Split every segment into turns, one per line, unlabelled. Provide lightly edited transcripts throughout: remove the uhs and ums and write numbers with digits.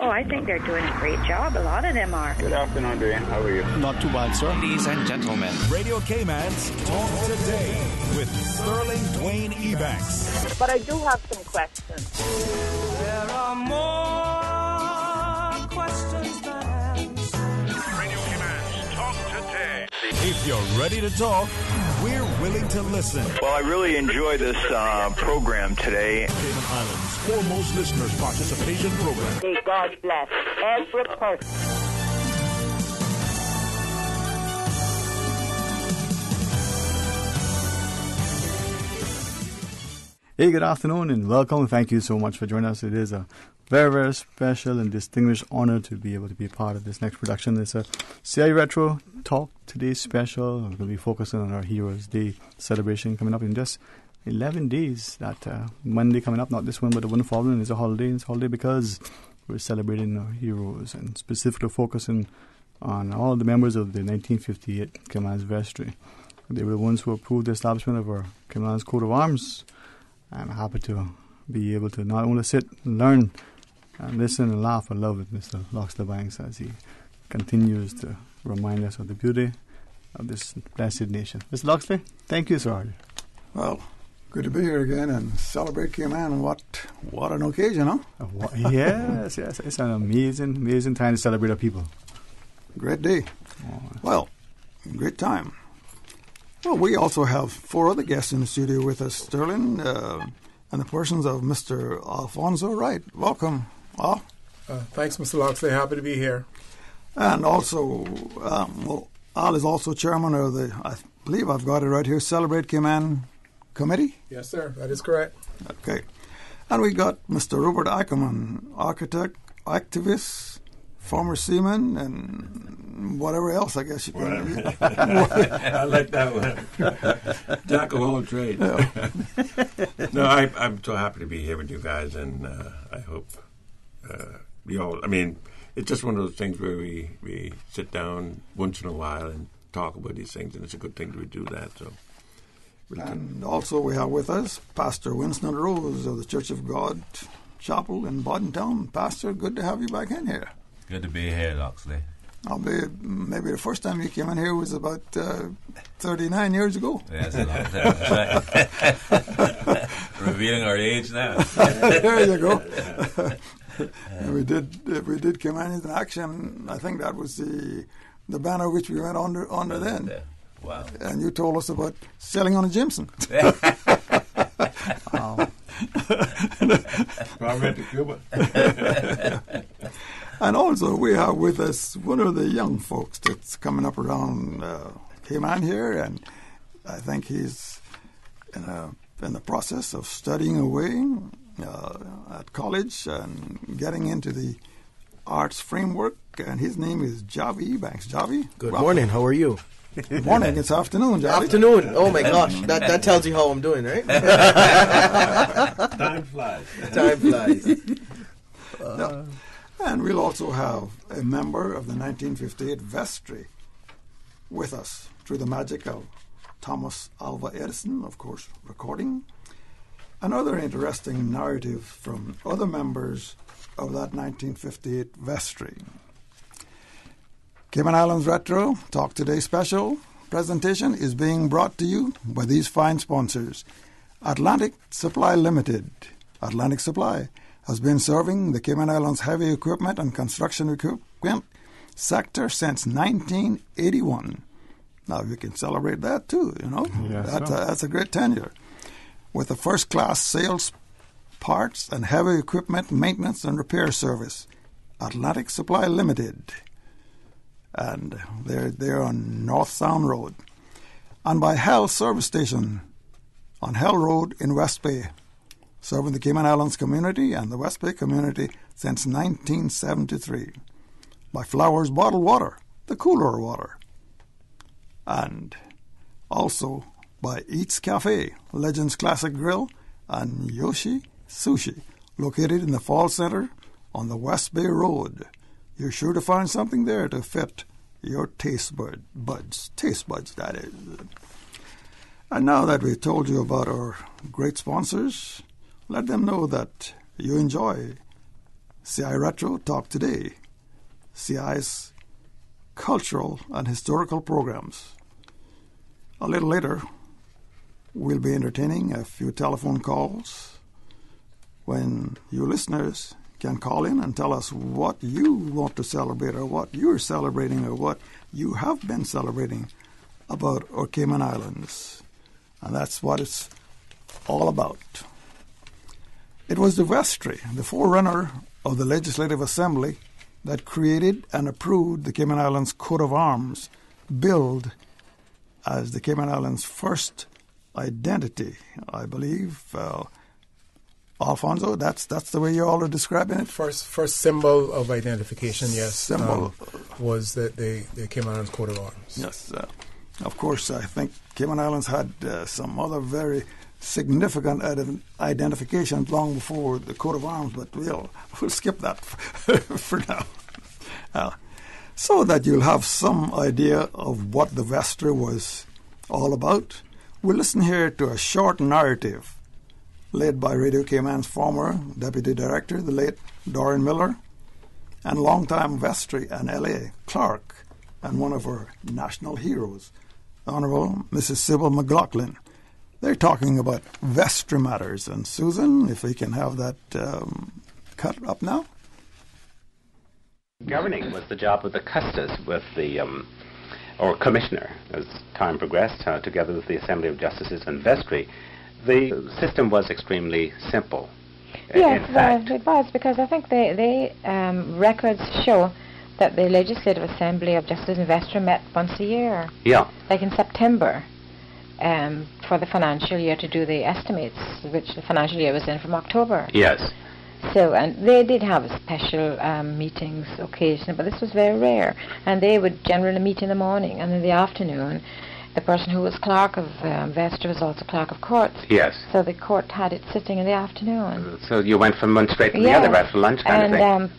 Oh, I think they're doing a great job. A lot of them are.
Good afternoon, Dwayne. How are you?
Not too bad, sir.
Ladies and gentlemen,
Radio Cayman's Talk Today with Sterling Dwayne Ebanks.
But I do have some questions.
There are more questions than answers.
Radio Cayman's Talk Today. If you're ready to talk, we're willing to listen.
Well, I really enjoy this program today.
Cayman Islands' foremost listeners' participation program.
May God bless every person.
Hey, good afternoon and welcome. Thank you so much for joining us. It is a very, very special and distinguished honor to be able to be part of this next production. It's a C.I.Retro Talk Today special. We're going to be focusing on our Heroes Day celebration coming up in just 11 days. That Monday coming up, not this one, but the one following, is a holiday. It's a holiday because we're celebrating our heroes and specifically focusing on all the members of the 1958 Cayman's Vestry. They were the ones who approved the establishment of our Cayman's coat of arms. I'm happy to be able to not only sit and learn and listen and laugh and love with Mr. Loxley Banks as he continues to remind us of the beauty of this blessed nation. Mr. Loxley, thank you, sir.
Well, good to be here again and celebrate Cayman. What an occasion, huh?
Yes. It's an amazing time to celebrate our people.
Great day. Well, great time. Well, we also have four other guests in the studio with us, Sterling, and the persons of Mr. Alfonso Wright. Welcome, Al.
Thanks, Mr. Loxley. Happy to be here.
And also, Al is also chairman of the, I believe I've got it right here, Celebrate Cayman Committee?
Yes, sir. That is correct.
Okay. And we got Mr. Rupert Ackerman, architect, activist, former seaman, and whatever else, I guess you can.
I like that one. Jack of all trades. Yeah. No, I'm so happy to be here with you guys, and I hope we all, it's just one of those things where we sit down once in a while and talk about these things, and it's a good thing to do that. So.
And also we have with us Pastor Winston Rose of the Church of God Chapel in Boddentown. Pastor, good to have you back in here.
Good to be here, Loxley.
Maybe the first time you came in here was about 39 years ago.
Yes, a long time. That's right. Revealing our age now.
There you go. If we did Cayman in action, I think that was the banner which we went under then.
Wow.
And you told us about sailing on a Jimson.
Probably to Cuba.
And also we have with us one of the young folks that's coming up around Cayman here, and I think he's in the process of studying away at college and getting into the arts framework, and his name is Javi Ebanks. Javi?
Good morning. How are you?
Good morning. It's afternoon, Javi.
Afternoon. Oh, my gosh. That tells you how I'm doing, right?
Time flies.
Time flies.
And we'll also have a member of the 1958 Vestry with us through the magic of Thomas Alva Edison, of course, recording. Another interesting narrative from other members of that 1958 Vestry. Cayman Islands Retro Talk Today special presentation is being brought to you by these fine sponsors. Atlantic Supply Limited. Atlantic Supply has been serving the Cayman Islands heavy equipment and construction equipment sector since 1981. Now, you can celebrate that too, you know.
Yes,
that's a great tenure. With a first-class sales, parts, and heavy equipment maintenance and repair service. Atlantic Supply Limited. And they're on North Sound Road. And by Hell Service Station on Hell Road in West Bay, serving the Cayman Islands community and the West Bay community since 1973. By Flowers Bottled Water, the cooler water. And also by Eats Cafe, Legends Classic Grill, and Yoshi Sushi, located in the Fall Center on the West Bay Road. You're sure to find something there to fit your taste buds, that is. And now that we've told you about our great sponsors, let them know that you enjoy C.I.Retro Talk Today, CI's cultural and historical programs. A little later, we'll be entertaining a few telephone calls when you listeners can call in and tell us what you want to celebrate or what you're celebrating or what you have been celebrating about our Cayman Islands. And that's what it's all about. It was the vestry, the forerunner of the Legislative Assembly, that created and approved the Cayman Islands Coat of Arms, billed as the Cayman Islands' first identity, I believe. Alfonso, that's the way you all are describing it?
First symbol of identification, yes.
Symbol.
Was the Cayman Islands Coat of Arms.
Yes. Of course, I think Cayman Islands had some other very significant identification long before the coat of arms, but we'll skip that for now. So that you'll have some idea of what the vestry was all about, we'll listen here to a short narrative led by Radio Cayman's former Deputy Director, the late Dorian Miller, and longtime vestry and LA clerk, and one of our national heroes, Honorable Mrs. Sybil McLaughlin. They're talking about vestry matters. And Susan, if we can have that cut up now.
Governing was the job of the custos with the, or commissioner, as time progressed, together with the Assembly of Justices and vestry. The system was extremely simple.
Yes, it was, because I think the records show that the Legislative Assembly of Justice and Vestry met once a year.
Yeah.
Like in September. For the financial year to do the estimates, which the financial year was in from October.
Yes.
So, and they did have special meetings occasionally, but this was very rare. And they would generally meet in the morning, and in the afternoon, the person who was clerk of vestry was also clerk of court.
Yes.
So the court had it sitting in the afternoon.
So you went from one straight to the other after lunch kind of thing.
And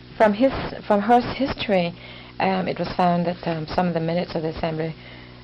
from her history, it was found that some of the minutes of the assembly,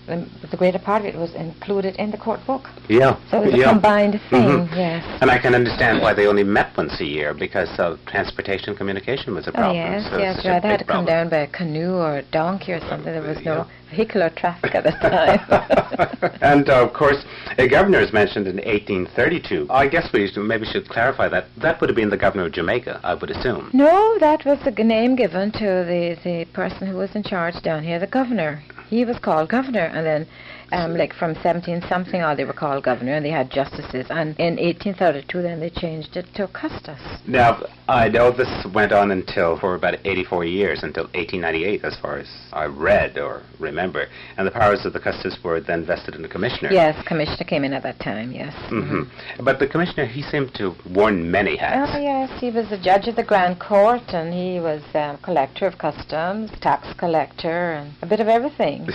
the greater part of it was included in the court book.
Yeah.
So it was a combined thing, yes.
And I can understand why they only met once a year, because transportation communication was a problem.
Yes,
so
yes. They had to come down by a canoe or a donkey or something. There was no vehicular traffic at the time.
And, of course, a governor is mentioned in 1832. I guess we should clarify that. That would have been the governor of Jamaica, I would assume.
No, that was the name given to the person who was in charge down here, the governor. He was called governor, and then like from 17-something on they were called governor, and they had justices. And in 1832 then they changed it to custos.
Now, I know this went on for about 84 years, until 1898, as far as I read or remember. And the powers of the custos were then vested in the commissioner.
Yes, commissioner came in at that time, yes.
Mm-hmm. But the commissioner, he seemed to have worn many hats.
Oh, yes, he was the judge of the Grand Court, and he was collector of customs, tax collector, and a bit of everything.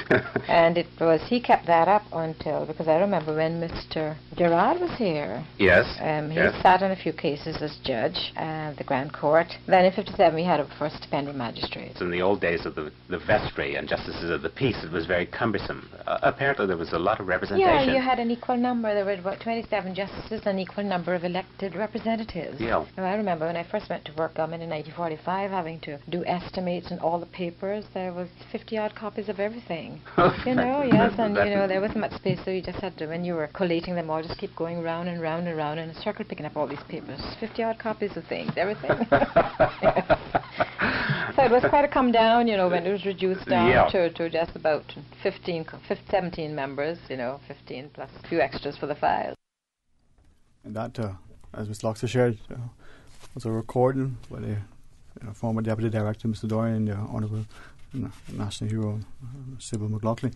And he kept that up until, because I remember when Mr. Gerard was here.
Yes.
He sat in a few cases as judge at the Grand Court. Then in 57 we had a first stipendium magistrate.
In the old days of the vestry and justices of the peace, it was very cumbersome. Apparently there was a lot of representation.
Yeah, you had an equal number. There were about 27 justices and an equal number of elected representatives.
Yeah.
Now, I remember when I first went to work government in 1945, having to do estimates and all the papers, there was 50-odd copies of everything. Yes, and there wasn't much space, so you just had to, when you were collating them all, just keep going round and round and round in a circle, picking up all these papers. 50-odd copies of things, everything. So it was quite a come down, when it was reduced down to just about 17 members, 15 plus a few extras for the files.
And that, as Ms. Loxley shared, was a recording by the former Deputy Director, Mr. Dorian, the Honourable National Hero, Sybil McLaughlin.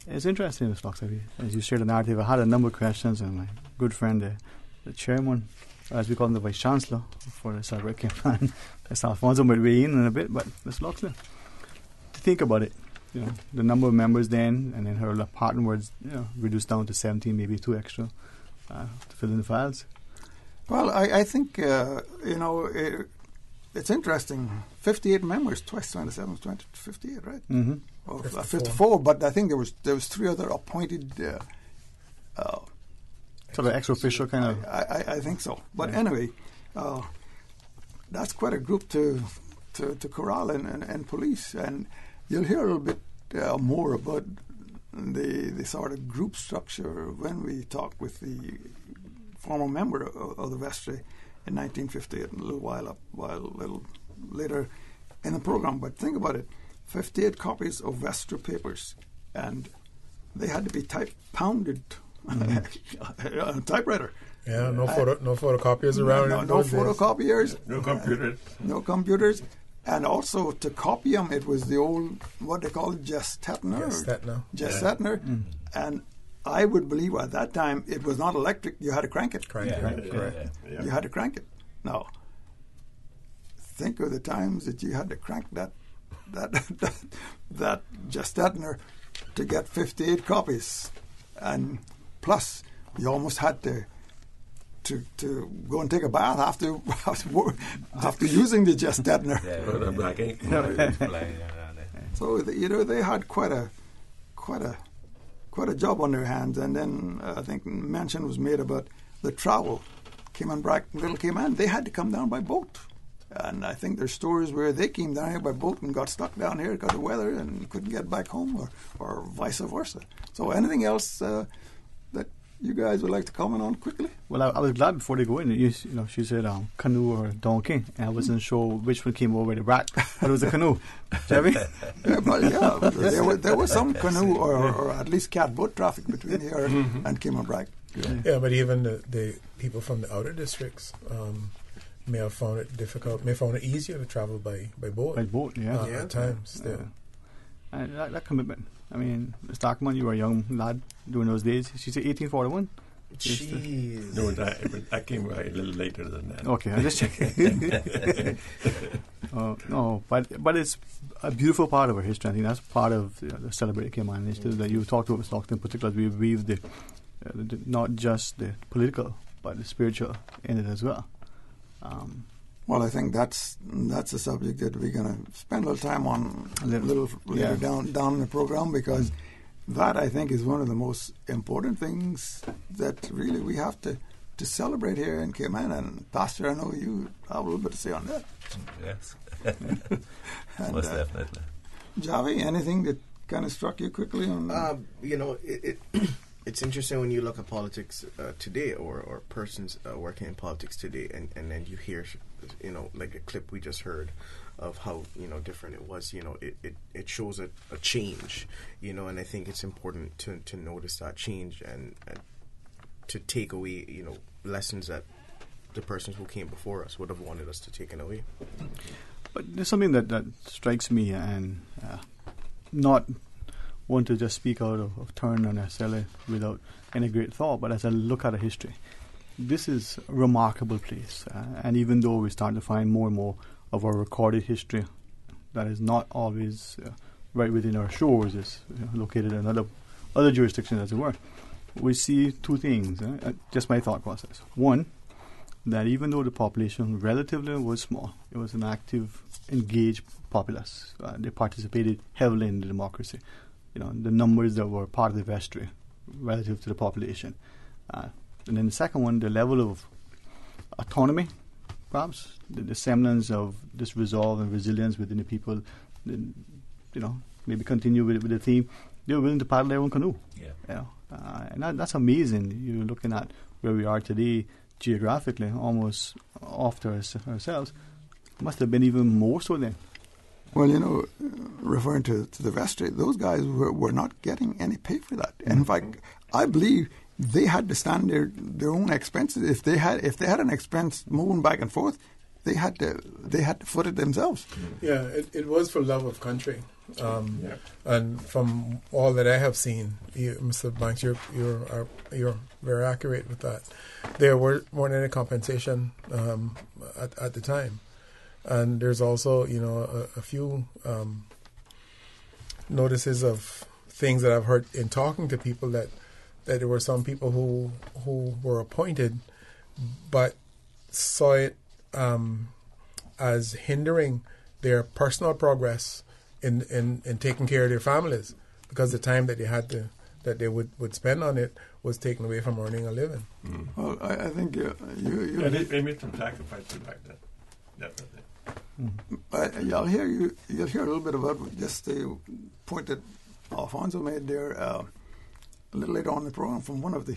It's interesting, Ms. Loxley, as you shared the narrative. I had a number of questions, and my good friend, the chairman, as we call him, the Vice Chancellor for the C.I.Retro plan, Ms. Alfonso, will be in a bit, but Ms. Loxley, to think about it, the number of members then, and then her partner was reduced down to 17, maybe 2 extra to fill in the files.
Well, I think, it's interesting. 58 members, twice 27, 58, right?
Mm-hmm.
54, but I think there was 3 other appointed. Sort
of ex officio kind of.
I think so. But anyway, that's quite a group to corral and police. And you'll hear a little bit more about the sort of group structure when we talk with the former member of the vestry in 1958, a little later in the program. But think about it, 58 copies of vestry papers, and they had to be pounded on a typewriter.
Yeah, no photocopiers around.
No photocopiers.
No computers.
No computers. And also to copy them, it was the old, what they call Gestetner.
Yeah.
And I would believe at that time it was not electric. You had to crank it. You had to crank it. Now, think of the times that you had to crank that Gestetner to get 58 copies, and plus you almost had to go and take a bath after using the Gestetner. So they had quite a job on their hands. And then I think mention was made about the travel. Little Cayman, they had to come down by boat. And I think there's stories where they came down here by boat and got stuck down here because of weather and couldn't get back home, or vice versa. So anything else that you guys would like to comment on quickly?
Well, I was glad before they go in. She said canoe or donkey, and I wasn't sure which one came over the rat, but it was a canoe. Jerry? There was some canoe or at least catboat traffic between here and Cayman.
Yeah, but even the people from the outer districts may have found it difficult, may have found it easier to travel by boat.
By boat, yeah.
At times. Yeah.
And that commitment. I mean, Starkman, you were a young lad during those days. She said 1841.
Jeez.
No, that came a little later than that.
Okay, I'm just checking. No, but it's a beautiful part of our history. I think that's part of the celebrated Cayman history that you talked about, Stockton in particular. We weave the not just the political, but the spiritual in it as well.
Well, I think that's a subject that we're going to spend a little time on a little later down in the program, because that, I think, is one of the most important things that really we have to celebrate here in Cayman. And Pastor, I know you have a little bit to say on that.
Yes.
And,
most definitely.
Javi, anything that kind of struck you quickly on?
It's interesting when you look at politics today, or persons working in politics today, and then you hear, like a clip we just heard of how different it was. It shows a change, and I think it's important to notice that change and to take away lessons that the persons who came before us would have wanted us to take away.
But there's something that strikes me, and not want to just speak out of turn or necessarily without any great thought, but as I look at a history, this is a remarkable place. And even though we start to find more and more of our recorded history that is not always right within our shores, is located in other jurisdictions, as it were, we see two things. Just my thought process. One, that even though the population relatively was small, it was an active, engaged populace. They participated heavily in the democracy. The numbers that were part of the vestry relative to the population. And then the second one, the level of autonomy, perhaps, the semblance of this resolve and resilience within the people, maybe continue with the theme. They were willing to paddle their own canoe. Yeah. And that's amazing. You're looking at where we are today geographically, almost off to ourselves. Must have been even more so then.
Well, referring to the vestry, those guys were not getting any pay for that. And in fact, I believe they had to stand their own expenses. If they had an expense moving back and forth, they had to foot it themselves.
Yeah, it was for love of country. And from all that I have seen, Mr. Banks, you're very accurate with that. There weren't any compensation at the time. And there's also, a few notices of things that I've heard in talking to people that there were some people who were appointed, but saw it as hindering their personal progress in taking care of their families, because the time that they would spend on it was taken away from earning a living.
Well, I think
they made some sacrifices back then. Definitely.
You'll hear a little bit about just the point that Alfonso made there a little later on in the program from one of the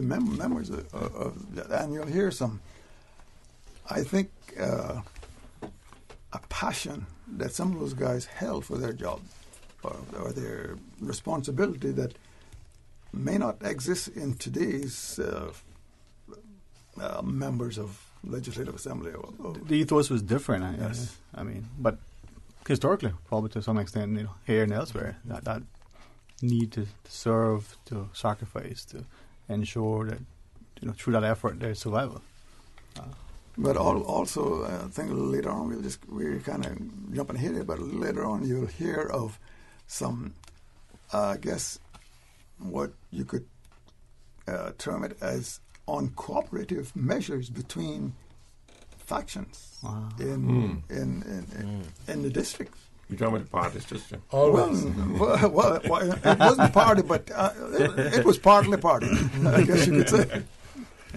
members of that, and you'll hear some, I think, a passion that some of those guys held for their job or their responsibility that may not exist in today's members of Legislative Assembly.
The ethos was different.
Yes.
I mean, but historically, probably to some extent, here and elsewhere, that need to serve, to sacrifice, to ensure that through that effort there's survival.
But also, I think later on we're kind of jumping ahead here, but later on you'll hear of some, I guess, what you could term it as uncooperative measures between factions in the district.
You're talking about the party system?
Well, it wasn't party, but it was partly party, I guess you could say.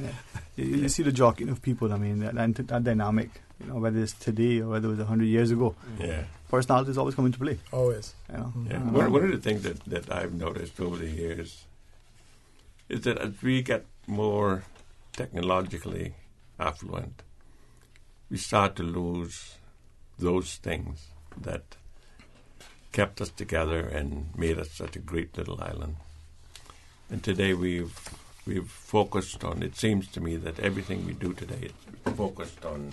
Yeah. You see the jockeying of people. I mean, that dynamic, whether it's today or whether it was 100 years ago.
Yeah.
Personality is always coming to play.
Always.
Yeah. One of the things that I've noticed over the years is that as we get more technologically affluent, we start to lose those things that kept us together and made us such a great little island. And today we've focused on, it seems to me that everything we do today is focused on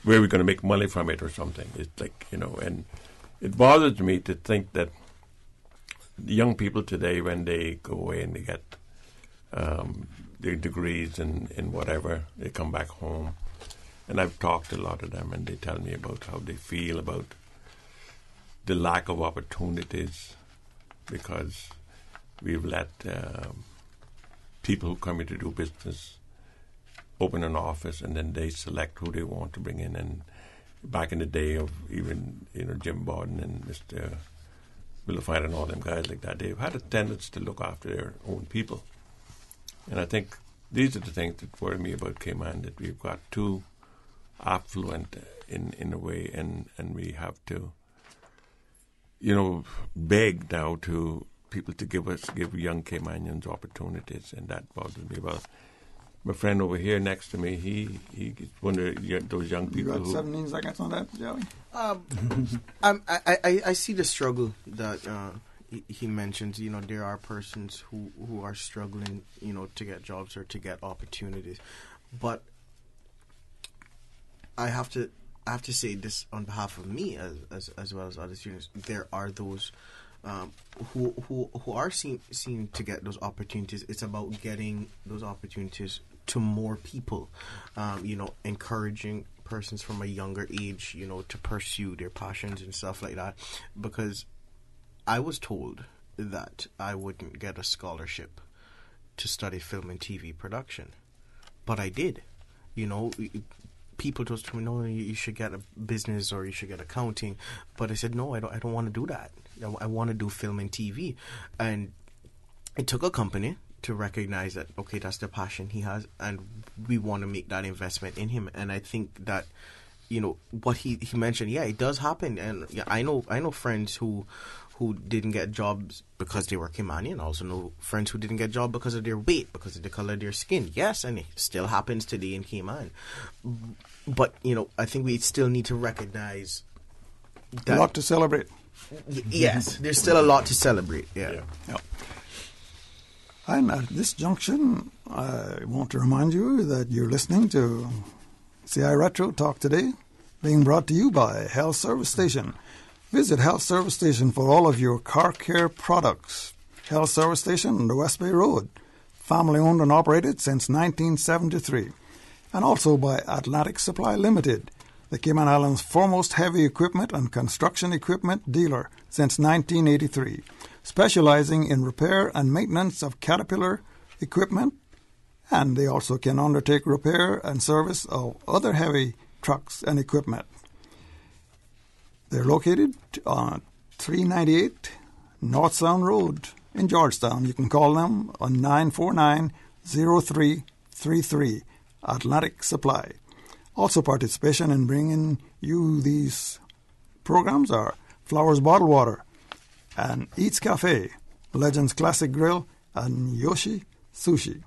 where we're going to make money from it or something. It's like, and it bothers me to think that the young people today, when they go away and they get their degrees in whatever, they come back home. And I've talked to a lot of them, and they tell me about how they feel about the lack of opportunities because we've let people who come in to do business open an office, and then they select who they want to bring in. And back in the day of even Jim Borden and Mr. Willifine and all them guys like that, they've had a tendency to look after their own people. And I think these are the things that worry me about Cayman, that we've got too affluent in a way, and we have to beg now to people to give young Caymanians opportunities, and that bothers me. Well, my friend over here next to me, he's one of those young people.
You got 17 seconds on that, Joey?
I see the struggle that he mentions. There are persons who are struggling, to get jobs or to get opportunities, but I have to say this on behalf of me as well as other students. There are those who are seen to get those opportunities. It's about getting those opportunities to more people, encouraging persons from a younger age, to pursue their passions and stuff like that. Because I was told that I wouldn't get a scholarship to study film and TV production, but I did. People just told me, no, you should get a business or you should get accounting. But I said, no, I don't want to do that. I want to do film and TV. And it took a company to recognize that, okay, that's the passion he has, and we want to make that investment in him. And I think that, what he mentioned, it does happen. And I know friends who didn't get jobs because they were Caymanian. I also know friends who didn't get jobs because of their weight, because of the color of their skin. Yes, and it still happens today in Cayman. But, I think we still need to recognize that...
A lot to celebrate.
Yes, there's still a lot to celebrate. Yeah.
And at this junction, I want to remind you that you're listening to C.I.Retro Talk Today, being brought to you by Health Service Station. Visit Health Service Station for all of your car care products. Health Service Station on the West Bay Road, family owned and operated since 1973. And also by Atlantic Supply Limited, the Cayman Islands' foremost heavy equipment and construction equipment dealer since 1983, specializing in repair and maintenance of Caterpillar equipment, and they also can undertake repair and service of other heavy trucks and equipment. They're located on 398 North Sound Road in Georgetown. You can call them on 949-0333. Atlantic Supply. Also participation in bringing you these programs are Flowers Bottled Water and Eats Cafe, Legends Classic Grill, and Yoshi Sushi.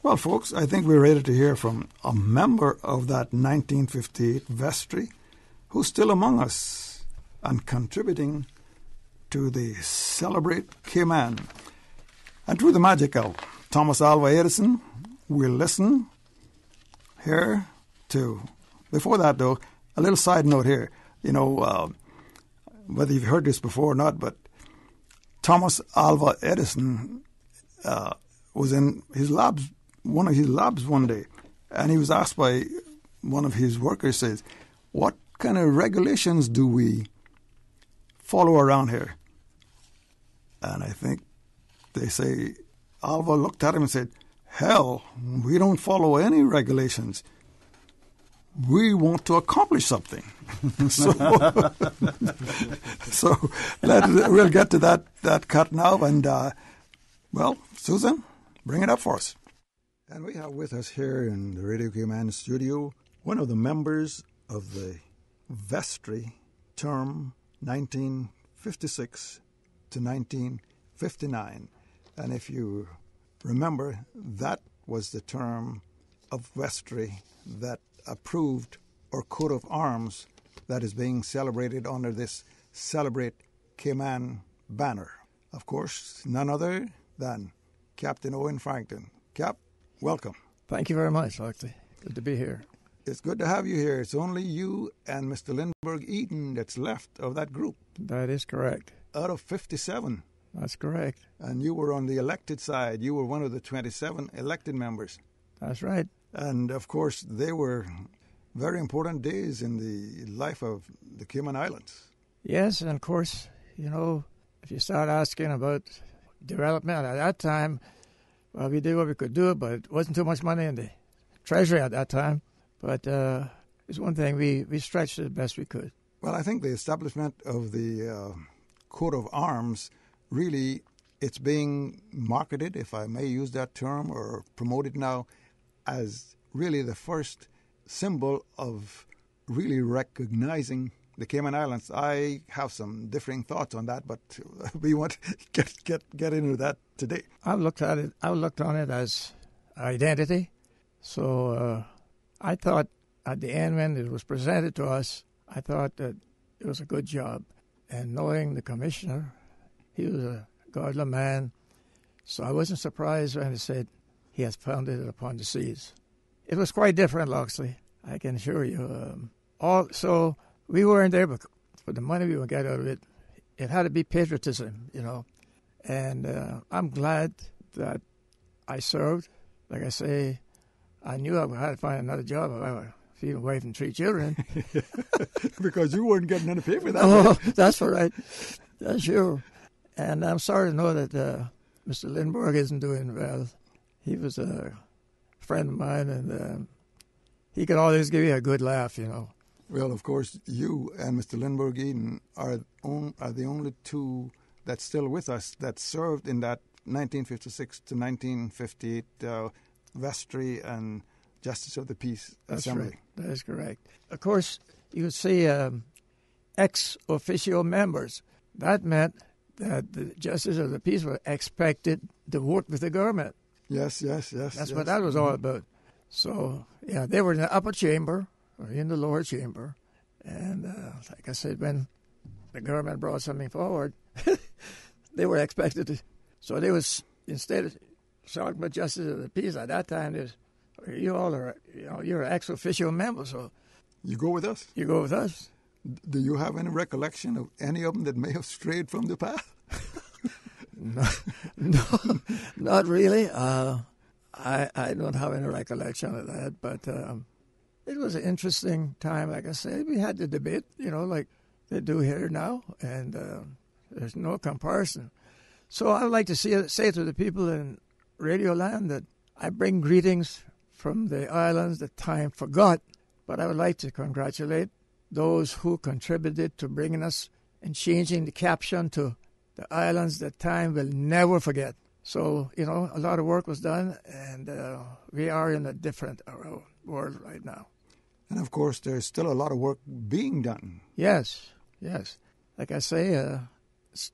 Well, folks, I think we're ready to hear from a member of that 1958 vestry who's still among us and contributing to the Celebrate Cayman. And through the magic of Thomas Alva Edison, we'll listen here to... Before that, though, a little side note here. You know, whether you've heard this before or not, but Thomas Alva Edison was in his labs, one of his labs one day, and he was asked by one of his workers, says, what kind of regulations do we follow around here? And I think they say, Alva looked at him and said, hell, we don't follow any regulations. We want to accomplish something. so we'll get to that cut now. And, well, Susan, bring it up for us. And we have with us here in the Radio Cayman studio one of the members of the vestry term 1956 to 1959. And if you remember, that was the term of vestry that approved our coat of arms that is being celebrated under this Celebrate Cayman banner. Of course, none other than Captain Owen Franklin. Cap, welcome.
Thank you very much, Loxley. Good to be here.
It's good to have you here. It's only you and Mr. Lindbergh Eaton that's left of that group.
That is correct.
Out of 57.
That's correct.
And you were on the elected side. You were one of the 27 elected members.
That's right.
And, of course, they were very important days in the life of the Cayman Islands.
Yes, and, of course, you know, if you start asking about development at that time, well, we did what we could do, but it wasn't too much money in the treasury at that time. But it's one thing, we stretched it the best we could.
Well, I think the establishment of the coat of arms, really, it's being marketed, if I may use that term, or promoted now, as really the first symbol of really recognizing the Cayman Islands. I have some differing thoughts on that, but we want to get into that today.
I looked on it as identity. So I thought at the end when it was presented to us, I thought that it was a good job. And knowing the commissioner, he was a godly man, so I wasn't surprised when he said he has founded it upon the seas. It was quite different, Loxley, I can assure you. So we weren't there for the money we would get out of it. It had to be patriotism, you know. And I'm glad that I served. Like I say, I knew I had to find another job if I were feeding a wife and 3 children.
Because you weren't getting any pay for that.
Oh, that's all right. That's sure. And I'm sorry to know that Mr. Lindbergh isn't doing well. He was a friend of mine, and he could always give you a good laugh, you know.
Well, of course, you and Mr. Lindbergh Eden are the only two that's still with us that served in that 1956 to 1958 vestry and Justice of the Peace Assembly.
Right. That is correct. Of course, you would see ex-officio members. That meant that the Justice of the Peace were expected to work with the government.
Yes.
That's what that was all about. So, yeah, they were in the upper chamber or in the lower chamber. And like I said, when the government brought something forward, they were expected to. So they was, instead of talking about Justice of the Peace at that time, you all are, you're an ex-officio member, so.
You go with us?
You go with us.
Do you have any recollection of any of them that may have strayed from the path?
No, not really. I don't have any recollection of that, but it was an interesting time. Like I said, we had the debate, like they do here now, and there's no comparison. So I would like to say to the people in Radio Land that I bring greetings from the islands that time forgot, but I would like to congratulate those who contributed to bringing us and changing the caption to the islands that time will never forget. So, you know, a lot of work was done, and we are in a different world right now.
And, of course, there's still a lot of work being done.
Yes, yes. Like I say,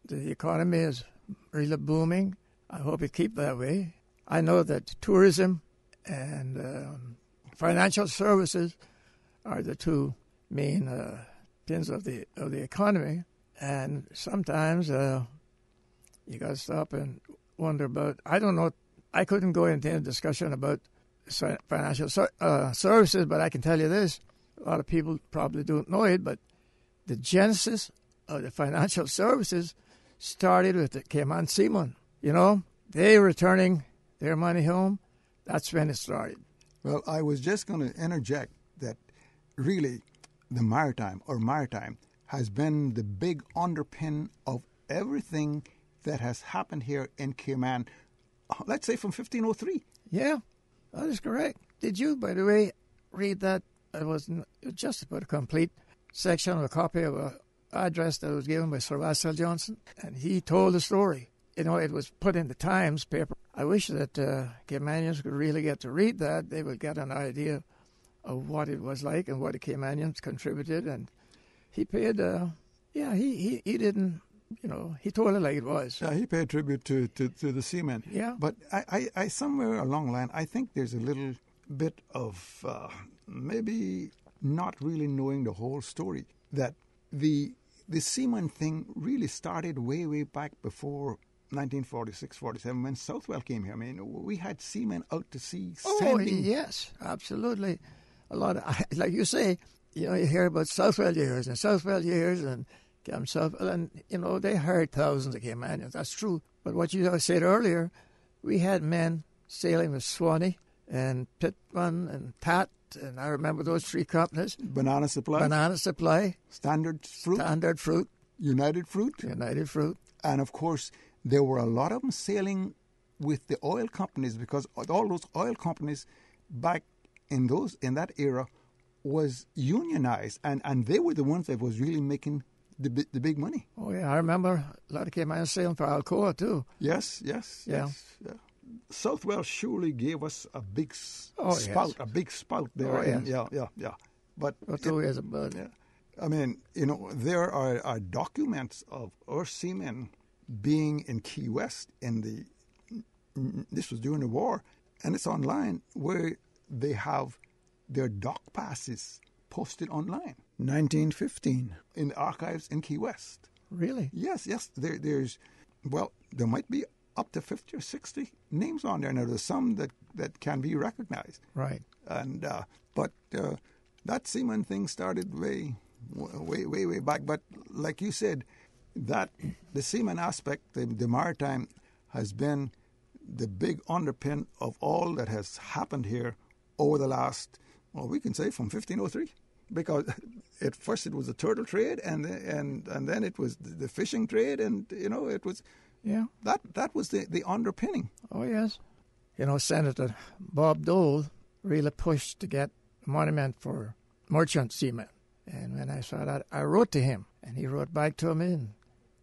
the economy is really booming. I hope it keep that way. I know that tourism and financial services are the two main pins of the economy. And sometimes you got to stop and wonder about, I don't know, I couldn't go into a discussion about financial services, but I can tell you this, a lot of people probably don't know it, but the genesis of the financial services started with the Cayman seamen. You know, they returning their money home, that's when it started.
Well, I was just going to interject that really the maritime has been the big underpin of everything that has happened here in Cayman, let's say from 1503.
Yeah, that is correct. Did you, by the way, read that? It was just about a complete section of a copy of an address that was given by Sir Russell Johnson, and he told the story. You know, it was put in the Times paper. I wish that Caymanians could really get to read that. They would get an idea of what it was like and what the Caymanians contributed. And he paid, he didn't, you know, he told it like it was.
Yeah, he paid tribute to the seamen.
Yeah.
But I somewhere along the line, I think there's a little bit of maybe not really knowing the whole story. That the seaman thing really started way back before 1946, 47, when Southwell came here. I mean, we had seamen out to sea sending.
Oh, yes, absolutely. A lot of, like you say, you know, you hear about Southwell years and Cam Southwell, and, you know, they hired thousands of Caymanians. That's true. But what you said earlier, we had men sailing with Swanee and Pitman and Pat, and I remember those three companies.
Banana Supply. Standard Fruit. United Fruit. And, of course, there were a lot of them sailing with the oil companies, because all those oil companies back in that era was unionized, and they were the ones that was really making the big money.
Oh, yeah, I remember a lot of Caymanians sailing for Alcoa, too.
Yes. Southwell surely gave us a big spout there.
Oh, yes.
Yeah. But
2 years about.
Yeah. I mean, you know, there are documents of our seamen being in Key West this was during the war, and it's online, where they have their dock passes posted online. 1915 in the archives in Key West.
Really?
Yes. There might be up to 50 or 60 names on there. Now, there's some that can be recognized.
Right.
And but that seaman thing started way back. But like you said, that the seaman aspect, the maritime, has been the big underpin of all that has happened here over the last, well, we can say from 1503, because at first it was the turtle trade, and then it was the fishing trade, and you know it was that was the underpinning.
Oh yes, you know, Senator Bob Dole really pushed to get a monument for merchant seamen, and when I saw that, I wrote to him, and he wrote back to me and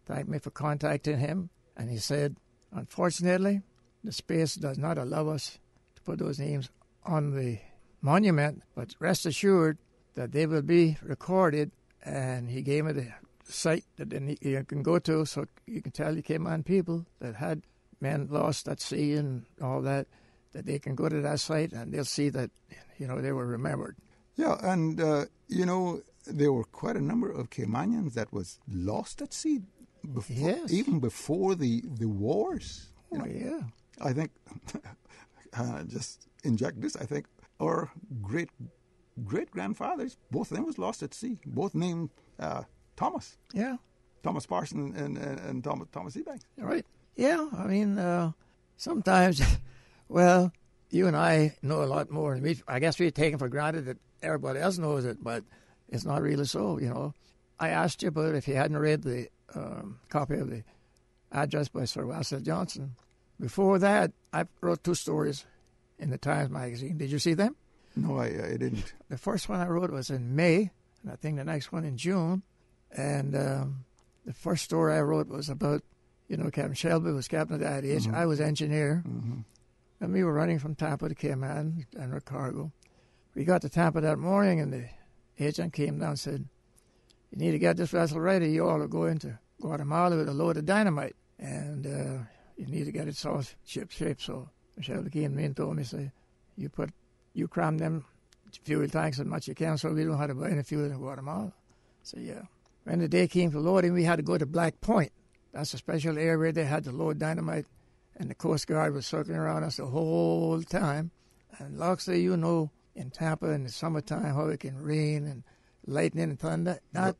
thanked me for contacting him, and he said, unfortunately, the space does not allow us to put those names on the monument, but rest assured that they will be recorded, and he gave me the site that you can go to, so you can tell the Cayman people that had men lost at sea and all that they can go to that site and they'll see that, you know, they were remembered.
Yeah, and, you know, there were quite a number of Caymanians that was lost at sea, even before the wars.
Oh, yeah.
I think, just inject this, I think our great-grandfathers, both of them was lost at sea, both named Thomas.
Yeah.
Thomas Parson and Thomas Ebanks.
Right. Yeah, I mean, sometimes, well, you and I know a lot more. I guess we take it for granted that everybody else knows it, but it's not really so, you know. I asked you about if you hadn't read the copy of the address by Sir Russell Johnson. Before that, I wrote 2 stories in the Times magazine. Did you see them?
No, I didn't.
The first one I wrote was in May, and I think the next one in June. And the first story I wrote was about You know, Captain Shelby was captain of the IDH. I was engineer. And we were running from Tampa to Cayman and our cargo. We got to Tampa that morning, and the agent came down and said, "You need to get this vessel ready. You all are going to Guatemala with a load of dynamite, and you need to get it all ship shape." So Shelby came to me and told me, "Say, you cram them fuel tanks as much as you can, so we don't have to buy any fuel in Guatemala." So yeah. When the day came for loading, we had to go to Black Point. That's a special area they had to load dynamite, and the Coast Guard was circling around us the whole time. And Loxley, you know, in Tampa in the summertime, how it can rain and lightning and thunder. That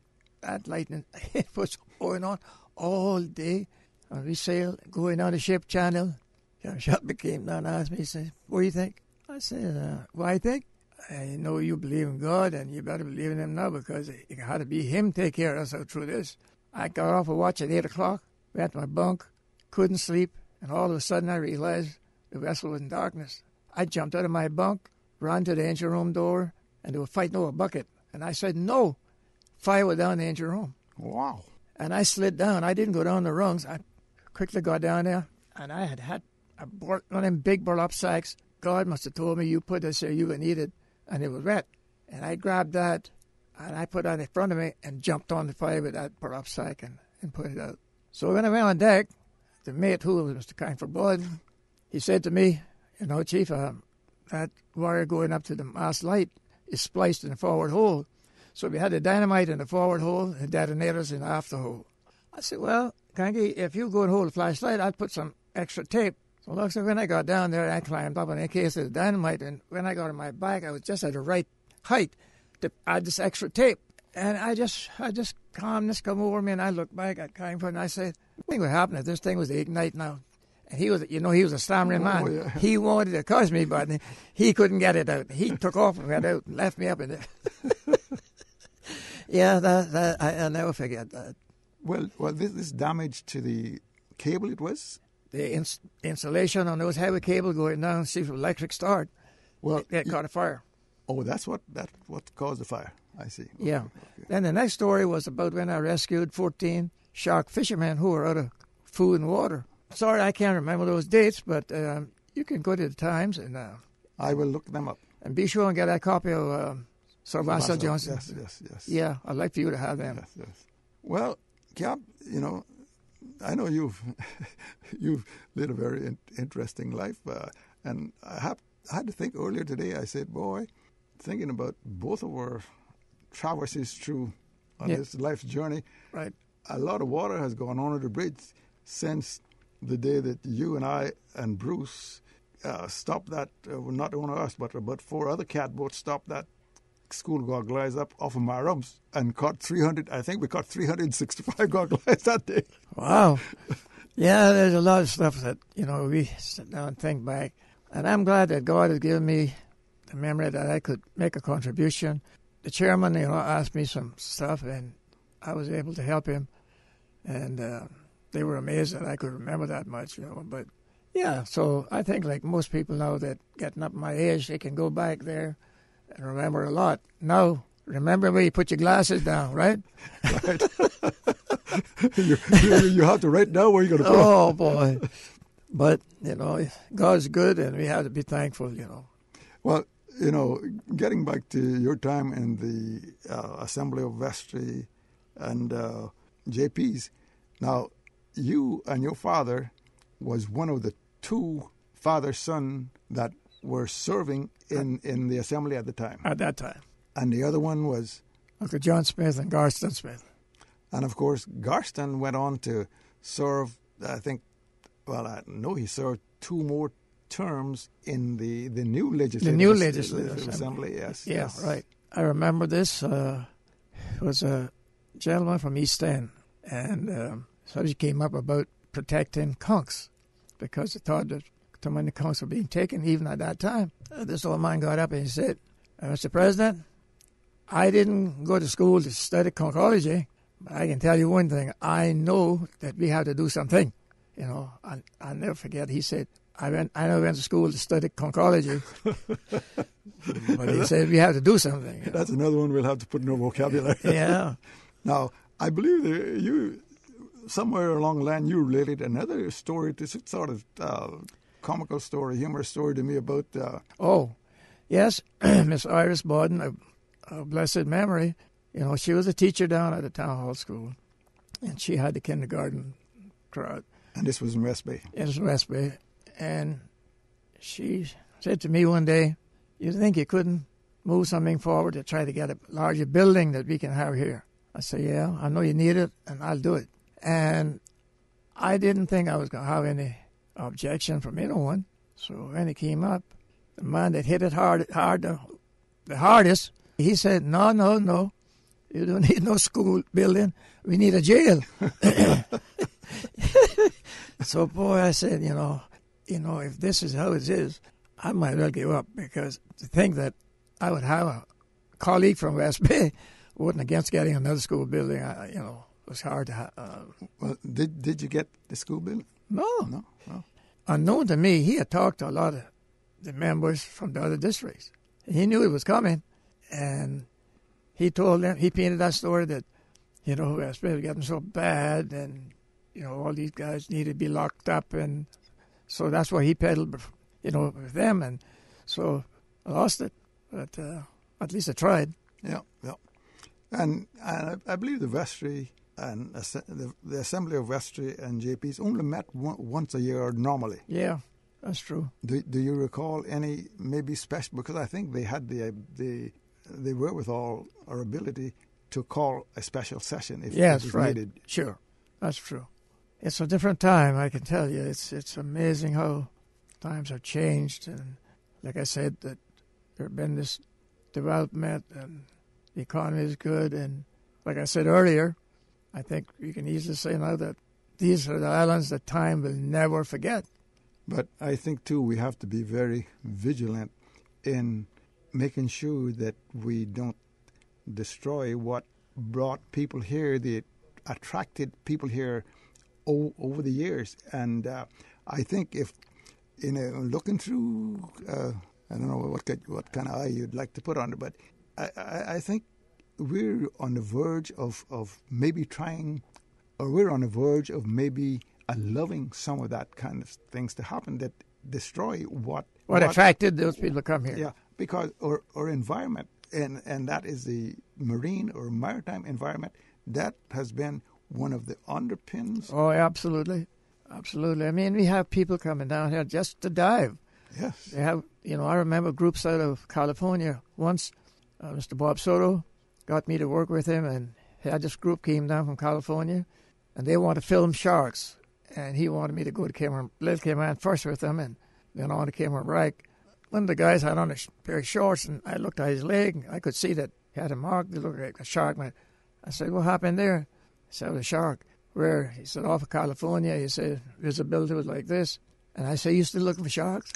lightning, it was going on all day. And we sailed, going down the ship channel. Captain Shelby came down and asked me, he said, "What do you think?" I said, "What I think? I know you believe in God, and you better believe in Him now, because it had to be Him take care of us out through this." I got off a watch at 8 o'clock, went to my bunk, couldn't sleep, and all of a sudden I realized the vessel was in darkness. I jumped out of my bunk, ran to the engine room door, and they were fighting over a bucket. And I said, "No." Fire was down the engine room.
Wow.
And I slid down. I didn't go down the rungs. I quickly got down there, and I had one of them big burlap sacks. God must have told me, "You put this here, you would need it." And it was wet. And I grabbed that, and I put it in front of me and jumped on the fire with that burlap sack and put it out. So when I went on deck, the mate, who was Mr. Kindford Boyd, he said to me, "You know, Chief, that wire going up to the mast light is spliced in the forward hole. So we had the dynamite in the forward hole and detonators in the after hole." I said, "Well, Kangi, if you go and hold a flashlight, I'll put some extra tape." So look, so when I got down there, I climbed up in case of the dynamite, and when I got on my back, I was just at the right height to add this extra tape. And I just calmness come over me, and I looked back at Kindford, and I said, "I think what happened if this thing was to ignite now." And he was a stammering man.
Oh, yeah.
He wanted to curse me, but he couldn't get it out. He took off and went out and left me up in there. Yeah, I'll never forget that.
Well, this damage to the cable, it was?
The insulation on those heavy cables going down, see from electric start.
Well,
it caught a fire.
Oh, that's what caused the fire. I see. Okay,
Yeah.
Okay.
Then the next story was about when I rescued 14 shark fishermen who were out of food and water. Sorry, I can't remember those dates, but you can go to the Times and
I will look them up.
And be sure and get a copy of Sir Marcel Johnson.
Yes.
Yeah, I'd like for you to have them.
Yes. Well, Cap, I know you've led a very interesting life, and I had to think earlier today. I said, boy, thinking about both of our traverses through on this life's journey.
Right.
A lot of water has gone under the bridge since the day that you and I and Bruce stopped that. Not only us, but about 4 other catboats stopped that school goggle eyes up off of my rums and caught 300. I think we caught 365 goggle eyes that day.
Wow. Yeah, there's a lot of stuff that, we sit down and think back. And I'm glad that God has given me the memory that I could make a contribution. The chairman, asked me some stuff, and I was able to help him. And they were amazed that I could remember that much, But, yeah, so I think like most people now that getting up my age, they can go back there and remember a lot. Now, remember where you put your glasses down, right?
Right. you have to write down where you're going to put them.
Oh, boy. But, God's good, and we have to be thankful,
Well, getting back to your time in the Assembly of Vestry and JP's, now, you and your father was one of the 2 father-son that were serving in the assembly at the time.
At that time.
And the other one was?
Uncle John Smith and Garston Smith.
And, of course, Garston went on to serve, I know he served 2 more terms in the new legislative assembly. Yes.
Yeah,
yes.
Right. I remember this. It was a gentleman from East End, and somebody came up about protecting conchs because they thought that too many conchs were being taken even at that time. This old man got up and he said, "Mr. President, I didn't go to school to study conchology, but I can tell you one thing. I know that we have to do something." I'll never forget. He said, I never went to school to study conchology, but he said we have to do something.
That's another one we'll have to put in our vocabulary.
Yeah.
Now, I believe somewhere along the line, you related another story, this sort of comical story, humorous story to me about...
Oh, yes, Miss Iris Borden, of blessed memory, she was a teacher down at the town hall school, and she had the kindergarten crowd.
And this was in West Bay?
It was in West Bay. And she said to me one day, "You think you couldn't move something forward to try to get a larger building that we can have here?" I said, "Yeah, I know you need it, and I'll do it." And I didn't think I was going to have any objection from anyone. So when it came up, the man that hit it the hardest, he said, no, you don't need no school building. We need a jail. So, boy, I said, if this is how it is, I might well give up, because to think that I would have a colleague from West Bay wasn't against getting another school building, it was hard to have.
Well, did you get the school building?
No. Unknown to me, he had talked to a lot of the members from the other districts. He knew it was coming, and he told them, he painted that story that, West Bay was getting so bad, and, all these guys needed to be locked up, and so that's why he peddled, with them, and so I lost it, but at least I tried.
Yeah. And I believe the vestry and the Assembly of Vestry and JPs only met once a year normally.
Yeah, that's true.
Do you recall any maybe special, because I think they had the wherewithal or ability to call a special session if it was needed.
Sure, that's true. It's a different time, I can tell you. It's amazing how times have changed, and like I said, that there have been this development, and the economy is good, and like I said earlier, I think we can easily say now that these are the islands that time will never forget.
But I think, too, we have to be very vigilant in making sure that we don't destroy what brought people here, the attracted people here over the years. And I think if, looking through, I don't know what kind of eye you'd like to put on it, but I think we're on the verge of maybe trying, or we're on the verge of maybe allowing some of that kind of things to happen that destroy what
attracted those people to come here.
Yeah, because our environment, and that is the marine or maritime environment, that has been one of the underpins.
Oh, absolutely. I mean, we have people coming down here just to dive.
Yes.
They have, I remember groups out of California. Once, Mr. Bob Soto got me to work with him, and he had this group came down from California, and they wanted to film sharks. And he wanted me to go to Cameron, Little Cameron first with them, and then on to Cameron Reich. One of the guys had on a pair of shorts, and I looked at his leg, and I could see that he had a mark that looked like a shark. I said, "What happened there?" He said, "It was a shark." Where? He said, "Off of California." He said, "Visibility was like this." And I said, "You still looking for sharks?"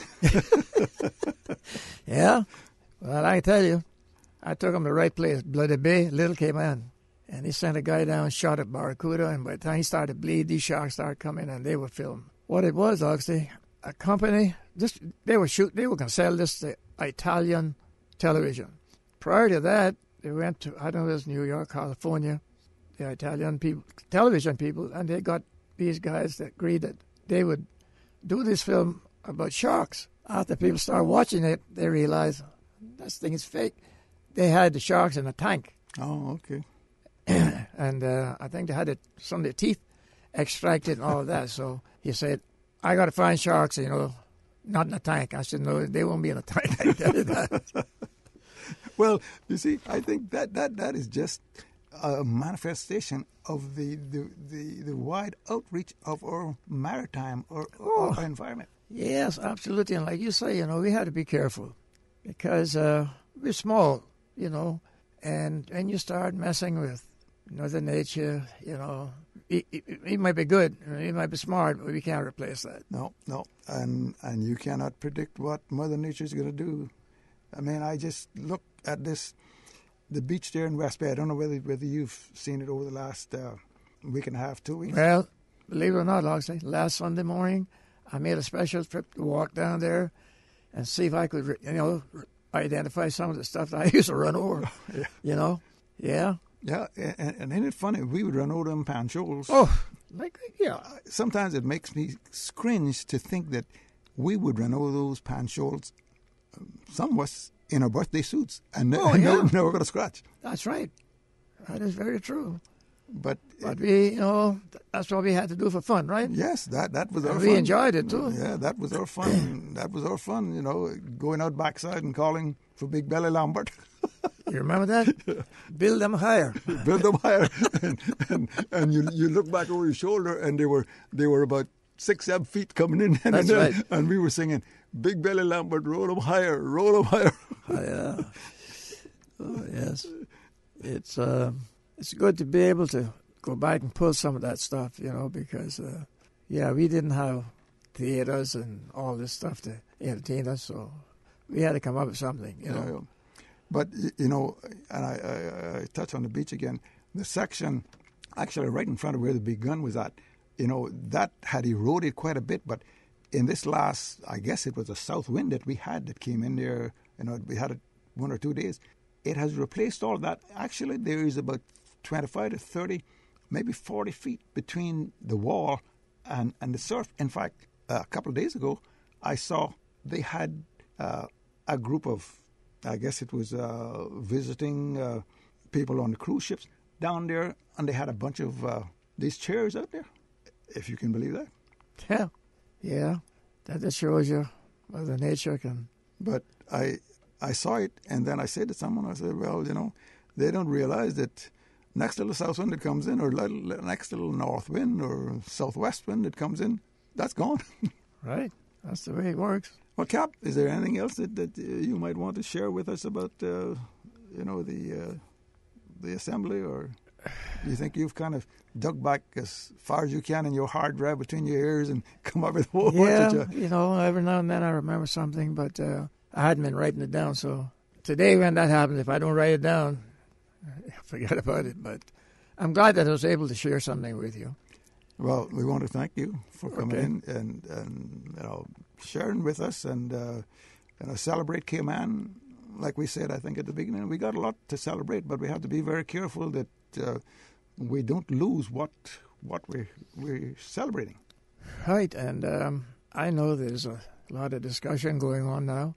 Yeah. Well, I tell you, I took him to the right place, Bloody Bay, Little Cayman. And he sent a guy down, shot at barracuda, and by the time he started to bleed, these sharks started coming, and they were filmed. What it was, Loxley, a company, they were going to sell this to Italian television. Prior to that, they went to, I don't know, it was New York, California, the Italian people, television people, and they got these guys that agreed that they would do this film about sharks. After people started watching it, they realized this thing is fake. They had the sharks in a tank.
Oh, okay.
And I think they had some of their teeth extracted and all of that. So he said, "I got to find sharks, not in a tank." I said, "No, they won't be in a tank." I tell you that.
Well, you see, I think that is just a manifestation of the wide outreach of our maritime or our environment.
Yes, absolutely. And like you say, we had to be careful because we're small, and you start messing with Mother Nature, he might be good, he might be smart, but we can't replace that.
No, and you cannot predict what Mother Nature is going to do. I mean, I just look at the beach there in West Bay. I don't know whether you've seen it over the last week and a half, 2 weeks.
Well, believe it or not, Loxley, last Sunday morning, I made a special trip to walk down there and see if I could, identify some of the stuff that I used to run over.
Yeah.
Yeah.
Yeah, and isn't it funny? We would run over them pan shoals.
Oh,
Sometimes it makes me cringe to think that we would run over those pan shoals, some of us in our birthday suits, and never got a scratch.
That's right. That is very true.
But
we, that's what we had to do for fun, right?
Yes, that was our fun.
We enjoyed it too.
Yeah, that was our fun. That was our fun, going out backside and calling for Big Belly Lambert.
You remember that? Build them higher.
Build them higher. and you look back over your shoulder, and they were about 6-7 feet coming in.
That's right.
And we were singing, Big Belly Lambert, roll them higher, roll them higher.
Oh, yeah. Oh, yes. It's good to be able to go back and pull some of that stuff, because, we didn't have theaters and all this stuff to entertain us, so we had to come up with something,
Yeah. But, and I touch on the beach again, the section actually right in front of where the big gun was at, that had eroded quite a bit, but in this last, I guess it was a south wind that we had that came in there, we had it 1 or 2 days. It has replaced all that. Actually, there is about 25 to 30, maybe 40 feet between the wall and the surf. In fact, a couple of days ago, I saw they had a group of, I guess it was visiting people on the cruise ships down there, and they had a bunch of these chairs out there, if you can believe that.
Yeah. That just shows you Mother Nature can.
But I saw it, and then I said to someone, I said, well, they don't realize that next little south wind that comes in, or next little north wind or southwest wind that comes in, that's gone.
Right. That's the way it works.
Well, Cap, is there anything else that you might want to share with us about, the assembly, or do you think you've kind of dug back as far as you can in your hard drive between your ears and come up with a whole bunch of...
every now and then I remember something, but I hadn't been writing it down, so today when that happens, if I don't write it down, forget about it. But I'm glad that I was able to share something with you.
Well, we want to thank you for coming in and sharing with us and celebrate Cayman. Like we said, I think at the beginning, we got a lot to celebrate, but we have to be very careful that we don't lose what we're celebrating.
Right, and I know there's a lot of discussion going on now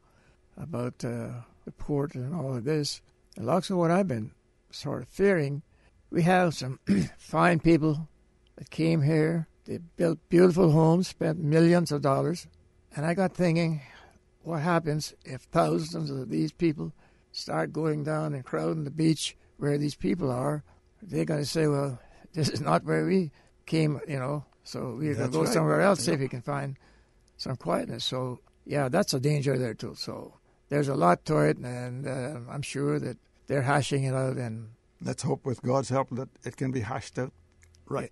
about the port and all of this. And lots of what I've been sort of fearing, we have some fine people that came here. They built beautiful homes, spent millions of dollars. And I got thinking, what happens if thousands of these people start going down and crowding the beach where these people are? They're going to say, well, this is not where we came, so we're going to go somewhere else, see if we can find some quietness. So, yeah, that's a danger there, too. So there's a lot to it, and I'm sure that they're hashing it out. And
let's hope with God's help that it can be hashed out.
Right.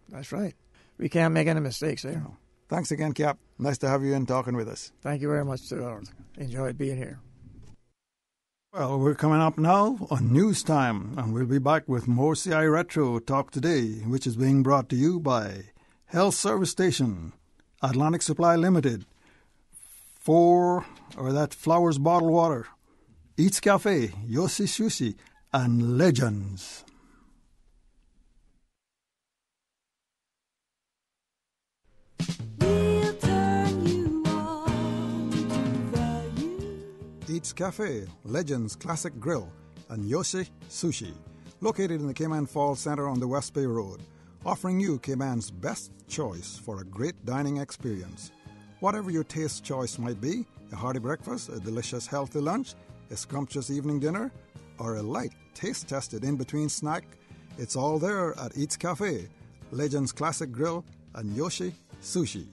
That's right. We can't make any mistakes there.
No. Thanks again, Cap. Nice to have you in talking with us.
Thank you very much, sir. Enjoyed being here.
Well, we're coming up now on News Time, and we'll be back with more C.I.Retro Talk Today, which is being brought to you by Health Service Station, Atlantic Supply Limited, Flowers Bottled Water, Eats Cafe, Yossi Sushi, and Legends. Eats Cafe, Legends Classic Grill, and Yoshi Sushi, located in the Cayman Falls Center on the West Bay Road, offering you Cayman's best choice for a great dining experience. Whatever your taste choice might be, a hearty breakfast, a delicious healthy lunch, a scrumptious evening dinner, or a light taste-tested in-between snack, it's all there at Eats Cafe, Legends Classic Grill, and Yoshi Sushi,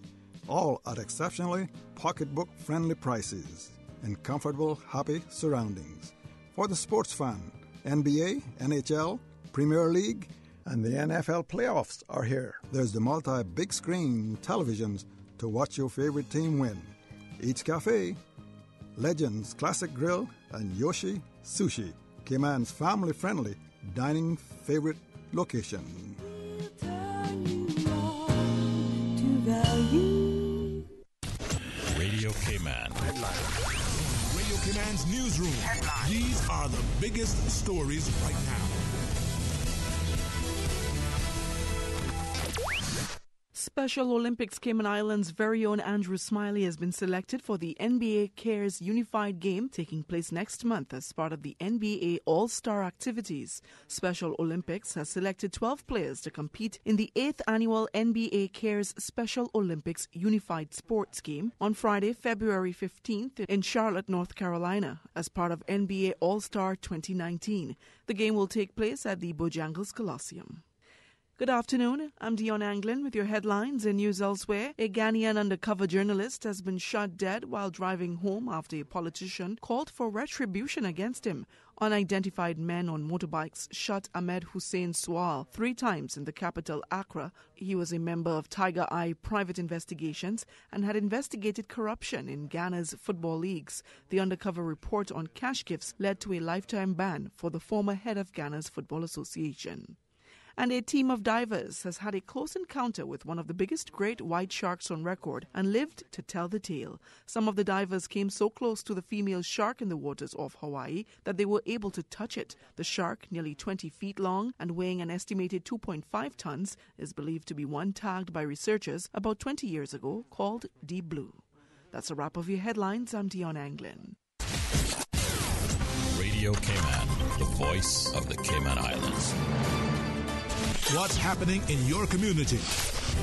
all at exceptionally pocketbook-friendly prices in comfortable, happy surroundings. For the sports fan, NBA, NHL, Premier League, and the NFL playoffs are here. There's the multi-big screen televisions to watch your favorite team win. Eats Cafe, Legends Classic Grill, and Yoshi Sushi, Cayman's family-friendly dining favorite location.
Radio Cayman. Radio Cayman's newsroom. These are the biggest stories right now.
Special Olympics Cayman Islands' very own Andrew Smiley has been selected for the NBA Cares Unified Game taking place next month as part of the NBA All-Star activities. Special Olympics has selected 12 players to compete in the 8th annual NBA Cares Special Olympics Unified Sports Game on Friday, February 15th in Charlotte, North Carolina as part of NBA All-Star 2019. The game will take place at the Bojangles Coliseum. Good afternoon. I'm Dion Anglin with your headlines and news elsewhere. A Ghanaian undercover journalist has been shot dead while driving home after a politician called for retribution against him. Unidentified men on motorbikes shot Ahmed Hussein Swal 3 times in the capital, Accra. He was a member of Tiger Eye Private Investigations and had investigated corruption in Ghana's football leagues. The undercover report on cash gifts led to a lifetime ban for the former head of Ghana's Football Association. And a team of divers has had a close encounter with one of the biggest great white sharks on record and lived to tell the tale. Some of the divers came so close to the female shark in the waters off Hawaii that they were able to touch it. The shark, nearly 20 feet long and weighing an estimated 2.5 tons, is believed to be one tagged by researchers about 20 years ago called Deep Blue. That's a wrap of your headlines. I'm Dion Anglin.
Radio Cayman, the voice of the Cayman Islands. What's happening in your community?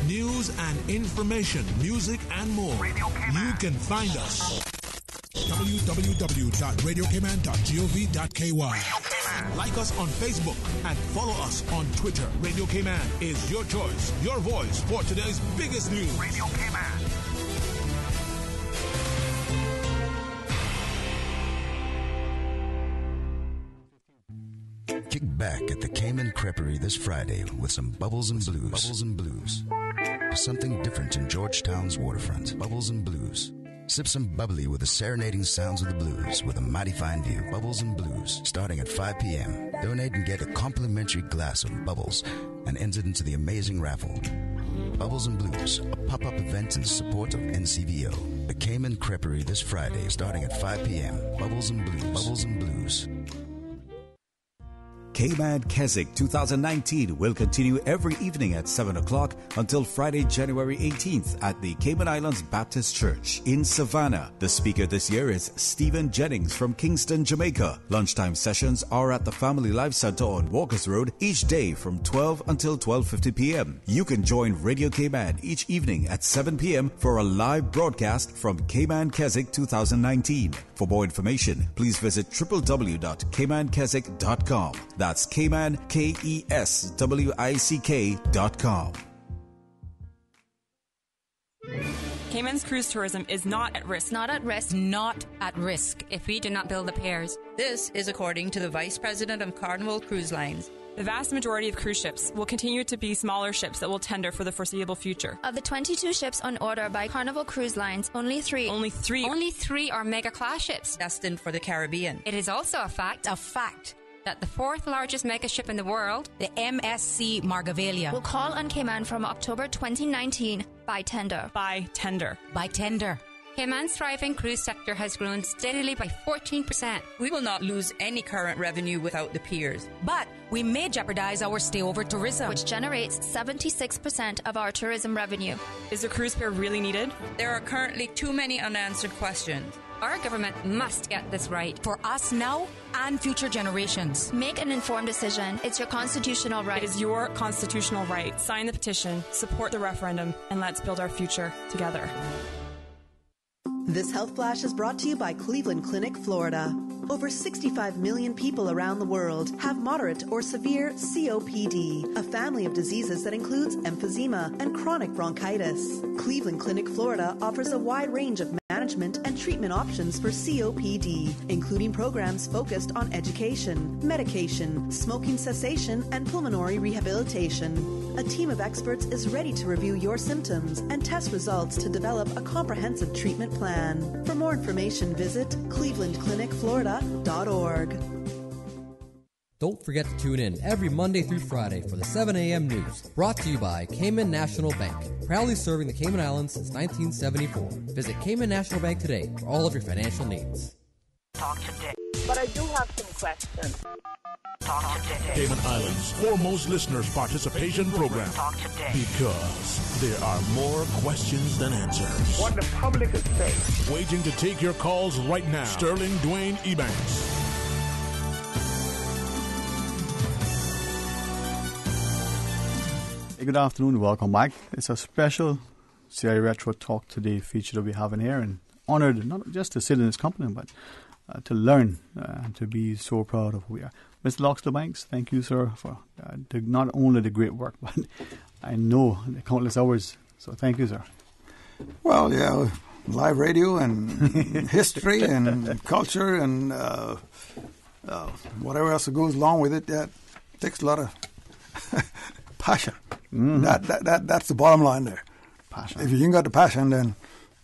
News and information, music and more. You can find us. www.radiocayman.gov.ky. Like us on Facebook and follow us on Twitter. Radio Cayman is your choice, your voice for today's biggest news. Radio Cayman.
Kick back at the Cayman Creperie this Friday with some Bubbles and Blues. Bubbles and Blues. Something different in Georgetown's waterfront. Bubbles and Blues. Sip some bubbly with the serenading sounds of the blues with a mighty fine view. Bubbles and Blues, starting at 5 p.m. Donate and get a complimentary glass of bubbles and enter into the amazing raffle. Bubbles and Blues, a pop-up event in support of NCVO. The Cayman Creperie this Friday, starting at 5 p.m. Bubbles and Blues. Bubbles and Blues.
Cayman Keswick 2019 will continue every evening at 7 o'clock until Friday, January 18th at the Cayman Islands Baptist Church in Savannah. The speaker this year is Stephen Jennings from Kingston, Jamaica. Lunchtime sessions are at the Family Life Center on Walkers Road each day from 12 until 12:50 p.m. You can join Radio Cayman each evening at 7 p.m. for a live broadcast from Cayman Keswick 2019. For more information, please visit www.caymankeswick.com. That's Cayman, KESWICK.com.
Cayman's cruise tourism is not at risk.
Not at risk. Not at risk if we do not build the piers. This is according to the Vice President of Carnival Cruise Lines.
The vast majority of cruise ships will continue to be smaller ships that will tender for the foreseeable future.
Of the 22 ships on order by Carnival Cruise Lines, only three
are mega-class ships destined for the Caribbean. It is also a fact that the 4th largest mega ship in the world, the MSC Margavalia,
will call on Cayman from October 2019 by tender.
Cayman's thriving cruise sector has grown steadily by 14%. We will not lose any current revenue without the piers. But we may jeopardize our stay-over tourism,
which generates 76% of our tourism revenue.
Is a cruise pier really needed?
There are currently too many unanswered questions. Our government must get this right for us now and future generations.
Make an informed decision. It's your constitutional right.
It is your constitutional right. Sign the petition, support the referendum, and let's build our future together.
This health flash is brought to you by Cleveland Clinic, Florida. Over 65 million people around the world have moderate or severe COPD, a family of diseases that includes emphysema and chronic bronchitis. Cleveland Clinic, Florida offers a wide range of management and treatment options for COPD, including programs focused on education, medication, smoking cessation, and pulmonary rehabilitation. A team of experts is ready to review your symptoms and test results to develop a comprehensive treatment plan. For more information, visit clevelandclinicflorida.org.
Don't forget to tune in every Monday through Friday for the 7 a.m. news, brought to you by Cayman National Bank, proudly serving the Cayman Islands since 1974. Visit Cayman National Bank today for all of your financial needs.
Talk today. But I do have some questions. Talk today.
Cayman Islands' foremost listeners' participation program.
Talk today.
Because there are more questions than answers.
What the public is saying.
Waiting to take your calls right now. Sterling Dwayne Ebanks.
Hey, good afternoon. Welcome back. It's a special C.I.Retro Talk Today feature that we have in here, and honored not just to sit in this company, but to learn and to be so proud of who we are. Mr. Loxley Banks, thank you, sir, for not only the great work, but I know the countless hours. So thank you, sir.
Well, yeah, live radio and history and culture and whatever else that goes along with it, that takes a lot of passion. Mm-hmm. That's the bottom line there.
Passion.
If you ain't got the passion, then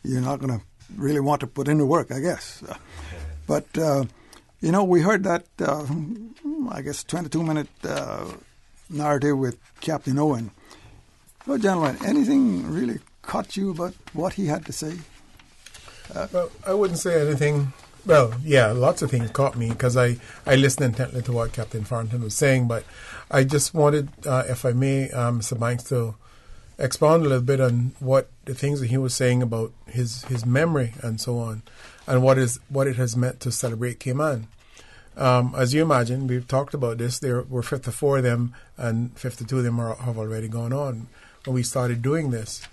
you're not going to really want to put in the work, I guess. But, we heard that, 22-minute narrative with Captain Owen. Well, gentlemen, anything really caught you about what he had to say?
Well, I wouldn't say anything. Well, yeah, lots of things caught me because I listened intently to what Captain Farrington was saying, but I just wanted, if I may, Mr. Banks, to expound a little bit on what the things that he was saying about his memory and so on, and what it has meant to celebrate Cayman. As you imagine, we've talked about this. There were 54 of them, and 52 of them have already gone on when we started doing this.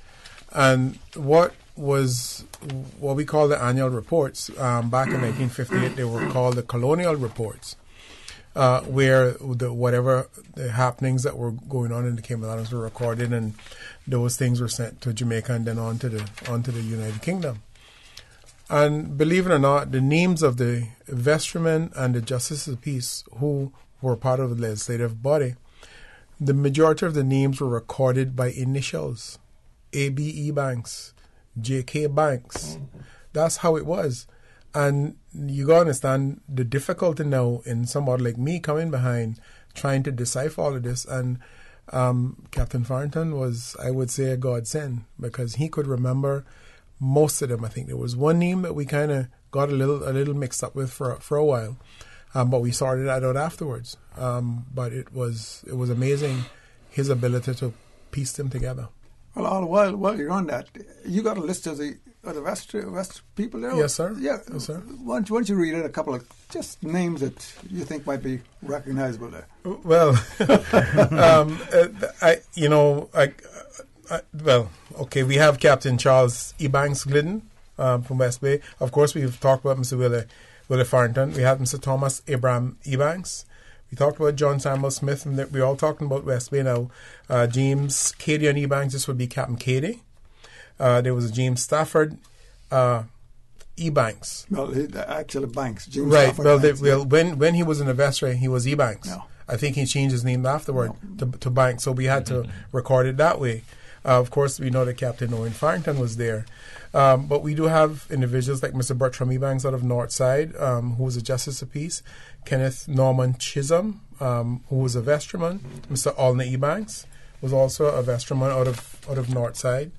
And what we call the annual reports, back in 1958, they were called the colonial reports, where whatever the happenings that were going on in the Cayman Islands were recorded, and those things were sent to Jamaica and then on to the United Kingdom. And believe it or not, the names of the vestrymen and the justices of peace who were part of the legislative body, the majority of the names were recorded by initials. A.B.E. Banks, J.K. Banks. That's how it was. And you got to understand the difficulty now in somebody like me coming behind trying to decipher all of this. And Captain Farrington was, I would say, a godsend because he could remember most of them. I think there was one name that we kind of got a little mixed up with for a while, but we sorted that out afterwards. But it was amazing, his ability to piece them together.
Well, all the while you're on that, you got a list of the West people there?
Yes, sir.
Yeah.
Yes, sir.
Why don't you read out a couple of just names that you think might be recognizable there?
Well, okay, we have Captain Charles Ebanks Glidden from West Bay. Of course, we've talked about Mr. Willie Farrington. We have Mr. Thomas Abraham Ebanks. We talked about John Samuel Smith, and we're all talking about West Bay now. James Cady and Ebanks, this would be Captain Cady. There was a James Stafford Ebanks.
Well, actually Banks. James
right.
Stafford
Well,
Banks,
when he was in the vestry, he was Ebanks.
No.
I think he changed his name afterward to Banks, so we had to record it that way. Of course, we know that Captain Owen Farrington was there. But we do have individuals like Mr. Bertram Ebanks out of Northside, who was a Justice of Peace, Kenneth Norman Chisholm, who was a vestryman. Mr. Alna Ebanks was also a vestryman out of Northside.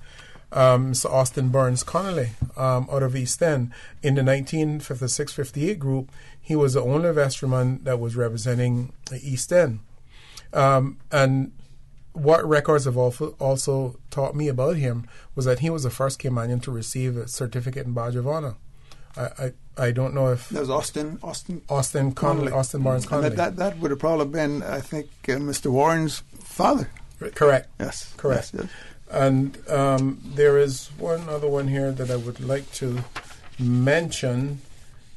Mr. Austin Burns Connolly out of East End. In the 1956-58 group, he was the only vestryman that was representing East End. And what records have also taught me about him was that he was the first Caymanian to receive a certificate and badge of honor. I don't know if...
That was Austin
Connolly. Austin Burns Connolly.
That would have probably been, I think, Mr. Warren's father.
Correct.
Yes.
Correct.
Yes.
And there is one other one here that I would like to mention,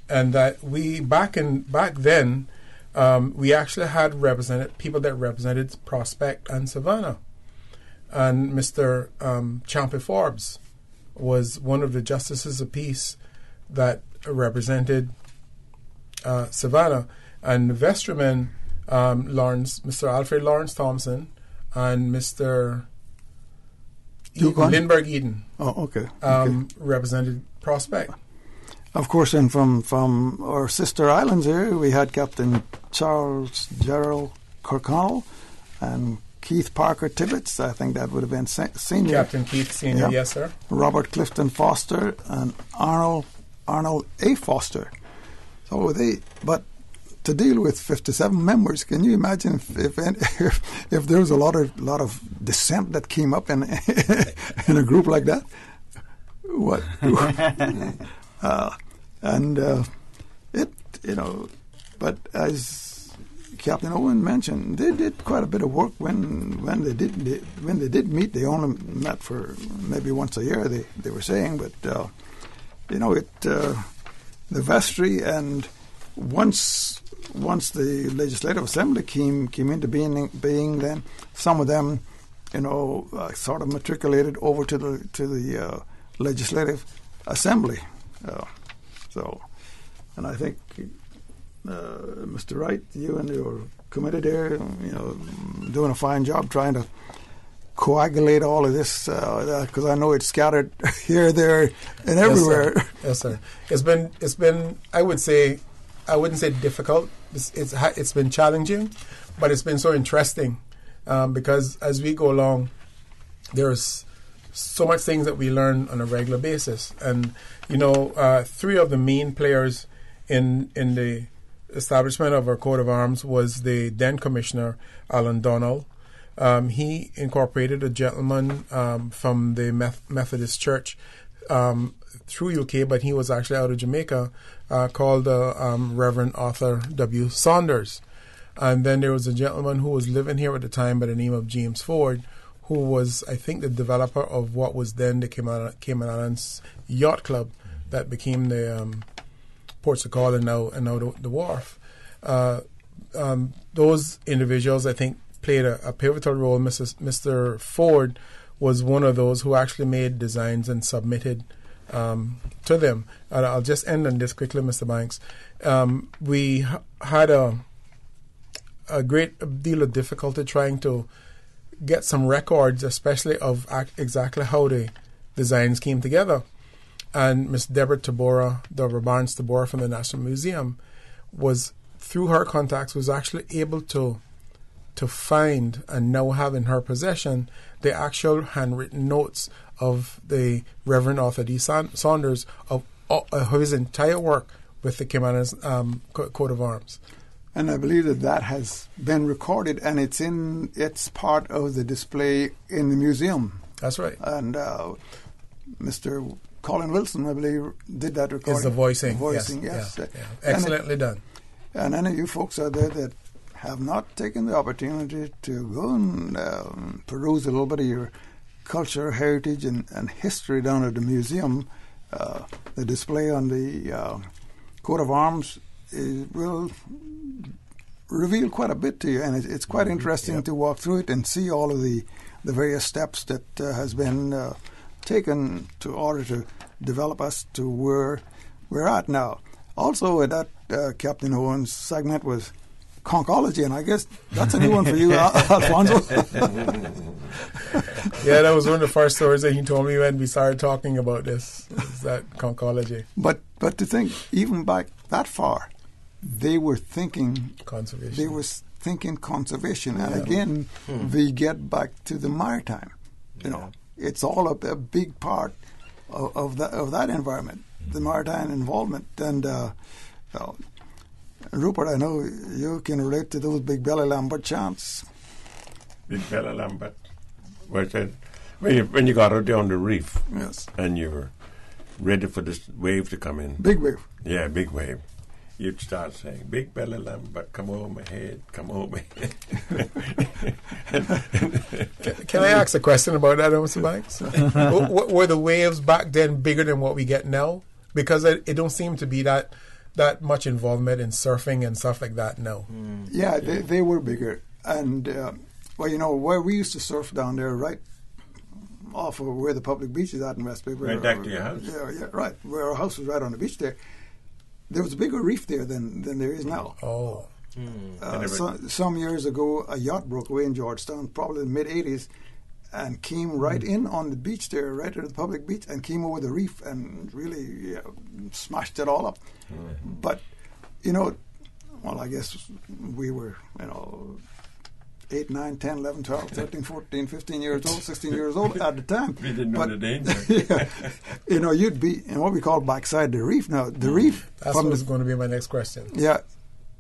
and that we back then we actually had people that represented Prospect and Savannah, and Mr. Champy Forbes was one of the justices of peace that represented Savannah, and the vestrymen Mr. Alfred Lawrence Thompson and Mr. Lindbergh Eden.
Oh, okay.
Represented Prospect.
Of course, and from our sister islands here, we had Captain Charles Gerald Kirkconnell and Keith Parker Tibbets. I think that would have been senior.
Captain Keith Senior, yes, sir.
Robert Clifton Foster and Arnold A. Foster. But to deal with 57 members, can you imagine if there was a lot of dissent that came up in in a group like that? What? But as Captain Owen mentioned, they did quite a bit of work when they did meet. They only met for maybe once a year. They were saying, but the vestry, and once the Legislative Assembly came into being, then some of them sort of matriculated over to the Legislative Assembly. And I think Mr. Wright, you and your committee there, doing a fine job trying to coagulate all of this, because I know it's scattered here, there, and everywhere.
Yes, sir. It's been. I wouldn't say difficult. It's been challenging, but it's been so interesting because as we go along, there's so much things that we learn on a regular basis. And three of the main players in the establishment of our coat of arms was the then Commissioner Alan Donnell. He incorporated a gentleman from the Methodist Church through UK, but he was actually out of Jamaica, called Reverend Arthur W. Saunders. And then there was a gentleman who was living here at the time by the name of James Ford, who was, I think, the developer of what was then the Cayman Islands Yacht Club that became the Ports of Call and now the Wharf. Those individuals, I think, played a pivotal role. Mr. Ford was one of those who actually made designs and submitted to them. And I'll just end on this quickly, Mr. Banks. We had a great deal of difficulty trying to get some records, especially of exactly how the designs came together. And Miss Deborah Barnes Tabora from the National Museum through her contacts, was actually able to find and now have in her possession the actual handwritten notes of the Reverend Arthur D. Saunders of his entire work with the Cayman Islands coat of arms.
And I believe that has been recorded, and it's part of the display in the museum.
That's right.
And Mr. Colin Wilson, I believe, did that recording.
Is the voicing.
Yes.
Yeah. Excellently done.
And any of you folks out there that have not taken the opportunity to go and peruse a little bit of your culture, heritage, and history down at the museum, the display on the coat of arms will reveal quite a bit to you, and it's quite interesting to walk through it and see all of the various steps that has been taken to order to develop us to where we're at now. Also, that Captain Owen's segment was Conchology, and I guess that's a new one for you, Alfonso.
Yeah, that was one of the first stories that he told me when we started talking about this, is that Conchology.
But to think, even back that far, they were thinking
conservation.
They were thinking conservation, and again, we get back to the maritime. It's all a big part of that environment, the maritime involvement. And Rupert, I know you can relate to those Big Belly Lambert chants.
Big Belly Lambert. When you got out there on the reef,
yes,
and you were ready for this wave to come in.
Big wave.
Yeah, big wave. You'd start saying, Big Belly Lambert, come over my head, come over my head.
Can I ask a question about that, Mr. Banks? Were the waves back then bigger than what we get now? Because it don't seem to be that much involvement in surfing and stuff like that now.
Yeah, they were bigger. And, where we used to surf down there, right off of where the public beach is at in West Bay.
Right back to your house.
Yeah, right. Where our house was right on the beach there. There was a bigger reef there than there is now.
Oh.
Some years ago, a yacht broke away in Georgetown, probably in the mid-'80s, and came right in on the beach there, right at the public beach, and came over the reef and really smashed it all up. But, I guess we were, 8, 9, 10, 11, 12, 13, 14, 15 years old, 16 years old at the time.
We didn't know the danger.
Yeah, you'd be in what we call backside the reef. Now, the reef...
That's what was going to be my next question.
Yeah.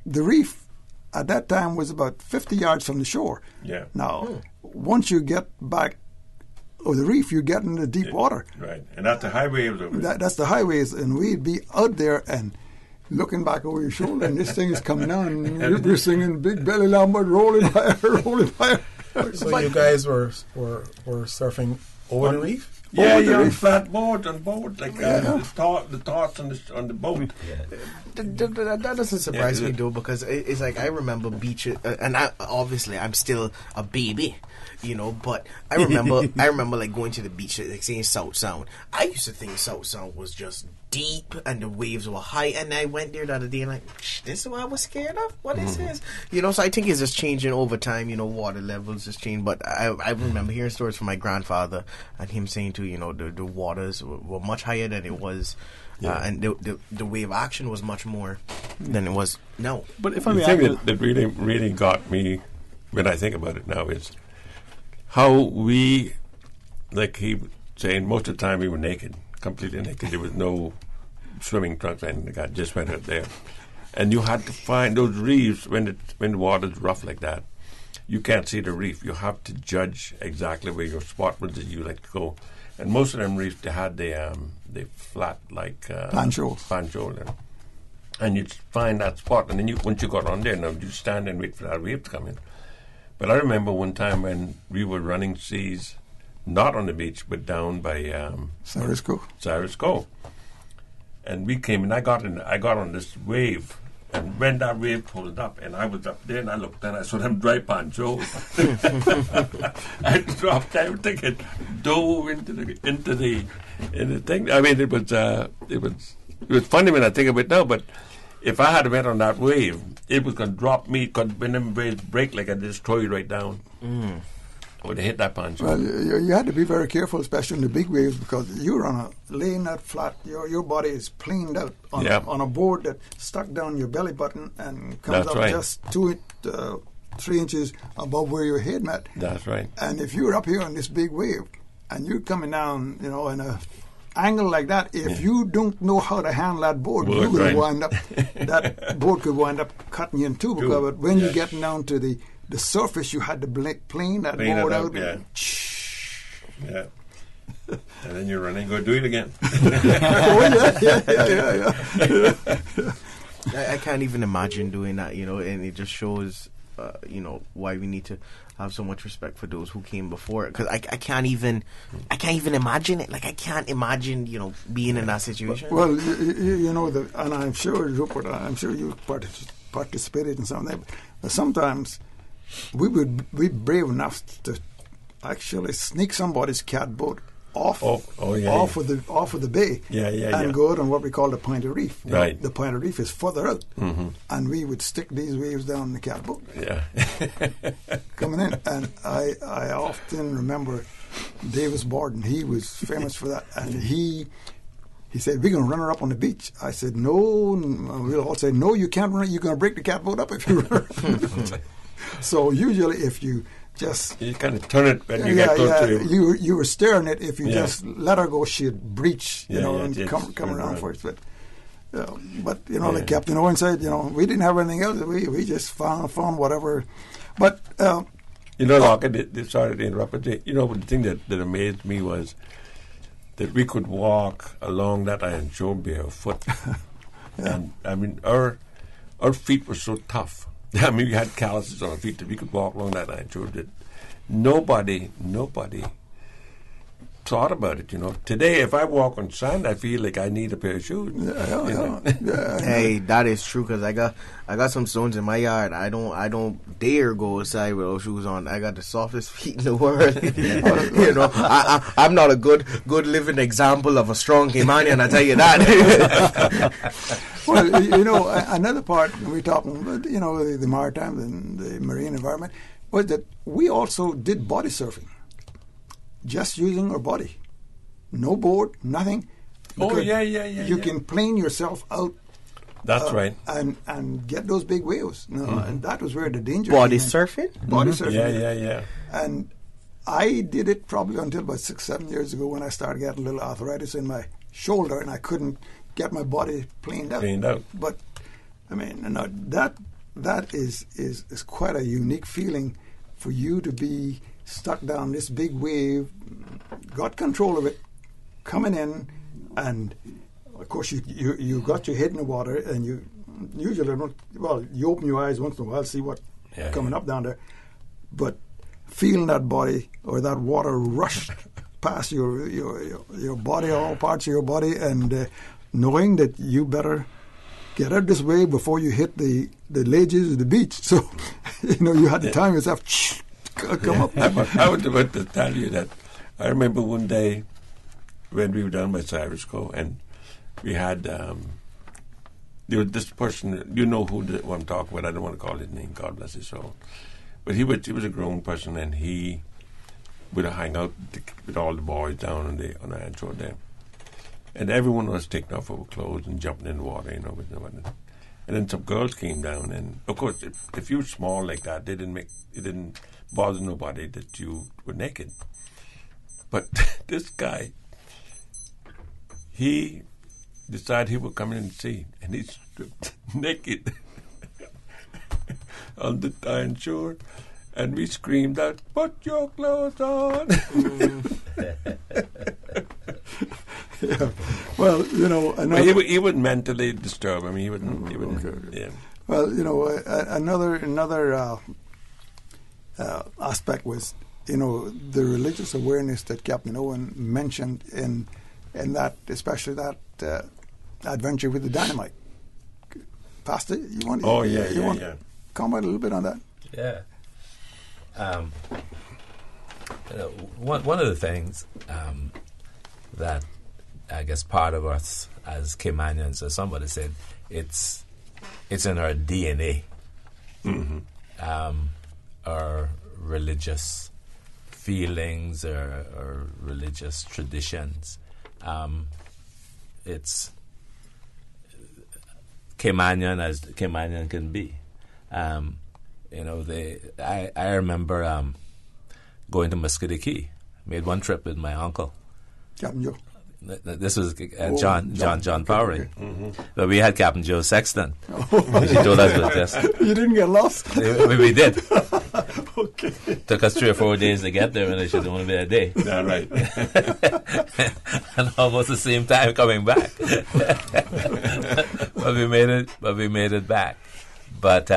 The reef at that time was about 50 yards from the shore.
Yeah.
Now, once you get back over the reef, you get into deep water.
Right. And that's the highways over there.
That's the highways, and we'd be out there and looking back over your shoulder, and this thing is coming down, and you're singing Big Belly Lambert, rolling by, rolling by.
So you guys were surfing over the reef?
Yeah, you're on flat board, on board, like the thoughts on the boat.
That doesn't surprise me though, because it's like I remember beaches, and I'm still a baby, you know. But I remember like going to the beach, like saying South Sound. I used to think South Sound was just deep and the waves were high, and I went there the other day and like, this is what I was scared of. What is this? You know, so I think it's just changing over time. You know, water levels just change. But I remember hearing stories from my grandfather and him saying too, you know, the waters were much higher than it was. And the wave action was much more than it was now.
But if the thing that really got me when I think about it now is how we, like he was saying, most of the time we were naked, completely naked. There was no swimming trunks or anything like that, just went out there. And you had to find those reefs when the water's rough like that. You can't see the reef. You have to judge exactly where your spot was that you like to go. And most of them reefs, they had the flat like
planchol,
and you'd find that spot, and then once you got on there, now you stand and wait for that wave to come in. But I remember one time when we were running seas, not on the beach, but down by C.I.Retro Cove, and we came and I got on this wave. And when that wave pulled up, and I was up there, and I looked, and I saw them dry ponchos. I dropped everything and dove into the thing. I mean, it was funny when I think of it now. But if I had went on that wave, it was going to drop me. Because when them waves break, like I destroy you right down. I would have hit that poncho.
Well, you had to be very careful, especially in the big waves, because you're laying that flat. Your body is planed out on a board that stuck down your belly button and comes up just 3 inches above where your head met.
That's right.
And if you're up here on this big wave and you're coming down, you know, in a angle like that, if you don't know how to handle that board, you're going to wind up. That board could wind up cutting you in two. Because when you're getting down to the surface, you had to plane that board out.
Yeah. And then you're running, go do it again.
I can't even imagine doing that, you know, and it just shows, you know, why we need to have so much respect for those who came before. Because I can't even imagine it. Like, I can't imagine, you know, being in that situation.
Well, you know, and I'm sure, Rupert, I'm sure you participated in some of that. But sometimes we'd be brave enough to actually sneak somebody's catboat off of the bay and go out on what we call the Point of Reef.
Right.
The Point of Reef is further out, and we would stick these waves down the catboat. Coming in, and I often remember Davis Borden. He was famous for that, and he said, "We're going to run her up on the beach." I said, "No." We'll all say, "No, you can't run it. You're going to break the catboat up if you run her up on the beach." So usually, if you just
kind of turn it when you get close to
you were steering it. If you just let her go, she'd breach, and come around for it. But you know, like Captain Owen said, you know, we didn't have anything else. We just found whatever. But
you know, sorry to interrupt, but you know, the thing that amazed me was that we could walk along that iron shore barefoot, and I mean, our feet were so tough. I mean, we had calluses on our feet that we could walk along that iron shore. That nobody thought about it, you know. Today, if I walk on sand, I feel like I need a pair of shoes.
Hey, that is true, because I got some stones in my yard. I don't dare go outside with those shoes on. I got the softest feet in the world. You know, I'm not a good living example of a strong Caymanian, I tell you that.
Well, you know, another part we're talking about, you know, the maritime and the marine environment, was that we also did body surfing. Just using our body. No board, nothing.
You
can plane yourself out
That's right.
And get those big waves. And that was where the danger
Body
came in.
surfing?
Body surfing.
Yeah.
And I did it probably until about 6-7 years ago when I started getting a little arthritis in my shoulder and I couldn't get my body planed out. But I mean, that is quite a unique feeling for you to be stuck down this big wave, got control of it, coming in, and of course you got your head in the water, and you usually don't. Well, you open your eyes once in a while, see what coming up down there, but feeling that body or that water rush past your body, all parts of your body, and knowing that you better get out this way before you hit the ledges of the beach. So, you had to time yourself. Come up.
I would about to tell you that I remember one day when we were down by C.I.Retro, and we had there was this person. You know who I'm talking about. I don't want to call his name. God bless his soul. But he was a grown person, and he would hang out with all the boys down on the Anch Road there. And everyone was taking off our clothes and jumping in the water, with no one. And then some girls came down, and of course, if you were small like that, it didn't bother nobody that you were naked. But this guy, he decided he would come in and see, and he stripped naked on the iron shore, and we screamed out, "Put your clothes on!"
Yeah. Well,
he would mentally disturb him. He wouldn't. Okay. Yeah.
Well, another aspect was, the religious awareness that Captain Owen mentioned in that, especially that adventure with the dynamite. Pastor, you want? To comment a little bit on that?
Yeah. One of the things that I guess part of us as Caymanians, as somebody said, it's in our DNA. Our religious feelings, or religious traditions. It's Caymanian as Caymanian can be. I remember going to Muscogee Key. Made one trip with my uncle.
Captain Joe.
This was John Powery. But we had Captain Joe Sexton. She told us about this.
You didn't get lost?
We did.
Okay.
Took us 3 or 4 days to get there, and it should only be a day.
Yeah, right.
And almost the same time coming back. But we made it back. But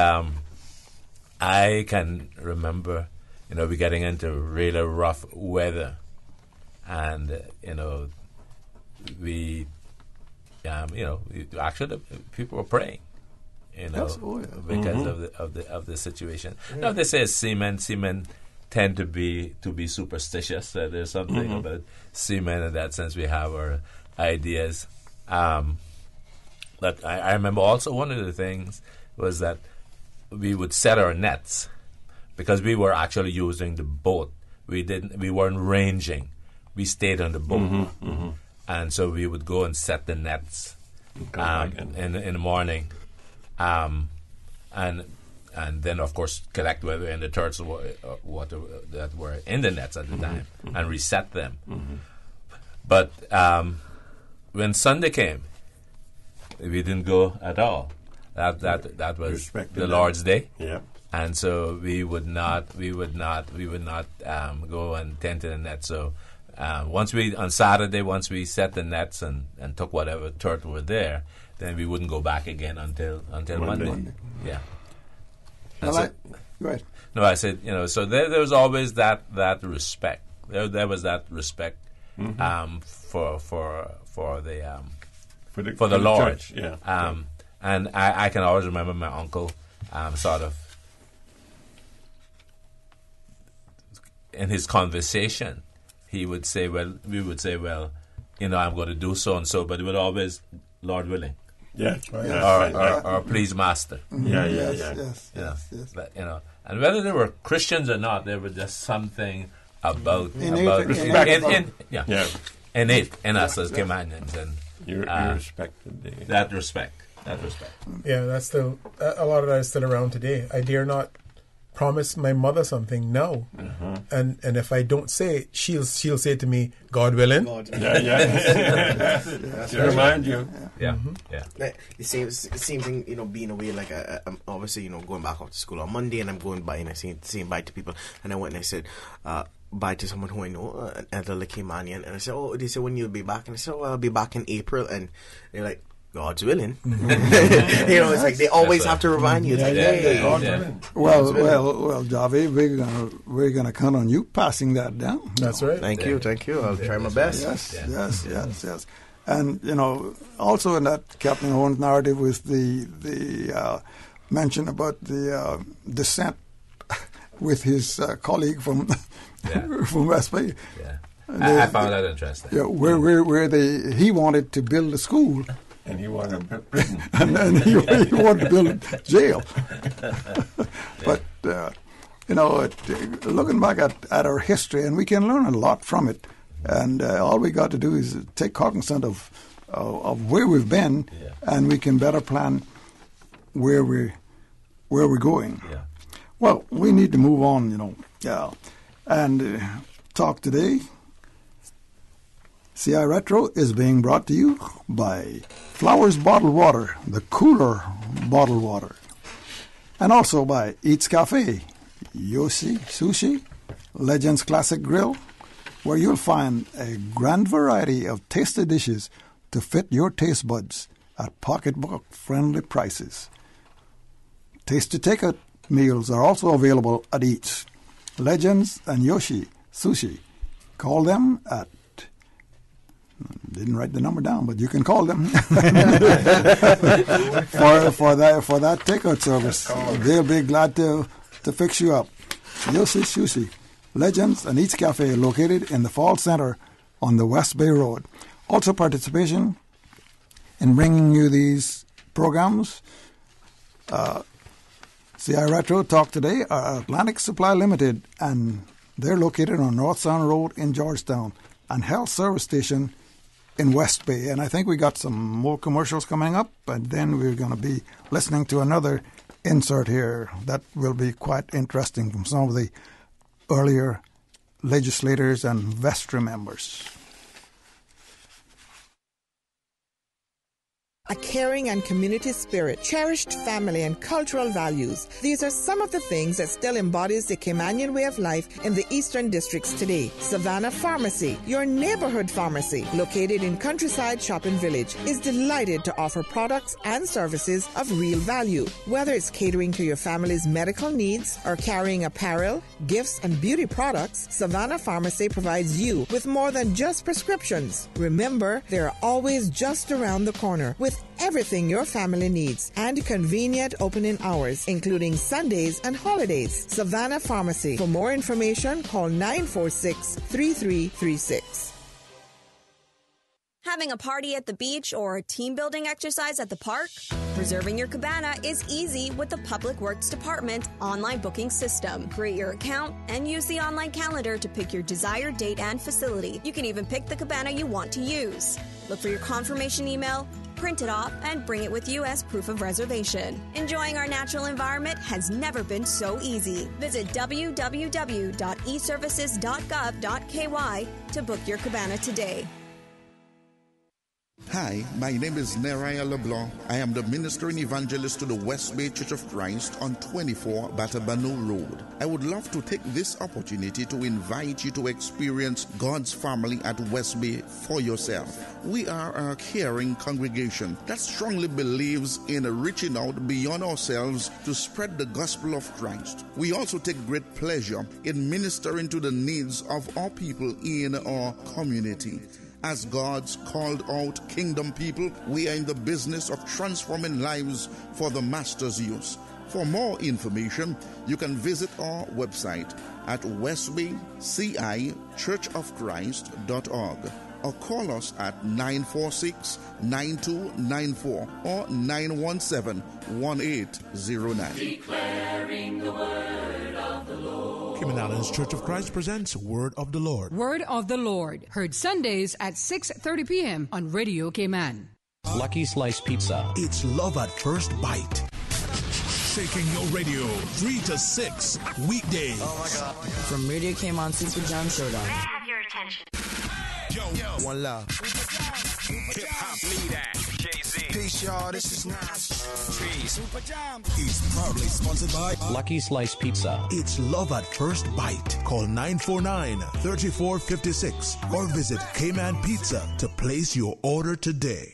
I can remember, we getting into really rough weather, and we, actually people were praying, because of the situation. Now they say seamen tend to be superstitious. There's something about seamen in that sense. We have our ideas. But I remember also one of the things was that we would set our nets because we were actually using the boat. We weren't ranging. We stayed on the boat, and so we would go and set the nets in the morning, and then of course collect whether in the turtles what that were in the nets at the time and reset them. But when Sunday came, we didn't go at all. That was the Lord's Day.
Yeah.
And so we would not go and tend to the net. So on Saturday, once we set the nets and took whatever turtle were there, then we wouldn't go back again until Monday. Yeah.
Go ahead.
No, I said, so there was always that respect. There was that respect for the Lord.
Church, yeah.
And I can always remember my uncle sort of in his conversation, we would say, I'm going to do so and so, but it would always, Lord willing.
Yeah.
Or please, Master.
Yes.
But, and whether they were Christians or not, there was just something about innate in us as Caymanians, and
you respected
that respect. That respect.
Yeah, that's still a lot of that is still around today. I dare not promise my mother something now, and if I don't say it, she'll say to me, "God willing."
To remind you.
The same thing, being away. Like I'm obviously, going back off to school on Monday, and I'm going by and I saying bye to people, and I went and I said bye to someone who I know, an elderly Caymanian, and I said, "Oh," they said, "When you'll be back?" And I said, "Oh, I'll be back in April," and they're like, God's willing. It's like they always have to remind you. It's God's willing.
Well, Javi, we're gonna count on you passing that down.
That's right. Thank you. I'll try my best.
Yes. And also in that Captain Horn's narrative was the mention about the descent with his colleague from West Bay.
Yeah. I found that interesting.
Yeah, where he wanted to build a school.
And he wanted a prison.
and he wanted to build a jail. But, looking back at our history, and we can learn a lot from it, and all we got to do is take cognizance of where we've been, and we can better plan where we're going.
Yeah.
Well, we need to move on, and talk today. C.I.Retro is being brought to you by Flowers Bottled Water, the cooler bottled water. And also by Eats Cafe, Yoshi Sushi, Legends Classic Grill, where you'll find a grand variety of tasty dishes to fit your taste buds at pocketbook-friendly prices. Tasty takeout meals are also available at Eats, Legends, and Yoshi Sushi. Call them at didn't write the number down, but you can call them for that takeout service. They'll be glad to fix you up. Yoshi Sushi, Legends, and Eats Cafe located in the Fall Center on the West Bay Road. Also participation in bringing you these programs. C.I.Retro Talk Today are Atlantic Supply Limited, and they're located on North Sound Road in Georgetown, and Health Service Station in West Bay. And I think we got some more commercials coming up, and then we're going to be listening to another insert here that will be quite interesting from some of the earlier legislators and vestry members.
A caring and community spirit, cherished family and cultural values. These are some of the things that still embodies the Caymanian way of life in the Eastern Districts today. Savannah Pharmacy, your neighborhood pharmacy, located in Countryside Shopping Village, is delighted to offer products and services of real value. Whether it's catering to your family's medical needs or carrying apparel, gifts, and beauty products, Savannah Pharmacy provides you with more than just prescriptions. Remember, they're always just around the corner with everything your family needs and convenient opening hours, including Sundays and holidays. Savannah Pharmacy. For more information, call 946-3336.
Having a party at the beach or a team building exercise at the park? Reserving your cabana is easy with the Public Works Department online booking system. Create your account and use the online calendar to pick your desired date and facility. You can even pick the cabana you want to use. Look for your confirmation email, print it off, and bring it with you as proof of reservation. Enjoying our natural environment has never been so easy. Visit www.eservices.gov.ky to book your cabana today.
Hi, my name is Neraya LeBlanc. I am the minister and evangelist to the West Bay Church of Christ on 24 Batabano Road. I would love to take this opportunity to invite you to experience God's family at West Bay for yourself. We are a caring congregation that strongly believes in reaching out beyond ourselves to spread the gospel of Christ. We also take great pleasure in ministering to the needs of our people in our community. As God's called out kingdom people, we are in the business of transforming lives for the Master's use. For more information, you can visit our website at westbaycichurchofchrist.org or call us at 946-9294 or 917-1809.
Declaring the word of the Lord. Cayman Islands Church of Christ presents Word of the Lord.
Word of the Lord, heard Sundays at 6:30 p.m. on Radio Cayman.
Lucky Slice Pizza.
It's love at first bite. Shaking your radio 3 to 6 weekdays.
Oh my God. From Radio Cayman Super Jam Showdown.
May I have your attention?
Yo. One love.
Hip hop leader, Jay-Z.
Peace, y'all. This is Nas.
Peace.
Super Jam.
Is proudly sponsored by
Lucky Slice Pizza.
It's love at first bite. Call 949-3456 or visit Cayman Pizza to place your order today.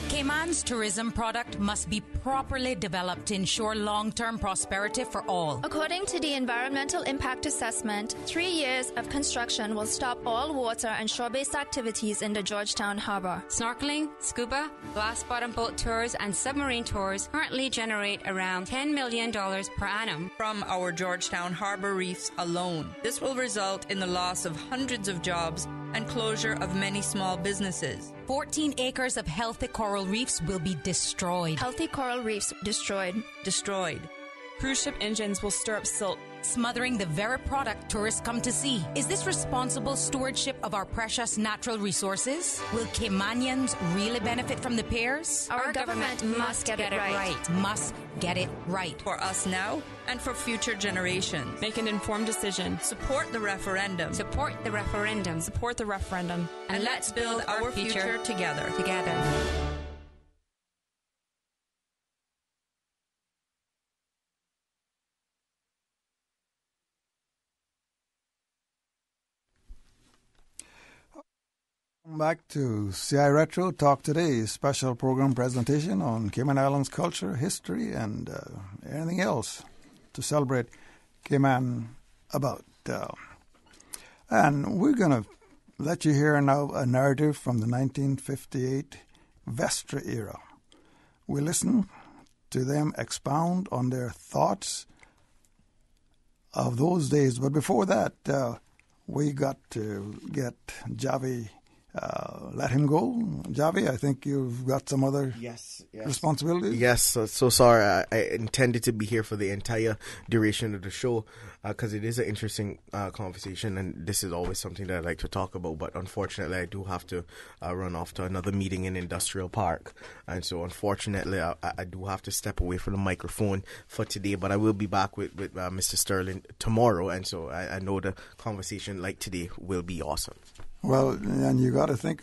Cayman's tourism product must be properly developed to ensure long-term prosperity for all.
According to the Environmental Impact Assessment, 3 years of construction will stop all water and shore-based activities in the Georgetown Harbor.
Snorkeling, scuba, glass bottom boat tours, and submarine tours currently generate around $10 million per annum
from our Georgetown Harbor reefs alone. This will result in the loss of hundreds of jobs and closure of many small businesses.
14 acres of healthy coral reefs will be destroyed.
Healthy coral reefs destroyed.
Destroyed.
Cruise ship engines will stir up silt,
smothering the very product tourists come to see. Is this responsible stewardship of our precious natural resources? Will Caymanians really benefit from the piers?
Our government must get it right.
Must get it right.
For us now and for future generations.
Make an informed decision.
Support the referendum.
Support the referendum.
Support the referendum.
And let's build our future together.
Welcome back to C.I.Retro Talk Today, special program presentation on Cayman Islands culture, history, and anything else to celebrate Cayman about. And we're going to let you hear now a narrative from the 1958 Vestre era. We listen to them expound on their thoughts of those days. But before that, we got to get Javi. Let him go. Javi, I think you've got some other responsibilities.
Yes, so sorry. I intended to be here for the entire duration of the show because it is an interesting conversation, and this is always something that I like to talk about. But unfortunately, I do have to run off to another meeting in Industrial Park. And so unfortunately, I do have to step away from the microphone for today. But I will be back with Mr. Sterling tomorrow. And so I know the conversation like today will be awesome.
Well, and you got to think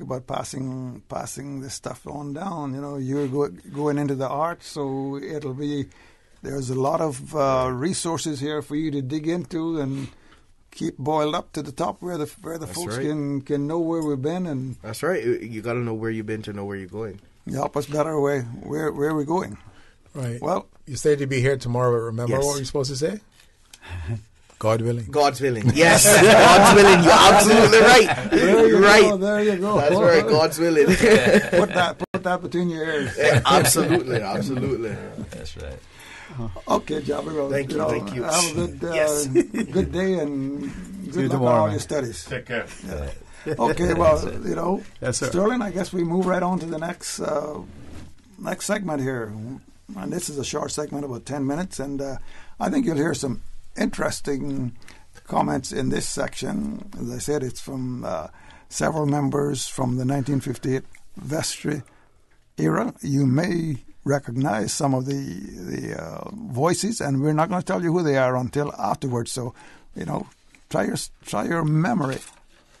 about passing this stuff on down. You know, you're going into the arts, so there's a lot of resources here for you to dig into and keep boiled up to the top where the folks right. can know where we've been. And
that's right. You got to know where you've been to know where you're going.
You help us better where we're going.
Right.
Well,
you said you'd be here tomorrow, but remember what you're supposed to say? God willing.
God's willing. Yes. God's willing. You're absolutely right.
There you go.
That's right. God's willing.
Put that between your ears.
Yeah, absolutely.
That's right.
Okay, Javi. Well,
thank you.
Have a good, good day and good luck on all your studies.
Take care.
Yeah. Okay, well,
yes, sir.
Sterling, I guess we move right on to the next segment here. And this is a short segment, about 10 minutes, and I think you'll hear some interesting comments in this section. As I said, it's from several members from the 1958 Vestre era. You may recognize some of the voices, and we're not going to tell you who they are until afterwards. So, try your memory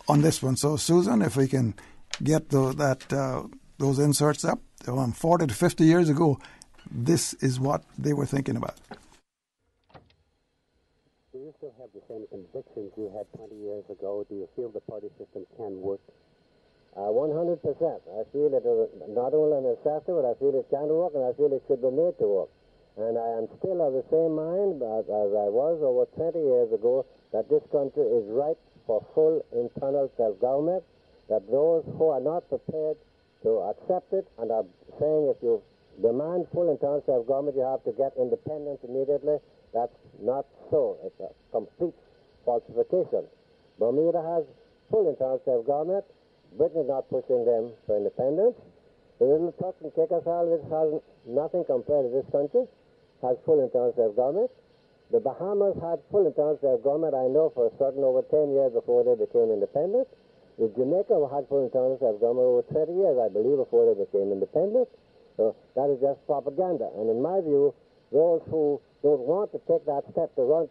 on this one. So, Susan, if we can get those inserts up, 40 to 50 years ago, this is what they were thinking about.
Do you still have the same convictions you had 20 years ago? Do you feel the party system can work? 100%. I feel it not only a necessity, but I feel it can work, and I feel it should be made to work. And I am still of the same mind as I was over 20 years ago, that this country is ripe for full internal self-government, that those who are not prepared to accept it and are saying if you demand full internal self-government, you have to get independence immediately. That's not so. It's a complete falsification. Bermuda has full internal self-government. Britain is not pushing them for independence. The little Turks and Caicos Islands, which has nothing compared to this country, has full internal self-government. The Bahamas had full internal self-government, I know for certain, over 10 years before they became independent. Jamaica had full internal self-government over 30 years, I believe, before they became independent. So that is just propaganda. And in my view, those who don't want to take that step to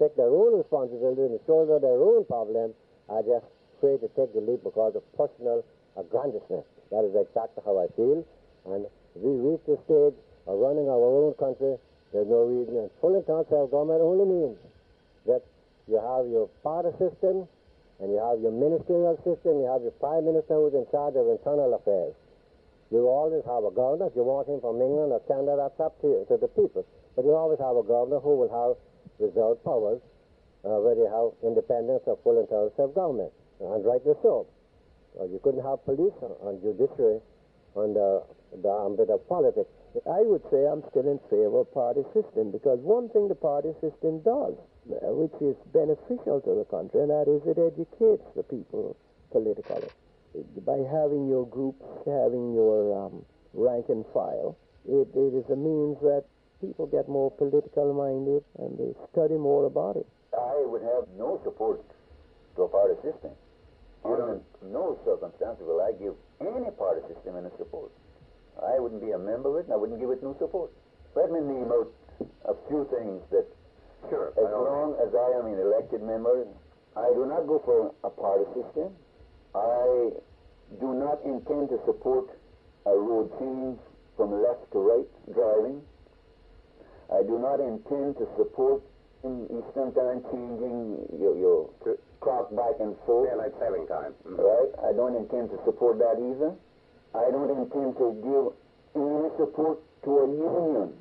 take their own responsibility and shoulder their own problems are just afraid to take the leap because of personal aggrandizement. That is exactly how I feel. And if we reach the stage of running our own country, there's no reason. And full internal self-government only means that you have your party system, and you have your ministerial system, you have your prime minister who's in charge of internal affairs. You always have a governor. If you want him from England or Canada, that's up to the people. But you always have a governor who will have reserved powers, where you have independence of full internal self-government, and rightly so. You couldn't have police and judiciary under the ambit of politics.
I would say I'm still in favor of party system, because one thing the party system does, which is beneficial to the country, and that is it educates the people politically. By having your groups, having your rank and file, it is a means that people get more political minded and they study more about it.
I would have no support to a party system. Under no circumstances will I give any party system any support. I wouldn't be a member of it, and I wouldn't give it no support. Let me name out a few things that,
sure,
as long as I am an elected member, I do not go for a party system. I do not intend to support a road change from left to right driving. I do not intend to support in Eastern time changing your clock back and forth.
Daylight saving time.
Right? I don't intend to support that either. I don't intend to give any support to a union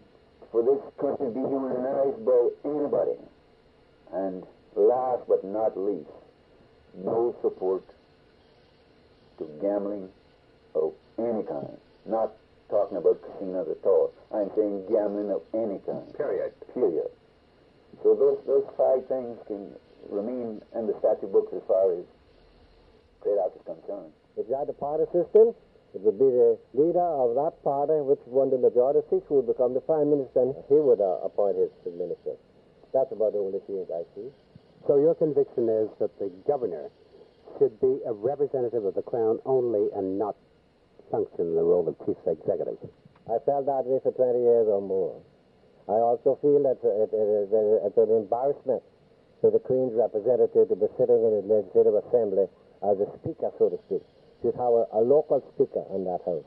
for this country to be unionized by anybody. And last but not least, no support to gambling of any kind. Not talking about casinos at all. I'm saying gambling of any kind.
Period.
Period. So those 5 things can remain in the statute books as far as Great Act is concerned.
If you had the party system, it would be the leader of that party which won the majority seats who would become the prime minister, and he would appoint his minister. That's about the only change I see.
So your conviction is that the governor should be a representative of the crown only and not function in the role of chief executive?
I felt that way for 20 years or more. I also feel that it's an embarrassment to the Queen's representative to be sitting in the Legislative Assembly as a speaker, so to speak. She'd have a local speaker in that house.